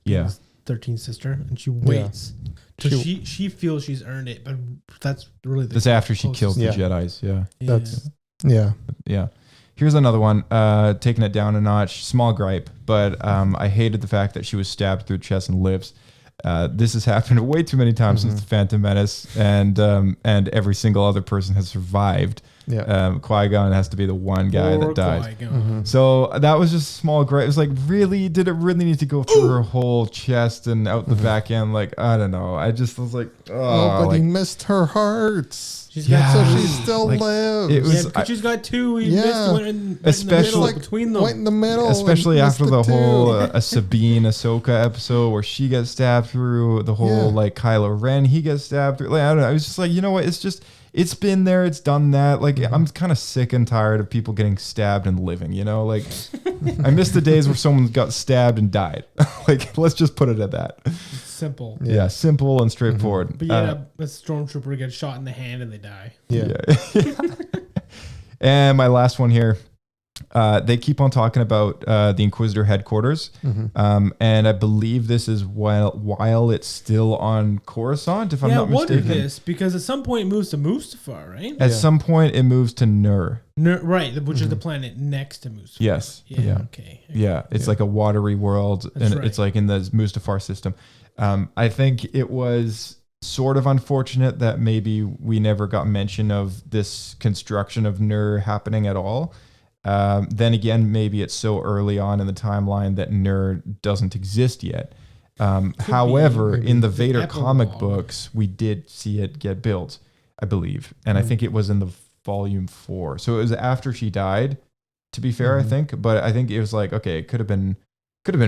Speaker 3: Yeah.
Speaker 5: His 13th sister, and she waits. So she feels she's earned it, but that's really the
Speaker 3: That's after she
Speaker 5: closest-
Speaker 3: kills the
Speaker 6: Yeah.
Speaker 3: Jedis. Yeah.
Speaker 5: Yeah.
Speaker 6: That's, yeah.
Speaker 3: Yeah. Here's another one, taking it down a notch, small gripe, but I hated the fact that she was stabbed through chest and lips. This has happened way too many times since the Phantom Menace, and every single other person has survived.
Speaker 6: Yeah.
Speaker 3: Qui-Gon has to be the one guy
Speaker 5: Or
Speaker 3: that dies.
Speaker 5: Qui-Gon.
Speaker 3: So that was just a small gripe. It was like, really? Did it really need to go through her whole chest and out the back end? Like, I don't know. I just was like,
Speaker 6: Oh, but
Speaker 3: like,
Speaker 6: he missed her hearts.
Speaker 5: She's
Speaker 3: Yeah.
Speaker 5: got
Speaker 6: So
Speaker 5: two.
Speaker 6: she still
Speaker 3: Like,
Speaker 6: lives.
Speaker 3: it was-
Speaker 5: Yeah, because she's got two. He
Speaker 6: Yeah.
Speaker 5: missed one in
Speaker 3: Especially-
Speaker 5: the middle
Speaker 6: like
Speaker 5: between them.
Speaker 6: went in the middle.
Speaker 3: especially
Speaker 6: and
Speaker 3: after
Speaker 6: missed
Speaker 3: the
Speaker 6: two.
Speaker 3: whole a Sabine Ahsoka episode where she gets stabbed through, the whole
Speaker 6: Yeah.
Speaker 3: like Kylo Ren, he gets stabbed through. Like, I don't know. I was just like, you know what? It's been there. It's done that. Like, I'm kind of sick and tired of people getting stabbed and living, you know, like I miss the days where someone got stabbed and died. Like, let's just put it at that.
Speaker 5: Simple.
Speaker 3: Yeah. Simple and straightforward.
Speaker 5: But yet a stormtrooper gets shot in the hand and they die.
Speaker 6: Yeah.
Speaker 3: And my last one here, they keep on talking about the Inquisitor headquarters, and I believe this is while it's still on Coruscant, if I'm
Speaker 5: Yeah, I
Speaker 3: not
Speaker 5: wondered
Speaker 3: mistaken.
Speaker 5: this because at some point it moves to Mustafar, right?
Speaker 3: At some point, it moves to Nur.
Speaker 5: Right, which is the planet next to Mustafar.
Speaker 3: Yes.
Speaker 5: Yeah.
Speaker 3: Yeah.
Speaker 5: Okay.
Speaker 3: Yeah, it's like a watery world,
Speaker 5: That's
Speaker 3: and
Speaker 5: right.
Speaker 3: it's like in the Mustafar system. I think it was sort of unfortunate that maybe we never got mention of this construction of Nur happening at all. Then again, maybe it's so early on in the timeline that Nur doesn't exist yet. However, in the Vader comic
Speaker 5: epilogue.
Speaker 3: books, we did see it get built, I believe, and I think it was in the volume 4. So it was after she died. To be fair, I think, but I think it was like, okay, it could have been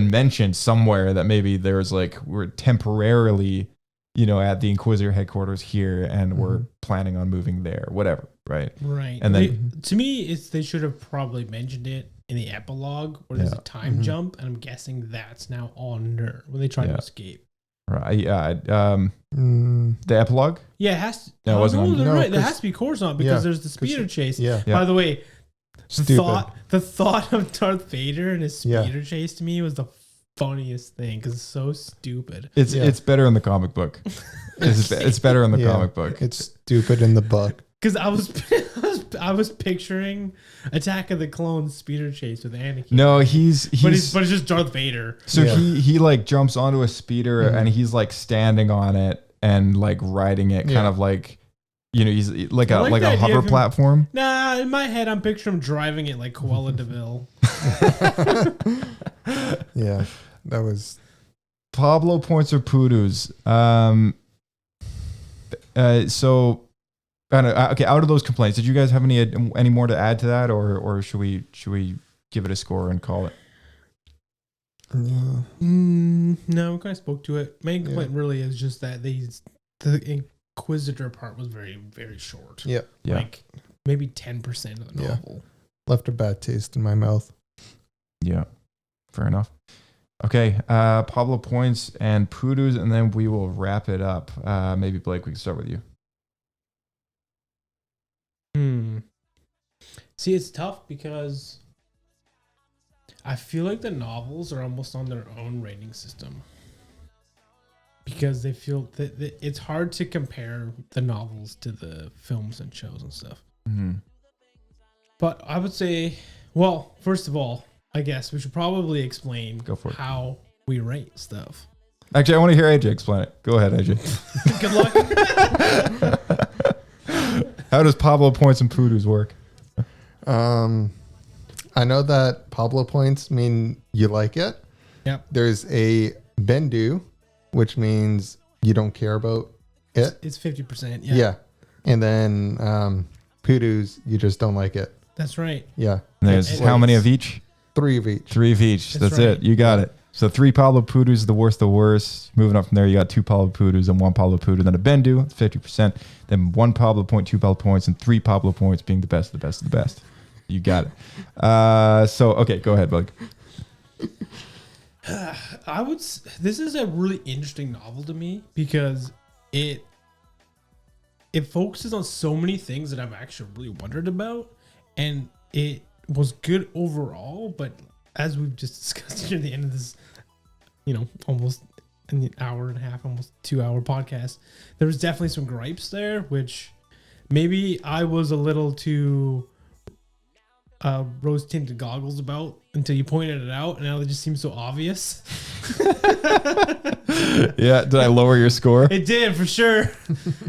Speaker 3: mentioned somewhere that maybe there was like, we're temporarily, you know, at the Inquisitor headquarters here, and we're planning on moving there, whatever, right?
Speaker 5: Right.
Speaker 3: And then-
Speaker 5: to me, they should have probably mentioned it in the epilogue where there's
Speaker 3: Yeah.
Speaker 5: a time jump, and I'm guessing that's now on Nur when they try to
Speaker 3: Yeah.
Speaker 5: escape.
Speaker 3: Right. Yeah.
Speaker 6: Mm,
Speaker 3: The epilogue.
Speaker 5: Yeah, it has to.
Speaker 3: No, it wasn't on-
Speaker 5: they're
Speaker 6: No,
Speaker 5: right. There
Speaker 6: 'cause-
Speaker 5: has to be Coruscant because
Speaker 6: yeah,
Speaker 5: there's the speeder chase.
Speaker 6: yeah.
Speaker 3: Yeah.
Speaker 5: By the way,
Speaker 6: Stupid.
Speaker 5: the thought of Darth Vader and his
Speaker 6: Yeah.
Speaker 5: speeder chase to me was the funniest thing because it's so stupid.
Speaker 3: It's
Speaker 6: Yeah.
Speaker 3: it's better in the comic book. It's better in the
Speaker 6: Yeah.
Speaker 3: comic book.
Speaker 6: It's stupid in the book.
Speaker 5: Because I was picturing Attack of the Clones speeder chase with Anakin.
Speaker 3: No, he's
Speaker 5: but it's just Darth Vader.
Speaker 3: so
Speaker 6: Yeah.
Speaker 3: he like jumps onto a speeder and he's like standing on it and like riding it, kind
Speaker 6: Yeah.
Speaker 3: of like, you know, he's like
Speaker 5: I
Speaker 3: a
Speaker 5: like
Speaker 3: like
Speaker 5: the
Speaker 3: a
Speaker 5: idea
Speaker 3: hover
Speaker 5: of him-
Speaker 3: platform.
Speaker 5: Nah, in my head, I'm picturing him driving it like Cruella DeVille.
Speaker 6: Yeah. That was
Speaker 3: Pablo Points or Poodoos. So I don't know, okay, out of those complaints, did you guys have any more to add to that, or should we give it a score and call it?
Speaker 5: No, we kind of spoke to it. Main complaint really is just that the Inquisitor part was very, very short.
Speaker 6: Yeah.
Speaker 3: Yeah.
Speaker 5: Like maybe 10% of the
Speaker 6: Yeah.
Speaker 5: novel.
Speaker 6: Left a bad taste in my mouth.
Speaker 3: Yeah. Fair enough. Okay. Pablo points and Poodoos, and then we will wrap it up. Maybe Blake, we can start with you.
Speaker 5: See, it's tough because I feel like the novels are almost on their own rating system. Because they feel that it's hard to compare the novels to the films and shows and stuff.
Speaker 3: Mm-hmm.
Speaker 5: But I would say, well, first of all, I guess we should probably explain
Speaker 3: Go for it.
Speaker 5: how we rate stuff.
Speaker 3: Actually, I want to hear AJ explain it. Go ahead, AJ.
Speaker 5: Good luck.
Speaker 3: How does Pablo points and Poodoos work?
Speaker 6: I know that Pablo points mean you like it.
Speaker 5: Yep.
Speaker 6: There's a Bendu, which means you don't care about it.
Speaker 5: It's 50%.
Speaker 6: Yeah. And then Poodoos, you just don't like it.
Speaker 5: That's right.
Speaker 6: Yeah.
Speaker 3: And there's how many of each?
Speaker 6: 3 of each.
Speaker 3: 3 of each.
Speaker 5: That's
Speaker 3: That's
Speaker 5: right.
Speaker 3: it. You got it. So 3 Pablo Poodoos is the worst of the worst. Moving up from there, you got 2 Pablo Poodoos and 1 Pablo Poodoo. Then a Bendu, 50%. Then 1 Pablo point, 2 Pablo points, and 3 Pablo points being the best of the best of the best. You got it. So, okay, go ahead, Blake.
Speaker 5: This is a really interesting novel to me because it focuses on so many things that I've actually really wondered about, and it was good overall. But as we've just discussed here at the end of this, almost an hour and a half, almost 2-hour podcast, there was definitely some gripes there, which maybe I was a little too rose-tinted goggles about until you pointed it out, and now it just seems so obvious.
Speaker 3: Yeah, did I lower your score?
Speaker 5: It did, for sure.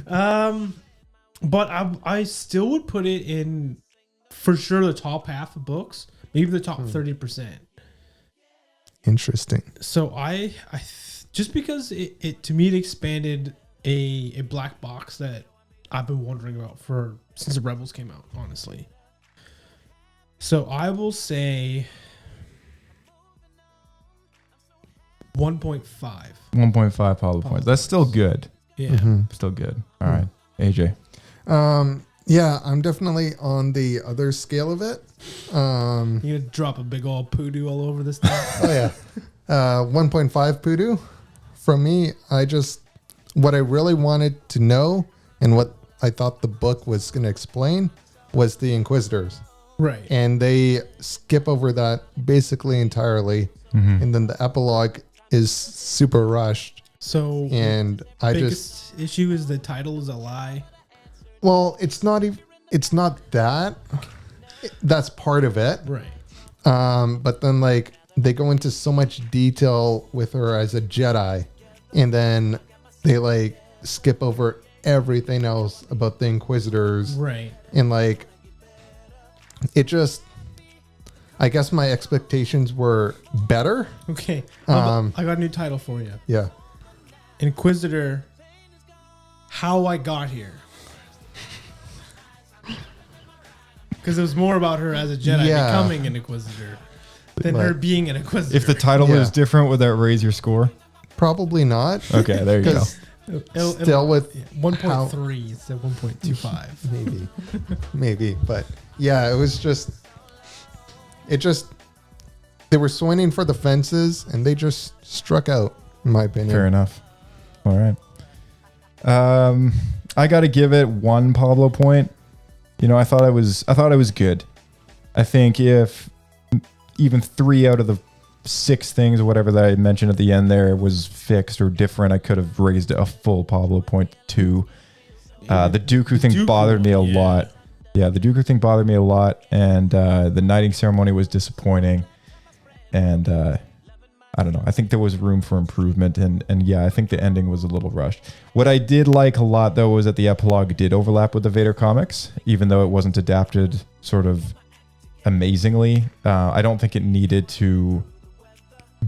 Speaker 5: But I still would put it in, for sure, the top half of books, maybe the top 30%.
Speaker 6: Interesting.
Speaker 5: So just because it to me, it expanded a black box that I've been wondering about since the Rebels came out, honestly. So I will say 1.5.
Speaker 3: 1.5 Pablo points. That's still good.
Speaker 5: Yeah.
Speaker 3: Still good. All right. AJ.
Speaker 6: Yeah, I'm definitely on the other scale of it.
Speaker 5: You're gonna drop a big old poodoo all over this thing.
Speaker 6: Oh yeah. 1.5 Poodoo. From me, what I really wanted to know and what I thought the book was going to explain was the Inquisitors.
Speaker 5: Right.
Speaker 6: And they skip over that basically entirely. And then the epilogue is super rushed.
Speaker 5: So
Speaker 6: And I
Speaker 5: biggest issue is the title is a lie.
Speaker 6: well, it's not that. That's part of it.
Speaker 5: Right.
Speaker 6: But then they go into so much detail with her as a Jedi, and then they skip over everything else about the Inquisitors.
Speaker 5: Right.
Speaker 6: And it just, I guess my expectations were better.
Speaker 5: Okay. I got a new title for you.
Speaker 6: Yeah.
Speaker 5: Inquisitor, How I Got Here. Because it was more about her as a Jedi becoming an Inquisitor than her being an Inquisitor.
Speaker 3: If the title
Speaker 6: Yeah.
Speaker 3: was different, would that raise your score?
Speaker 6: Probably not.
Speaker 3: Okay, there you go.
Speaker 6: 'Cause still with
Speaker 5: 1.3 instead of 1.25.
Speaker 6: maybe. But yeah, it was just, they were swinging for the fences and they just struck out, in my opinion.
Speaker 3: Fair enough. All right. I got to give it 1 Pablo point. I thought it was good. I think if even 3 out of the 6 things or whatever that I mentioned at the end there was fixed or different, I could have raised it a full Pablo point to 2. The Dooku thing bothered me a lot. Yeah, the Dooku thing bothered me a lot, and the knighting ceremony was disappointing. And I don't know. I think there was room for improvement, and yeah, I think the ending was a little rushed. What I did like a lot, though, was that the epilogue did overlap with the Vader comics, even though it wasn't adapted sort of amazingly. I don't think it needed to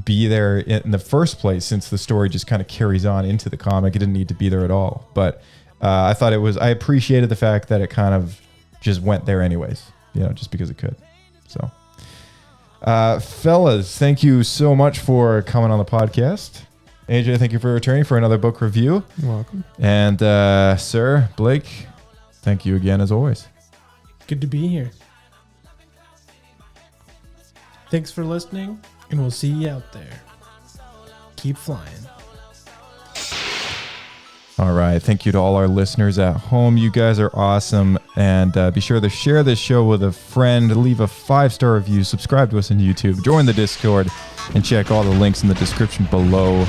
Speaker 3: be there in the first place, since the story just kind of carries on into the comic. It didn't need to be there at all. But I appreciated the fact that it kind of just went there anyways, just because it could. So. Fellas, thank you so much for coming on the podcast. AJ, thank you for returning for another book review.
Speaker 6: You're welcome.
Speaker 3: And Sir Blake, thank you again as always.
Speaker 5: Good to be here. Thanks for listening, and we'll see you out there. Keep flying.
Speaker 3: All right. Thank you to all our listeners at home. You guys are awesome. And be sure to share this show with a friend, leave a 5-star review, subscribe to us on YouTube, join the Discord, and check all the links in the description below.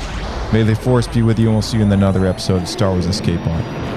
Speaker 3: May the Force be with you, and we'll see you in another episode of Star Wars Escape Pod.